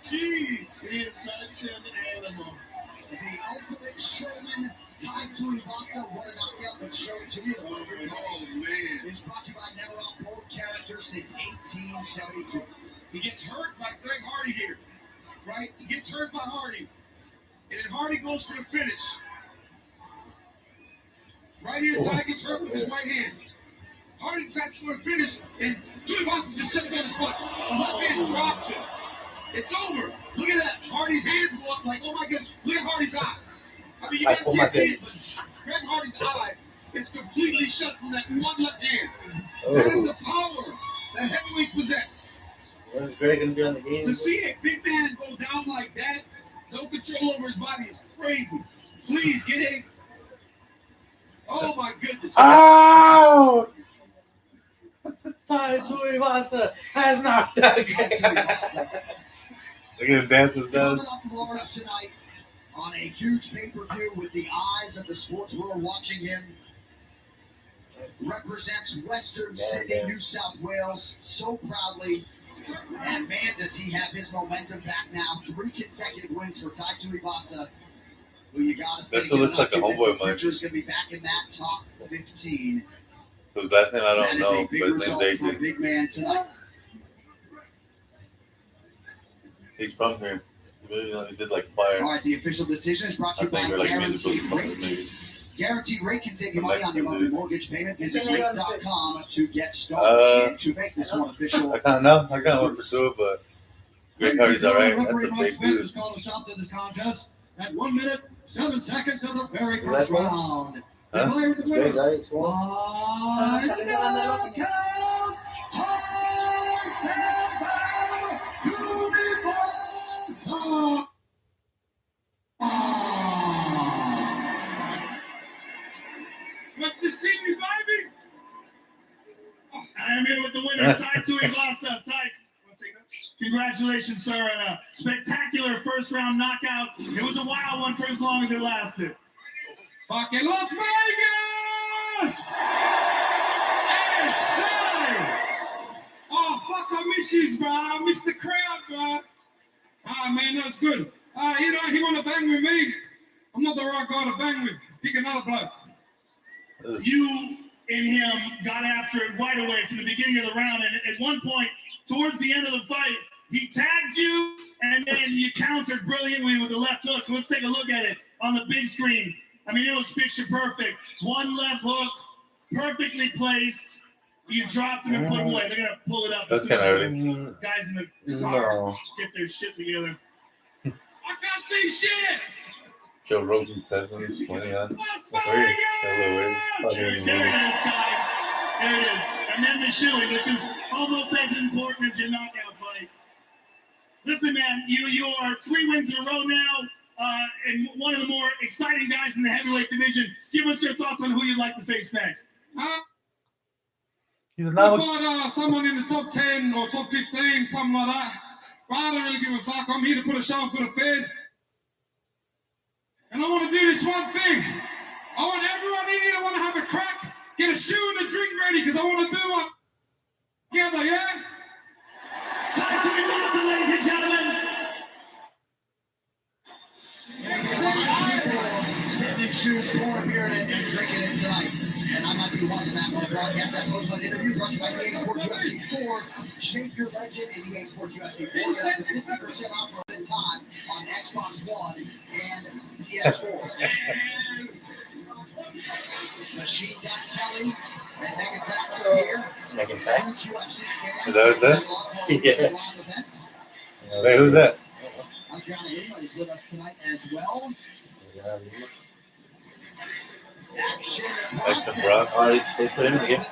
Jeez, he is such an animal. The ultimate showman, Tai Tuivasa, what a knockout that showed to you. Man. Is brought to you by Never Off Road character since 1872. He gets hurt by Greg Hardy here, right? He gets hurt by Hardy. And then Hardy goes for the finish. Right here, Ty gets hurt with his right hand. Hardy decides to go to finish, and Tuivasa just sits on his punch. Left hand drops him. It's over. Look at that. Hardy's hands go up like, oh my goodness. Look at Hardy's eye. I mean, you guys can't see it, but Greg Hardy's eye is completely shut from that one left hand. That is the power that heavyweights possess. When is Greg going to be on the game? To see a big man go down like that, no control over his body is crazy. Please get in. Oh my goodness. Ow! Tai Tuivasa has knocked out again. Look at the dancers done. Coming up large tonight on a huge pay-per-view with the eyes of the sports world watching him. Represents Western Sydney, New South Wales so proudly. And man, does he have his momentum back now. 3 consecutive wins for Tai Tuivasa, who you got to think That still looks like a homeboy future is going to be back in that top 15. Whose last name I don't That is know, a big but his result name's for a AJ. big man tonight. He's from here. He did like fire. All right, the official decision is brought to you by like Guaranteed musical Rate. Guaranteed Rate can save you money on your monthly mortgage payment. Visit rate.com to get started and to make this one official. I kind of went for 2, but Greg Hardy's all right. That's a big dude. Is called a stop to the contest at 1 minute, 7 seconds of the very first round. Huh? Greg's all right, What's the secret, baby? I am here with the winner, Tai Tuivasa. Tai, congratulations, sir, on a spectacular first-round knockout. It was a wild one for as long as it lasted. Fucking Las Vegas! Hey, Shy! Oh, fuck, I miss you, bro. I miss the crowd, bro. Ah, man, that's good. You know, he want to bang with me. I'm not the right guy to bang with. Pick another bloke. You and him got after it right away from the beginning of the round, and at one point, towards the end of the fight, he tagged you, and then you countered brilliantly with the left hook. Let's take a look at it on the big screen. I mean, it was picture perfect. One left hook, perfectly placed. You dropped him and put him away. They're gonna pull it up. That's kind of early. Guys in the car No. get their shit together. I can't see shit! Joe Rogan Cousins, 20 on. Las That's weird. Vegas! That's a little weird. Probably in the There it movies. is, guy. There it is. And then the shilling, which is almost as important as your knockout fight. Listen, man, you are 3 wins in a row now, and one of the more exciting guys in the heavyweight division. Give us your thoughts on who you'd like to face next. He's I thought someone in the top 10 or top 15, something like that. But I don't really give a fuck. I'm here to put a show for the feds. And I want to do this one thing. I want everyone in here to want to have a crack, get a shoe and a drink ready, because I want to do one together, yeah? Tai Tuivasa, ladies and gentlemen. Spitting in shoes, pouring beer and drinking it tonight. And I might be watching that on the broadcast. That post-fight interview brought to you by EA Sports UFC 4. Shape your legend in EA Sports UFC 4. Get up to 50% off for a time on Xbox One and PS4. Machine Gun Kelly and Megan Fax are here. Megan Fax? UFC fans. Is that what's that? Yeah. Wait, who's that? Adriana Hima is with us tonight as well. Action Like the Brock. Oh, they put him in the game.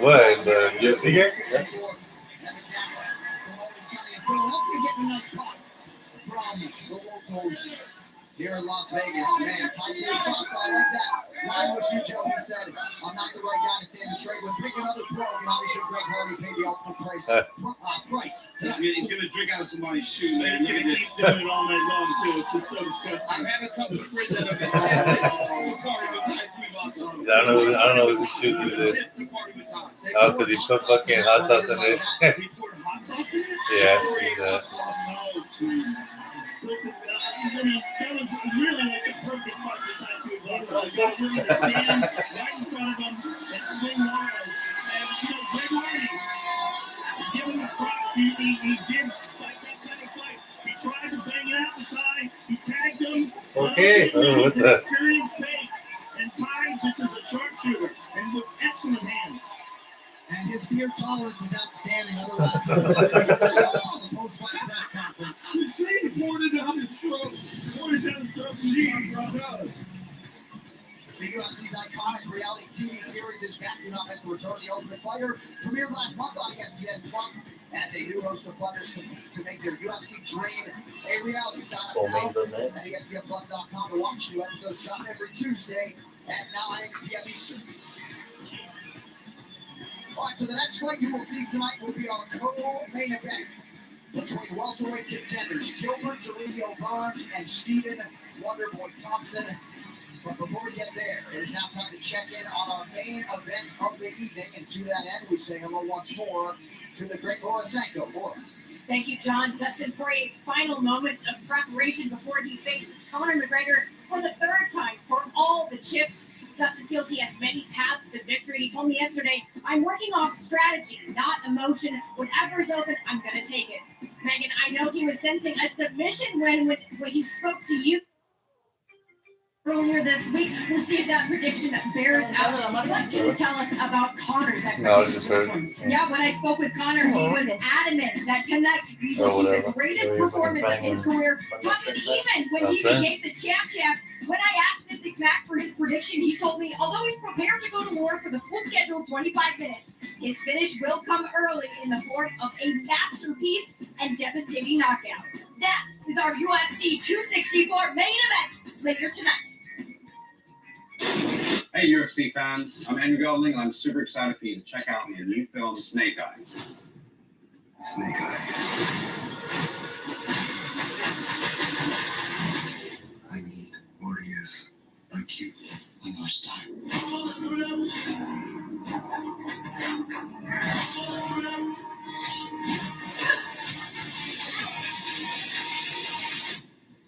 What? In the UFC game? Philadelphia getting a nice pop from the locals here in Las Vegas. Man, Tai Tuivasa, I like that. Lying with you, Joe, he said, I'm not the right guy to stand the trade with. Pick another pro, and obviously Greg Hardy paid the ultimate price. He's going to drink out of somebody's shoe, man. He's going to keep doing it all night long, too. It's just so disgusting. I've had a couple of friends that have been to the party with Tai Tuivasa. I don't know whose shoes it is. Oh, because he put fucking hot sauce in it. He poured hot sauce in it? Yeah, I see that. Oh, Jesus. Listen, I mean, that was really like a perfect fight for Tai Tuivasa. Like, got willing to stand right in front of him and swing wild. And, you know, Greg Hardy, give him the props. He did fight that kind of fight. He tried to bang it out the side. He tagged him. Okay. Oh, what's that? Experienced fake. And Tai just is a sharpshooter and with excellent hands. And his beer tolerance is outstanding. Otherwise, he would have been on the post-fight press conference. He poured it down his throat. Poured it down his throat. Jeez. The UFC's iconic reality TV series is back to as the return of the Ultimate Fighter. Premiered last month on ESPN Plus as a new host of fighters compete to make their UFC dream a reality. Sign up now at ESPNplus.com to watch new episodes shot every Tuesday at 9 p.m. Eastern. All right, so the next fight you will see tonight will be our co-main event between welterweight contenders Gilbert Durinho Burns and Stephen Wonderboy Thompson. But before we get there, it is now time to check in on our main event of the evening. And to that end, we say hello once more to the great Laura Sanko. Laura. Thank you, John. Dustin Poirier's final moments of preparation before he faces Conor McGregor for the third time for all the chips. Dustin feels he has many paths to victory. He told me yesterday, I'm working off strategy, not emotion. Whatever's open, I'm going to take it. Megan, I know he was sensing a submission when he spoke to you earlier this week. We'll see if that prediction bears out. What can you tell us about Conor's expectations for this one? Yeah, when I spoke with Conor, he was adamant that tonight he will see the greatest performance of his career. Talking even when he became the champ. When I asked Mystic Mac for his prediction, he told me, although he's prepared to go to war for the full schedule 25 minutes, his finish will come early in the form of a masterpiece and devastating knockout. That is our UFC 264 main event later tonight. Hey UFC fans, I'm Andrew Golding and I'm super excited for you to check out your new film, Snake Eyes. Snake Eyes. I need warriors like you. One more time.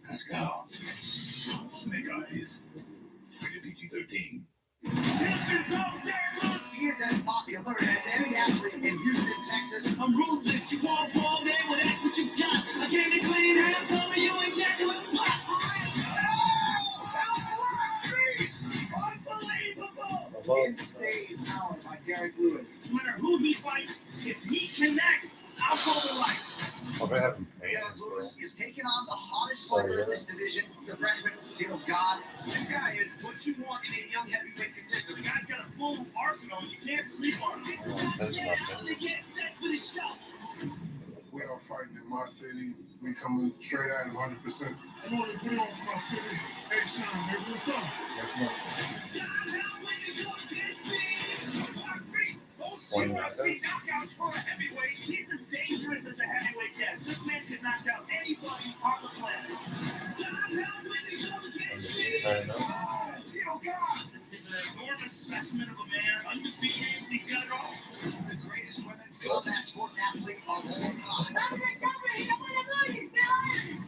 Let's go. Snake Eyes. Rated PG-13. He is as popular as any athlete in Houston, Texas. I'm ruthless. You want war, man? Well, that's what you got. I came to clean hands over you ain't jacking my spot. Unbelievable! Insane power by Derek Lewis. No matter who he fights, if he connects, I'll call the lights. Derek Lewis is taking on the hottest fighter in this division, the freshman Seal God. This guy is what you want in a young heavyweight contender. The guy's got a full arsenal. You can't sleep on him. We are fighting in my city. We coming straight at him 100%. I want to put on my city. Hey, Sean, baby, what's up? That's not. Those UFC knockouts for a heavyweight. He's as dangerous as a heavyweight gets. This man can knock out anybody on the planet. Oh, God. He's an enormous specimen of a man. Undefeated. He's got it all. The greatest women's combat sports athlete of all time.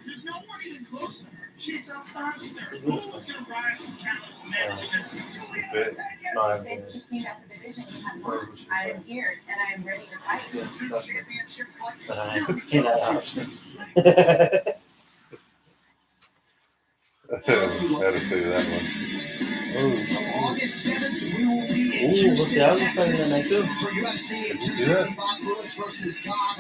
There's no one even close to her. She's a monster. Who's going to rise and challenge men in this? They just came out the division. I am here and I am ready to fight. Championship fights. Gotta say that one. So August 7th, we will be in Houston, Texas too. for UFC 265 Lewis versus God.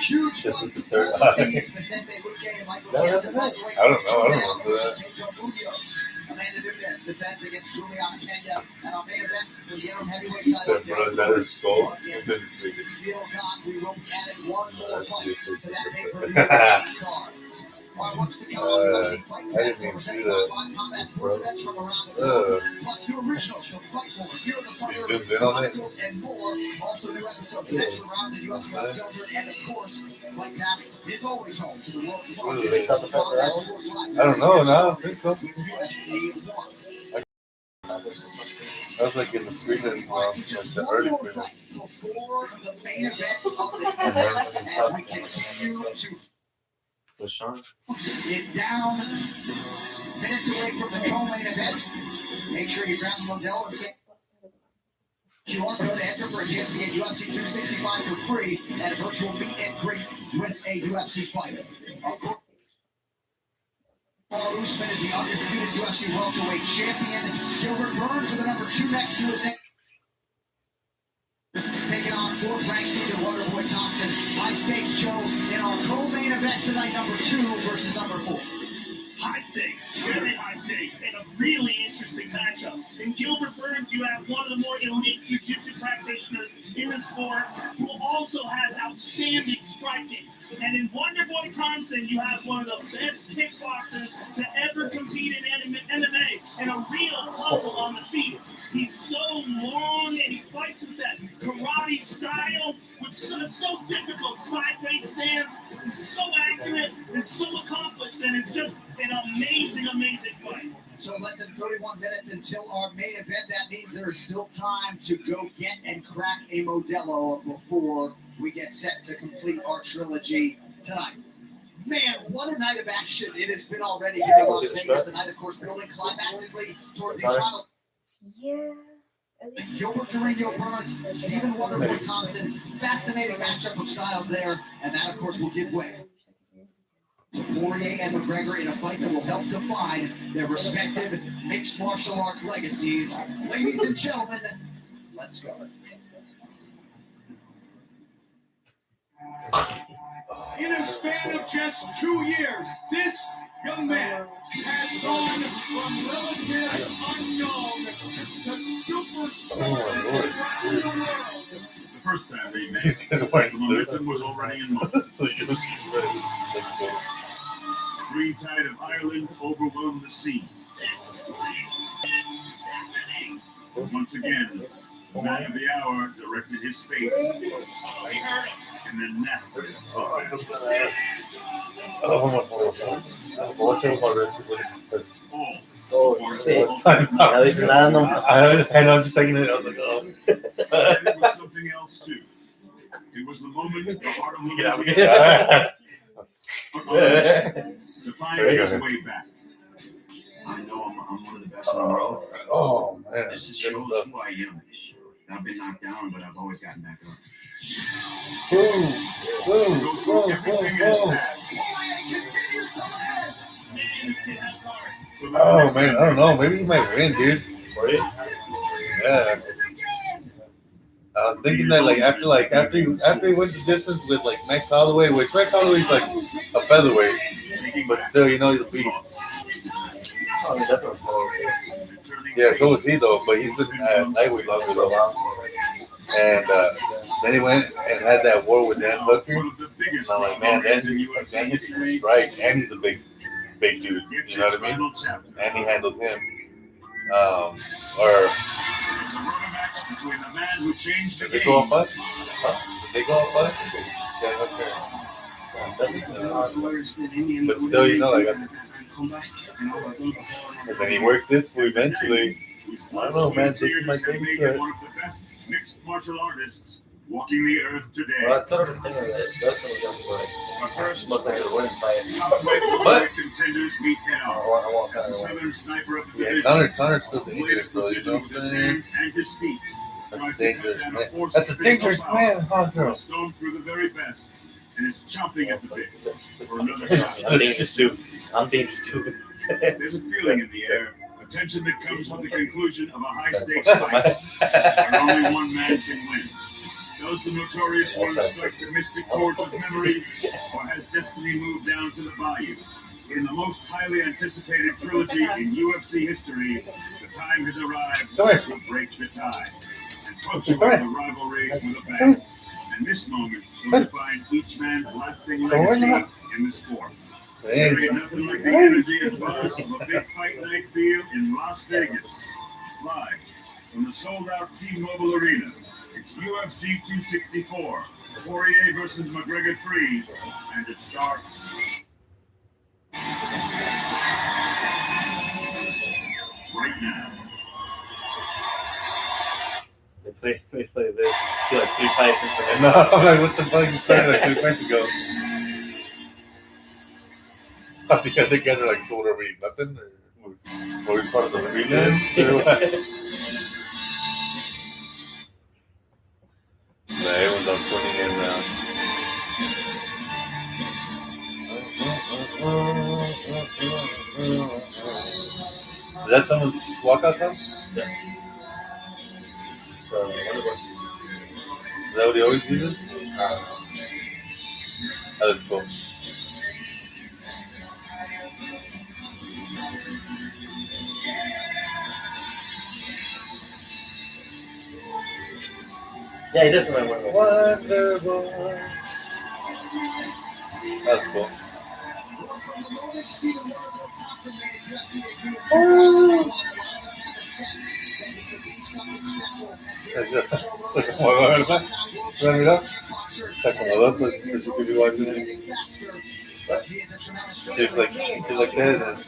Huge fights. Vicente Luque and Michael Jansen. I don't know that. Amanda Nunes defends against Juliana Pena, and our main event for the interim heavyweight title. Seal God, we will be adding one more fight to that pay-per-view card. What's to come on the UFC Fight Pass, presented by Live Combat Sports Bets from around the globe, plus new originals from Fightmore, Fear the Fighter, and more. Also new episodes of extra rounds of UFC Unfiltered, and of course, Fight Pass is always home to the world's largest combat sports live. I don't know, no, I don't think so. UFC 1. I was like in the prelim, like the early prelim. Before the main event of the event, as we continue to with Sean. get down minutes away from the co-main event. Make sure you grab the Modelo and get. If you want to go to enter for a chance to get UFC 265 for free at a virtual meet and greet with a UFC fighter. Paul Usman is the undisputed UFC welterweight champion. Gilbert Burns with the number 2 next to his name. Taking on Thanks to Wonderboy Thompson. High stakes show in our co-main event tonight, number 2 versus number 4. High stakes, very high stakes, and a really interesting matchup. In Gilbert Burns, you have one of the more elite jiu-jitsu practitioners in the sport who also has outstanding striking. And in Wonderboy Thompson, you have one of the best kickboxers to ever compete in MMA and a real puzzle on the feet. He's so long and he fights with that karate style, which is so difficult. Sideways stance, he's so accurate and so accomplished, and it's just an amazing, amazing fight. So less than 31 minutes until our main event. That means there is still time to go get and crack a Modelo before we get set to complete our trilogy tonight. Man, what a night of action it has been already here in Las Vegas. The night, of course, building climactically towards these final. Yeah. Gilbert Torino Burns, Stephen Wonderboy Thompson. Fascinating matchup of styles there. And that, of course, will give way to Poirer and McGregor in a fight that will help define their respective mixed martial arts legacies. Ladies and gentlemen, let's go. In a span of just 2 years, this young man has gone from relative unknown to superstar around the world. The first time they met, These guys are wearing the momentum was already in motion. Green tide of Ireland overwhelmed the scene. This place is deafening. Once again, the man of the hour directed his fate and then nested his offense. Oh, shit. At least nada, no. I know, I'm just taking it. I was like, oh. And it was something else, too. It was the moment the heart of Louisiana to find his way back. I know I'm one of the best in the world. Oh, man. This shows who I am. I've been knocked down, but I've always gotten back up. Everything in his path. Oh, man, I don't know. Maybe he might win, dude. Yeah. I was thinking that, like, after he went the distance with, like, Max Holloway, which Max Holloway's, like, a featherweight, but still, you know, he's a beast. Oh, yeah, that's what I'm saying. Yeah, so was he, though, but he's been lightweight longer, though. And then he went and had that war with Dan Hooker. And I'm like, man, Dan hits him right, and he's a big dude. You know what I mean? And he handled him. Did they go on fight? Did they go on fight? But still, you know, like, and then he worked this for eventually. I don't know, man. This is my favorite. One of the best mixed martial artists walking the earth today. Well, that's sort of the thing that Dustin was going for. But first, most likely to win but contenders meet head on. As the Southern sniper of the division, Connor's still dangerous, so you know what I'm saying? And his feet. That's dangerous, man. That's a dangerous man, huh, girl? Storm through the very best, and is chomping at the bit for another shot. I'm dangerous too. I'm dangerous too. There's a feeling in the air. A tension that comes with the conclusion of a high-stakes fight, where only one man can win. Does the notorious one strike the mystic chords of memory, or has destiny moved down to the bayou? In the most highly anticipated trilogy in UFC history, the time has arrived to break the tie and punctuate the rivalry with a bang. And this moment will define each man's lasting legacy in the sport. There ain't nothing like the energy and buzz of a big fight night feel in Las Vegas. Live from the sold-out T-Mobile Arena, it's UFC 264, Poirer versus McGregor 3, and it starts right now. We play this. I feel like 3 fights since the No, I'm like, what the fuck you saying like 3 fights ago? The other guys are like, so what are we, nothing? Or are we part of the rematch? Nah, everyone's on 20 in now. Is that someone's walkout time? Yeah. So, Is that what he always uses? That is cool. Yeah, he doesn't like Wonder Boy. That's cool. From the moment Stephen Wonderboy Thompson made his UFC debut in 2012, a lot of us had the sense that he could be something special. She's like that.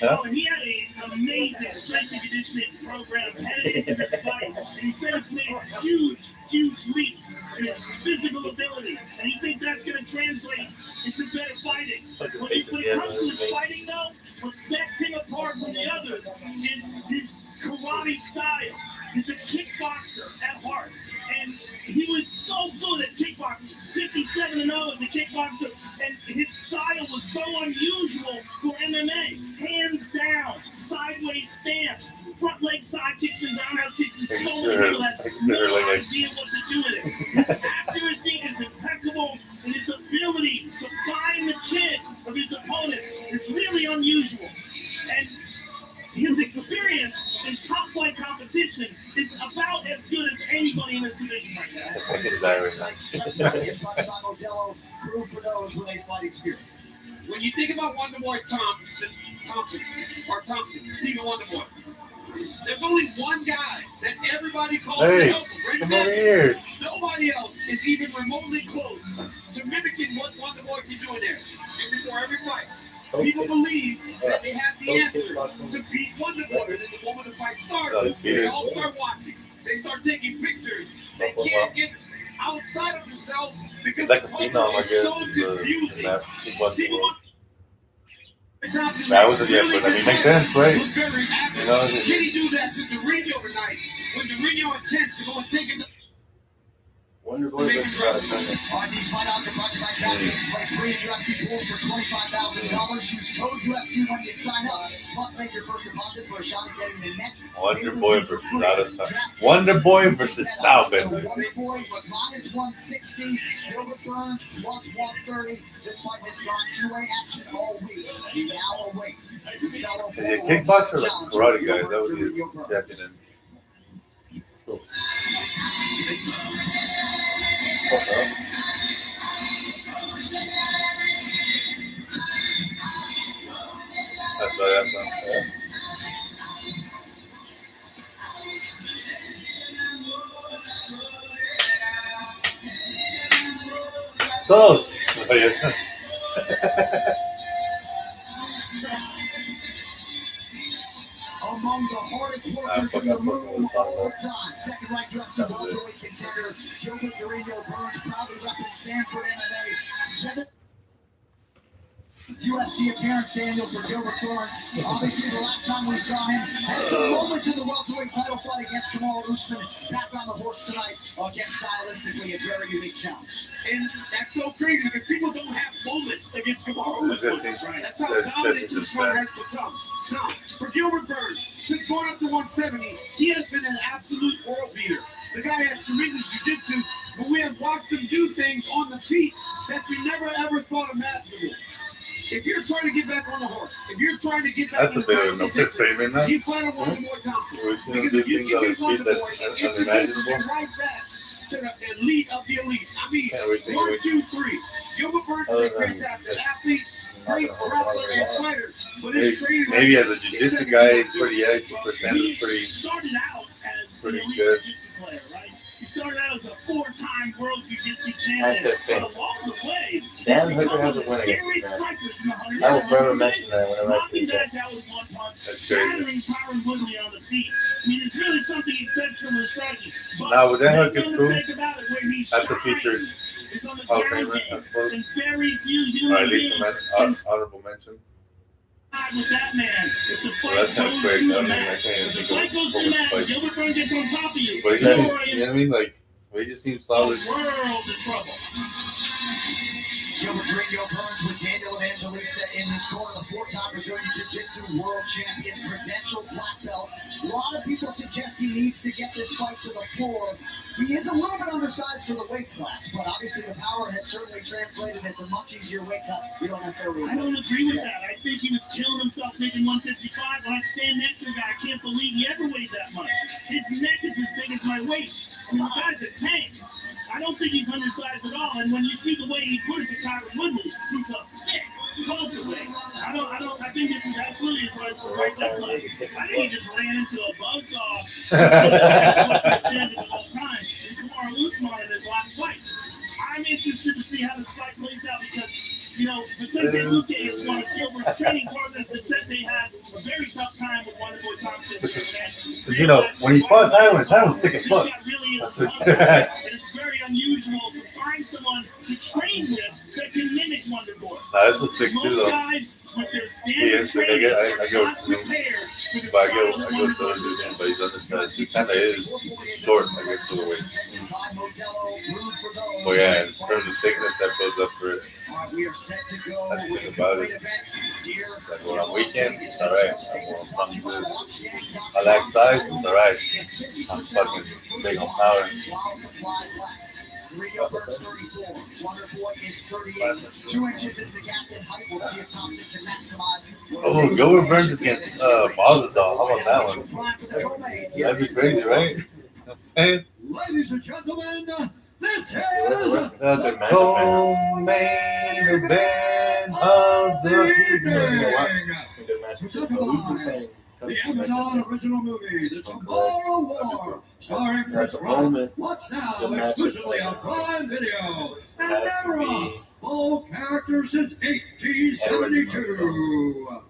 Oh, he had an amazing strength and conditioning program headed into this fight. And he said it's made huge leaps in his physical ability. And you think that's going to translate into better fighting. When it comes to his fighting, though, what sets him apart from the others is his karate style. He's a kickboxer at heart. And he was so good at kickboxing, 57-0 as a kickboxer, and his style was so unusual for MMA. Hands down, sideways stance, front leg side kicks and roundhouse kicks, and so many people have no idea what to do with it. His accuracy is impeccable, and his ability to find the chin of his opponents is really unusual. And his experience in top flight competition is about as good as anybody in this division right now. When you think about Wonderboy Thompson, Stephen Wonderboy, there's only one guy that everybody calls the helper. Come over here. Nobody else is even remotely close to mimicking what Wonderboy can do in there. And before every fight, people believe that they have the answer to beat Wonderboy. And then the moment the fight starts, they all start watching. They start taking pictures. They can't get outside of themselves because like the a female, is so confusing. That was a but I mean, makes sense, right? You know, can he do that to Dorino tonight? When Dorino intends to go and take him to Wonderboy versus All right, these fight odds are brought to you by DraftKings. Play free in UFC pools for $25,000. Use code UFC when you sign up. Plus, make your first deposit for a shot at getting the next Wonderboy versus Adesanya. Wonderboy versus Stylebender. Wonderboy minus 160. Gilbert Burns plus 130. This fight has drawn two-way action all week. We now await Is he a kickboxer or like karate guy? That would be a champion. Cool. That's not fair. Todos. Among the hardest workers in the room all the time. Second-ranked UFC welterweight contender Gilbert Dorino Burns, proudly repping Sanford MMA. UFC appearance, Daniel, for Gilbert Burns. Obviously, the last time we saw him, had some moment to the welterweight title fight against Kamal Usman. Back on the horse tonight against stylistically a very unique challenge. And that's so crazy because people don't have moments against Kamal Usman. That's how dominant this one has become. Now, for Gilbert Burns, since going up to 170, he has been an absolute world beater. The guy has tremendous jiu-jitsu, but we have watched him do things on the feet that you never ever thought imaginable. If you're trying to get back on the horse, if you're trying to get back on the horse, you fight on Wonderboy Thompson. Because if you can get Wonderboy and introduce him right back to the elite of the elite. I mean, 1, 2, 3. Gilbert Burns is a fantastic athlete, great grappler and fighter. But his training maybe as a jiu-jitsu guy, he's pretty He started out as an elite jiu-jitsu player, right? He started out as a 4-time world jiu-jitsu champion. That's a thing. But along the way, Dan Hooker has a win against him. I will forever mention that whenever I see that. That's crazy. Tyron Woodley on the feet. I mean, it's really something exceptional in striking. Now, with Dan Hooker's cool, that's the feature Hall of Famer, I suppose. And very few Or at least an honorable mention. With that man, if the fight Well, that's kind of goes quick. to I the mean, mat, I can't even if the think fight of goes to what the was mat, fight. Gilbert Burns gets on top of you. But he You just, are you know what I mean? Like, he just seems solid. in world of trouble. Gilbert Dorino Burns with Daniel Evangelista in his corner, the 4-time Brazilian Jiu-Jitsu world champion, credentialed black belt. A lot of people suggest he needs to get this fight to the floor. He is a little bit undersized for the weight class, but obviously the power has certainly translated. It's a much easier weight cut. You don't necessarily. I don't agree with that. I think he was killing himself making 155. When I stand next to the guy, I can't believe he ever weighed that much. His neck is as big as my waist. I mean, the guy's a tank. I don't think he's undersized at all. And when you see the way he put it to Tyron Woodley, he's a thick cultivate. I think this is absolutely his right leg club. I think he just ran into a buzzsaw. The whole time. And Kamaru Usman in his last fight. I'm interested to see how this fight plays out because, Vicente Luque is one of Gilbert's training partners. Vicente had a very tough time with Wonderboy Thompson. Because, when he fought Tyron was thick as fuck. It's very unusual to find someone to train with that can mimic Wonderboy. Nah, this was thick too, though. Most guys, with their standard training, I get what you mean. But I get what those are saying, but he's undersized. He kind of is short, I guess, for the weight. But yeah, in terms of thickness, that goes up for it. That's the thing about it. Like when I'm weekend, it's alright. I like size, it's alright. I'm fucking big on power. Rio Burns 34, Wonderboy is 38. 2 inches is the gap in height. We'll see if Thompson can maximize. Oh, Gilbert Burns against Mazda. How about that one? That'd be crazy, right? You know what I'm saying? Ladies and gentlemen, this is the co-main event of the evening. The Amazon original movie, The Tomorrow War, starring Chris Rock. Watch now exclusively on Prime Video. And never off. Full characters since 1872.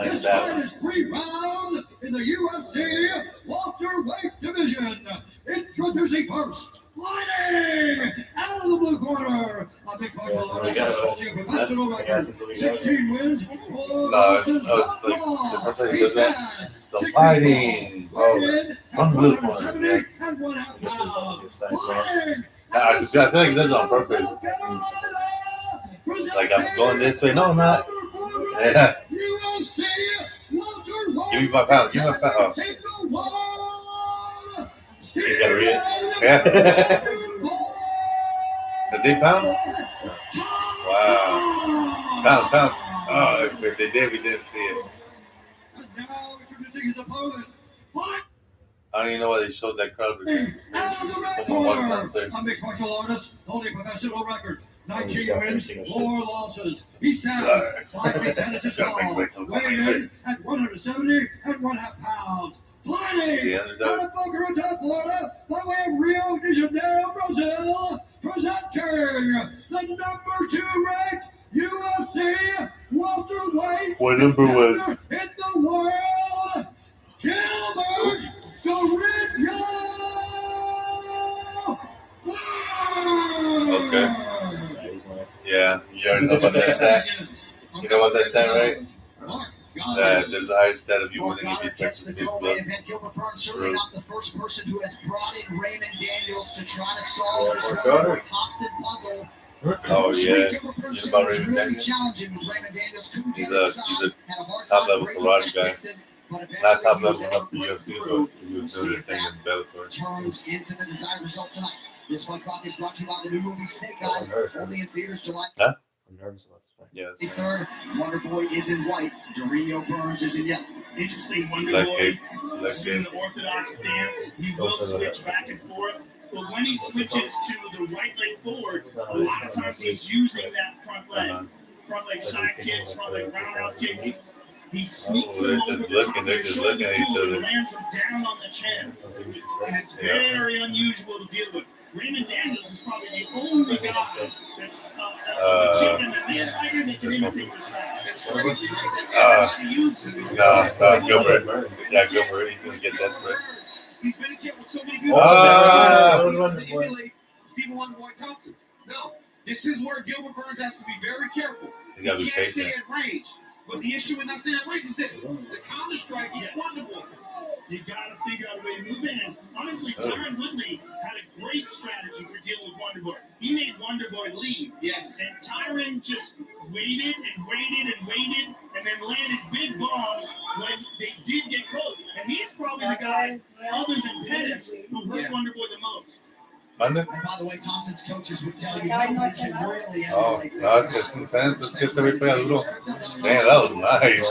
This fight is 3 rounds in the UFC welterweight division. Introducing first, fighting out of the blue corner, a big martial artist, holding a professional record, 16 wins, 4 losses, 1 loss. He stands The fighting. from the blue corner, and 1/2 pounds. Fighting. I feel like this is on purpose. Like I'm going this way. No, I'm not. Yeah. Give me my pound. Give me my pound. He's got to read it. Yeah. Did they pound? Wow. Pound. Oh, if they did, we didn't see it. Now introducing his opponent. I don't even know why they showed that crowd. Out of the red corner, a mixed martial artist holding professional record. 19 wins, 4 losses. He stands 5 feet 10 inches tall, weighing in at 170 and 1/2 pounds. Fighting out of Boca Raton, Florida, by way of Rio de Janeiro, Brazil, presenting the number 2 ranked UFC welterweight What number was? in the world, Gilbert Durinho. Okay. Yeah, you already know about that stat. You know about that stat, right? There's a higher stat of you winning if you touch the Gilbert Burns certainly not the first person who has brought in Raymond Daniels to try to solve this Wonderboy Thompson puzzle. Oh yeah, he's about really Raymond Daniels. challenging with Raymond Daniels. Couldn't get He's inside. Had a hard top time level breaking karate that guy. distance, but Not eventually top he level was able enough to for break UFC, through. but he We'll was see doing if his thing that in Bellator. turns into the desired result tonight. This fight clock is brought to you by the new movie Snake Eyes, only in theaters July. Huh? I'm nervous about this fight. Yes. 3rd, Wonderboy is in white. Durinho Burns is in yellow. Interesting, Black Wonderboy cape. is in the orthodox stance. He will switch back and forth. But when he switches to the right leg forward, a lot of times he's using that front leg. Front leg side kicks, front leg roundhouse kicks. He sneaks them over the top of their shoulder too and lands them down on the chin. And it's very unusual to deal with. Raymond Daniels is probably the only guy that's a legitimate fighter that can imitate this style. It's crazy, Gilbert. Yeah, Gilbert. He's gonna get desperate. He's been in camp with so many people. To emulate Stephen Wonderboy Thompson. No, this is where Gilbert Burns has to be very careful. He can't stay at range. But the issue with not staying at range is this: the counter strike is Wonderboy. You gotta figure out a way to move in. And honestly, Tyron Woodley had a great strategy for dealing with Wonderboy. He made Wonderboy leave. Yes. And Tyron just waited and waited and waited, and then landed big bombs when they did get close. And he's probably probably the guy, other than Pettis, who hurt Wonderboy the most. Monday? And by the way, Thompson's coaches would tell you nobody can really Oh, emulate no, it's good. Intense. Let's get the replay a little. Man, that was nice.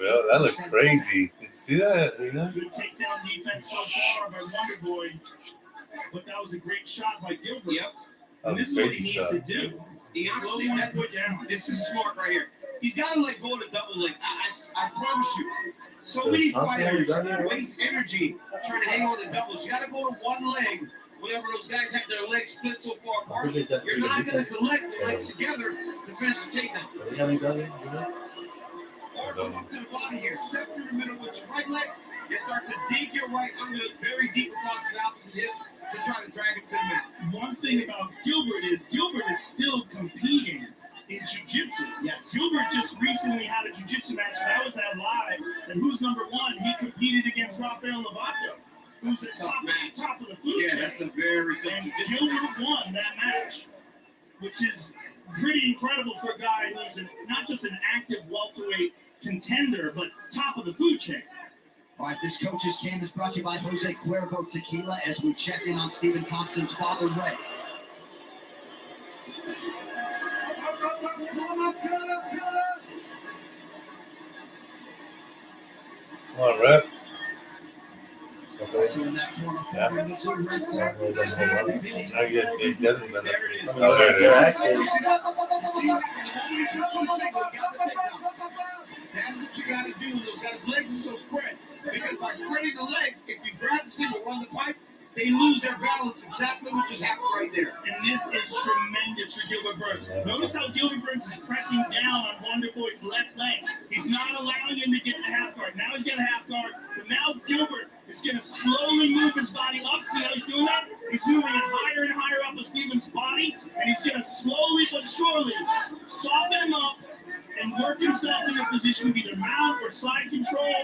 Well, that looks crazy. You see that? Good takedown defense so far by Wonderboy, but that was a great shot by Gilbert. Yep. And this is what he needs to do. He honestly, this is smart right here. He's got to let go of the double leg. I promise you. So many fighters waste energy trying to hang on to doubles. You got to go to one leg. Whenever those guys have their legs split so far apart, you're not going to collect the legs together to finish the takedown. Or come up to the body here. Step through the middle with your right leg and start to dig your right under very deep across the opposite hip to try to drag it to the mat. One thing about Gilbert is still competing in jiu-jitsu. Yes. Gilbert just recently had a jiu-jitsu match that was at live, and who's number one? He competed against Rafael Lovato, who's at top of the food chain. That's a very tough and jiu-jitsu Gilbert match. won that match, which is pretty incredible for a guy who's not just an active welterweight contender, but top of the food chain. All right, this coach's canvas brought to you by Jose Cuervo Tequila as we check in on Stephen Thompson's father, Ray. Come on, ref. So in that corner, forming this wrestler. He doesn't been There it is. Oh, there it is. See, the moment you switch to a single, you got the takedown. That's what you got to do. Those guys' legs are so spread. Because by spreading the legs, if you grab the single, run the pipe, they lose their balance. Exactly what just happened right there. And this is tremendous for Gilbert Burns. Notice how Gilbert Burns is pressing down on Wonderboy's left leg. He's not allowing him to get the half guard. Now he's got a half guard, but now Gilbert is going to slowly move his body up. See how he's doing that? He's moving it higher and higher up of Stephen's body, and he's going to slowly but surely soften him up and work himself in a position of either mount or side control.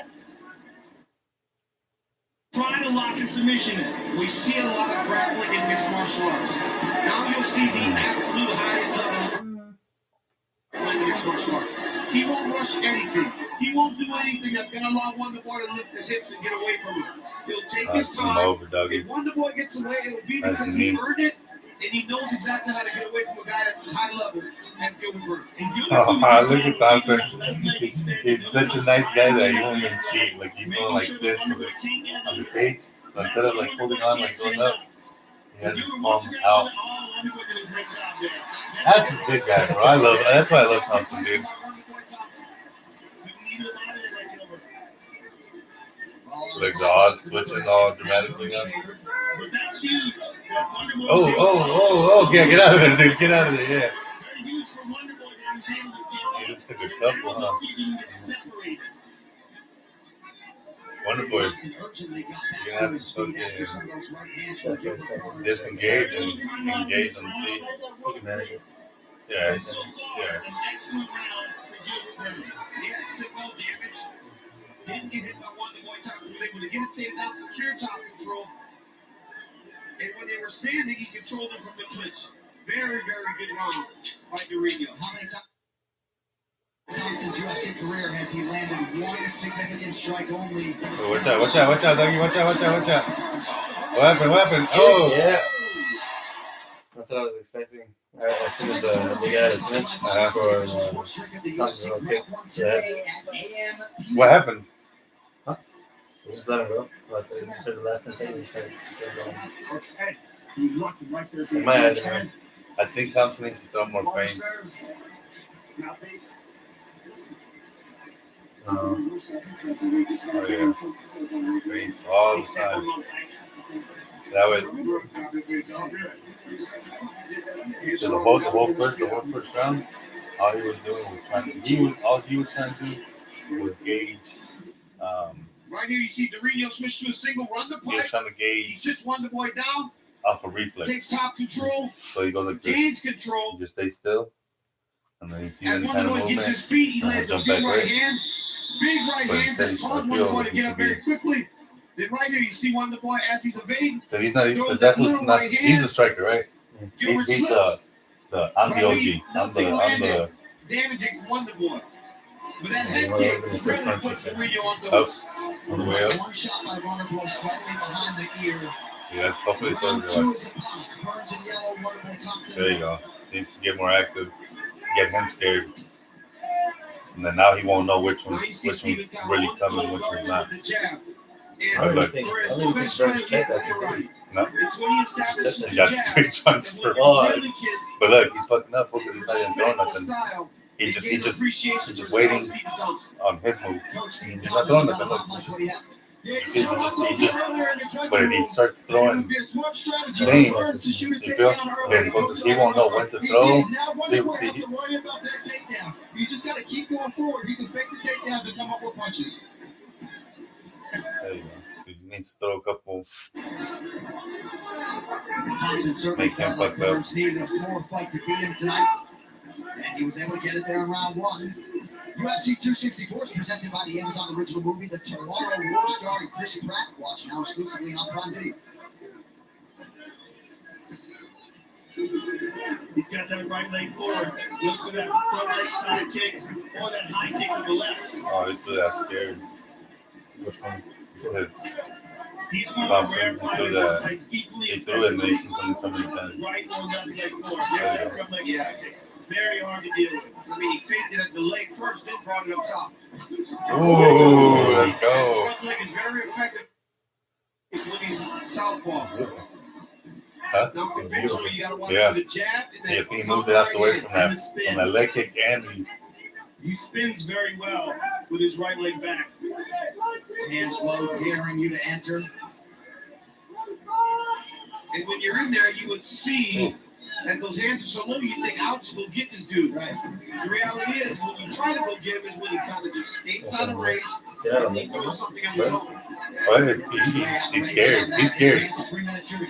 Try to lock a submission in. We see a lot of grappling in mixed martial arts. Now you'll see the absolute highest level in mixed martial arts. He won't rush anything. He won't do anything that's going to allow Wonderboy to lift his hips and get away from him. He'll take his time. If Wonderboy gets away, it'll be because he earned it, and he knows exactly how to get away from a guy that's as high level as Gilbert Burns. Oh, look at Thompson. He's such a nice guy that he won't even cheat. Like, he's going like this on the cage. So instead of like holding on, like going up, he has his palm out. That's a good guy, bro. I love. That's why I love Thompson, dude. Like the odds switching all dramatically now. But that's huge. Oh, yeah, get out of there, dude. Get out of there, yeah. Very huge for Wonderboy that he's able to He just took a couple, huh? see if he can get separated. Wonderboy, you're gonna have to fucking disengage and engage on the feet. You can manage it. Yeah, And so far, yeah. an excellent round for Gilbert Burns. Yeah, took no damage. Didn't get hit by Wonderboy. Thompson was able to get a takedown, secure top control. And when they were standing, he controlled them from the clinch. Very, very good round by Durinho. How many times Thompson's UFC career has he landed one significant strike only? Oh, watch out, doggy, watch out. What happened? Oh, yeah. That's what I was expecting. As soon as they got a clinch for Thompson kick. Yeah. what happened? We just let him go. But they said the last 10 seconds, he Okay. You locked him right there. My eyes are I think Thompson needs to throw more feints. Now, base. Oh, yeah. Feints all the time. That would. So the whole first round, all he was doing was trying to gauge. Right here, you see Durinho switch to a single, run the He was pipe. trying to He gauge sits Wonderboy down, off a reflex. takes top control, So he goes like this. gains control. He just stays still, and then you see As any kind of Wonderboy gets movement. his feet, he and lands a jump few back right right. hands, big right But hands instead that he cause should feel Wonderboy like to he get should up very be. quickly. Then right here, you see Wonderboy as he's evading. Because he's not even. Throws Because that that's what's little not. right He's hand. a striker, right? Gilbert He's slips. the. I'm the OG. I'm Nothing the. landed, damaging Wonderboy. But that head kick really put Poirer on those. On the way up. One shot by Wonderboy slightly behind the ear. Yes, hopefully it's Round over. two is upon us. Burns in yellow, Wonderboy Thompson. There you go. Needs to get more active. Get him scared. And then now he won't know which one's really coming, which one's not. I don't think Burns checked that. No. It's when he establishes He got the 3 chunks for But look, he's fucking up because he's not even throwing nothing. He's just waiting on his move. He's not throwing nothing. Look. But if he starts throwing things, you feel? Then he won't know when to throw. He's just got to keep going forward. He can fake the takedowns and come up with punches. There you go. He needs to throw a couple. Thompson certainly felt like Burns needed a floor fight to beat him tonight. And he was able to get it there in round one. UFC 264 is presented by the Amazon original movie The Tomorrow War, starring Chris Pratt. Watch now exclusively on Prime Video. He's got that right leg forward. Look for that front leg side kick or that high kick to the left. Oh, he threw that scared. Which one? He's one of the rare Thompson, fighters who fights equally he threw it and they see something coming down. right or left leg forward. There's that front leg side kick. Very hard to deal with. I mean, he faked it at the leg first, then brought it up top. Ooh, let's go. Front leg is very effective when he's southpaw. Huh? Now, conventionally, you got to watch Yeah. for the jab. And then He moved it out the way from that leg kick and he spins very well with his right leg back. Hands low, daring you to enter. And when you're in there, you would see that those hands are so low, you think, I'll just go get this dude. Right. The reality is, when you try to go get him, is when he kind of just skates out of range and he throws something on his own. well, he's scared. He's scared.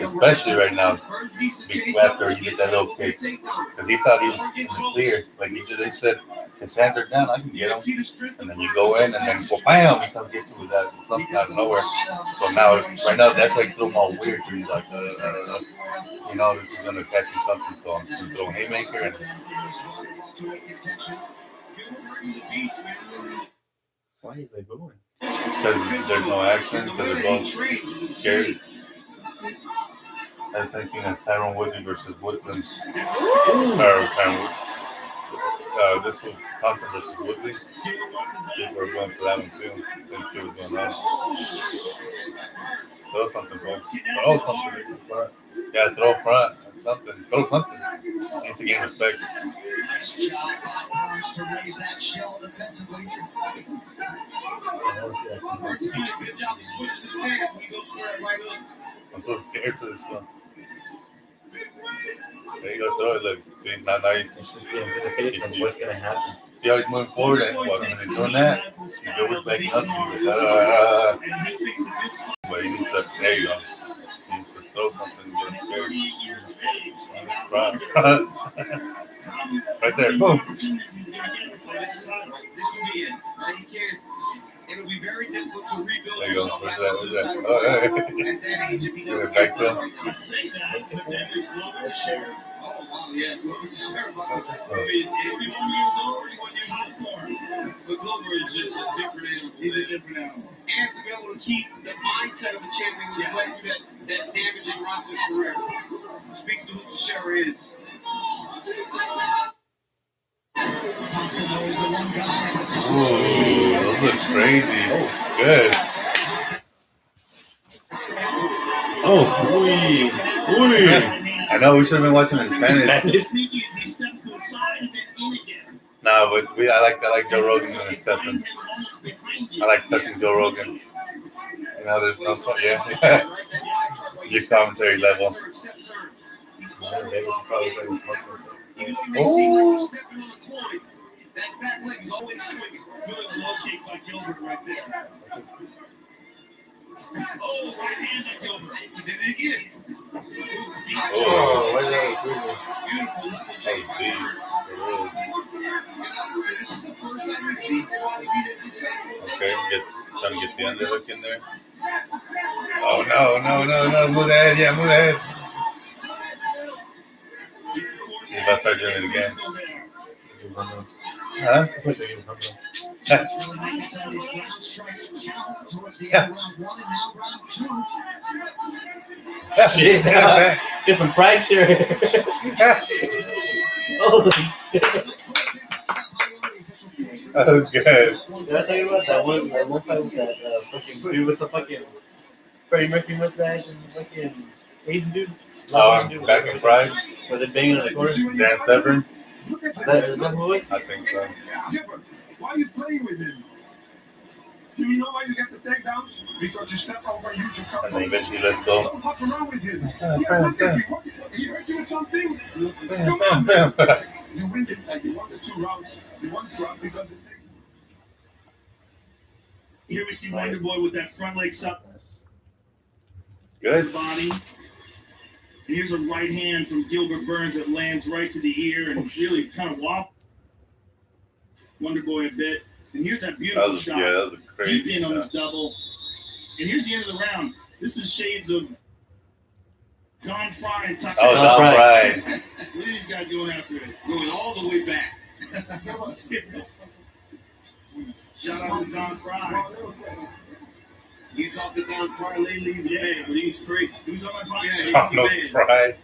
Especially right now. After he did that little kick. Because he thought he was in the clear. Like they said, his hands are down, I can get him. And then you go in and then bam, he comes get you with that something out of nowhere. So now, right now, that's like threw him all weird. He's like, you know, this is going to catch you something. So I'm going to throw a haymaker and Why is they going? because there's no action, because they're both scared. That's the same thing as Tyron Woodley versus Woodland. Or Tyron Wood. This was Thompson versus Woodley. People are going for that one too. Same shit was going on. Throw something, folks. Throw something. Yeah, throw front. Something. Throw something. Needs to gain respect. Nice job by Burns to raise that shell defensively. Good job. He switched the stand when he goes for that right hook. I'm so scared for this one. There you go, throw it. Look, see, now he's just the anticipation of what's gonna happen. See how he's moving forward, and when he's doing that, he goes backing up. But he needs to. There you go. He needs to throw something and get him scared. Right there, boom. This will be it. Right? He can't. It'll be very difficult to rebuild There you go. yourself Where's back that? up to the Where's title that? fight. At that age, if he doesn't Back to him. right now. I say that, but then his glove to share. Oh, wow, yeah. Glover to share. I Oh. mean, 41 years old, 41 years old. But Glover is just a different animal. He's a different animal. And to be able to keep the mindset of a champion who's went through that damaging run to his career. Speaks to who Teixeira is. Thompson always the one guy at the top. Ooh, those look crazy. Oh, good. Oh, I know we should have been watching in Spanish. Sneaky as he steps to the side and then in again. No, but I like Joe Rogan when he's cussing. I like cussing Joe Rogan. You know, there's no fun. Yeah. Your commentary level. Even though he may seem like he's stepping on the coin, that back leg is always swinging. Good low kick by Gilbert right there. Oh, right hand by Gilbert. He did it again. Oh, why is that? Beautiful level change by Burns. And honestly, this is the first time we've seen Swati be this successful. Okay, trying to get the underhook in there. Oh, no. Move the head. Yeah, move the head. He's about to start doing it again. Huh? Really making some of these ground strikes count towards the end of round 1 and now round 2. Shit, there's some pride share. Holy shit. That was good. Did I tell you about that one fight with that fucking dude with the fucking Freddie Mercury mustache and the fucking Asian dude? Back in Pride? Were they banging in the corner? Dan Severn? Is that who it was? I think so. Why are you playing with him? Do you know why you get the takedowns? Because you step over and use your cover. And then eventually let's go. Don't hop around with him. Bam, bam. He hurt you with something? Bam, bam, bam. You win this. You won the 2 rounds. You won 2 rounds because the Here we see Wonder Boy with that front leg up. Good. Body. And here's a right hand from Gilbert Burns that lands right to the ear and really kind of wobbles Wonder Boy a bit. And here's that beautiful shot. Yeah, that was a crazy Deep in on this shot. double. And here's the end of the round. This is shades of Don Fry and Tucker. Oh, Don Fry. Look at these guys going after it. Going all the way back. Shout out to Don Fry. You talked to Don Fry lately, he's a man, but he's crazy. Who's on my podcast? Yeah, he's a Donald man. Fry.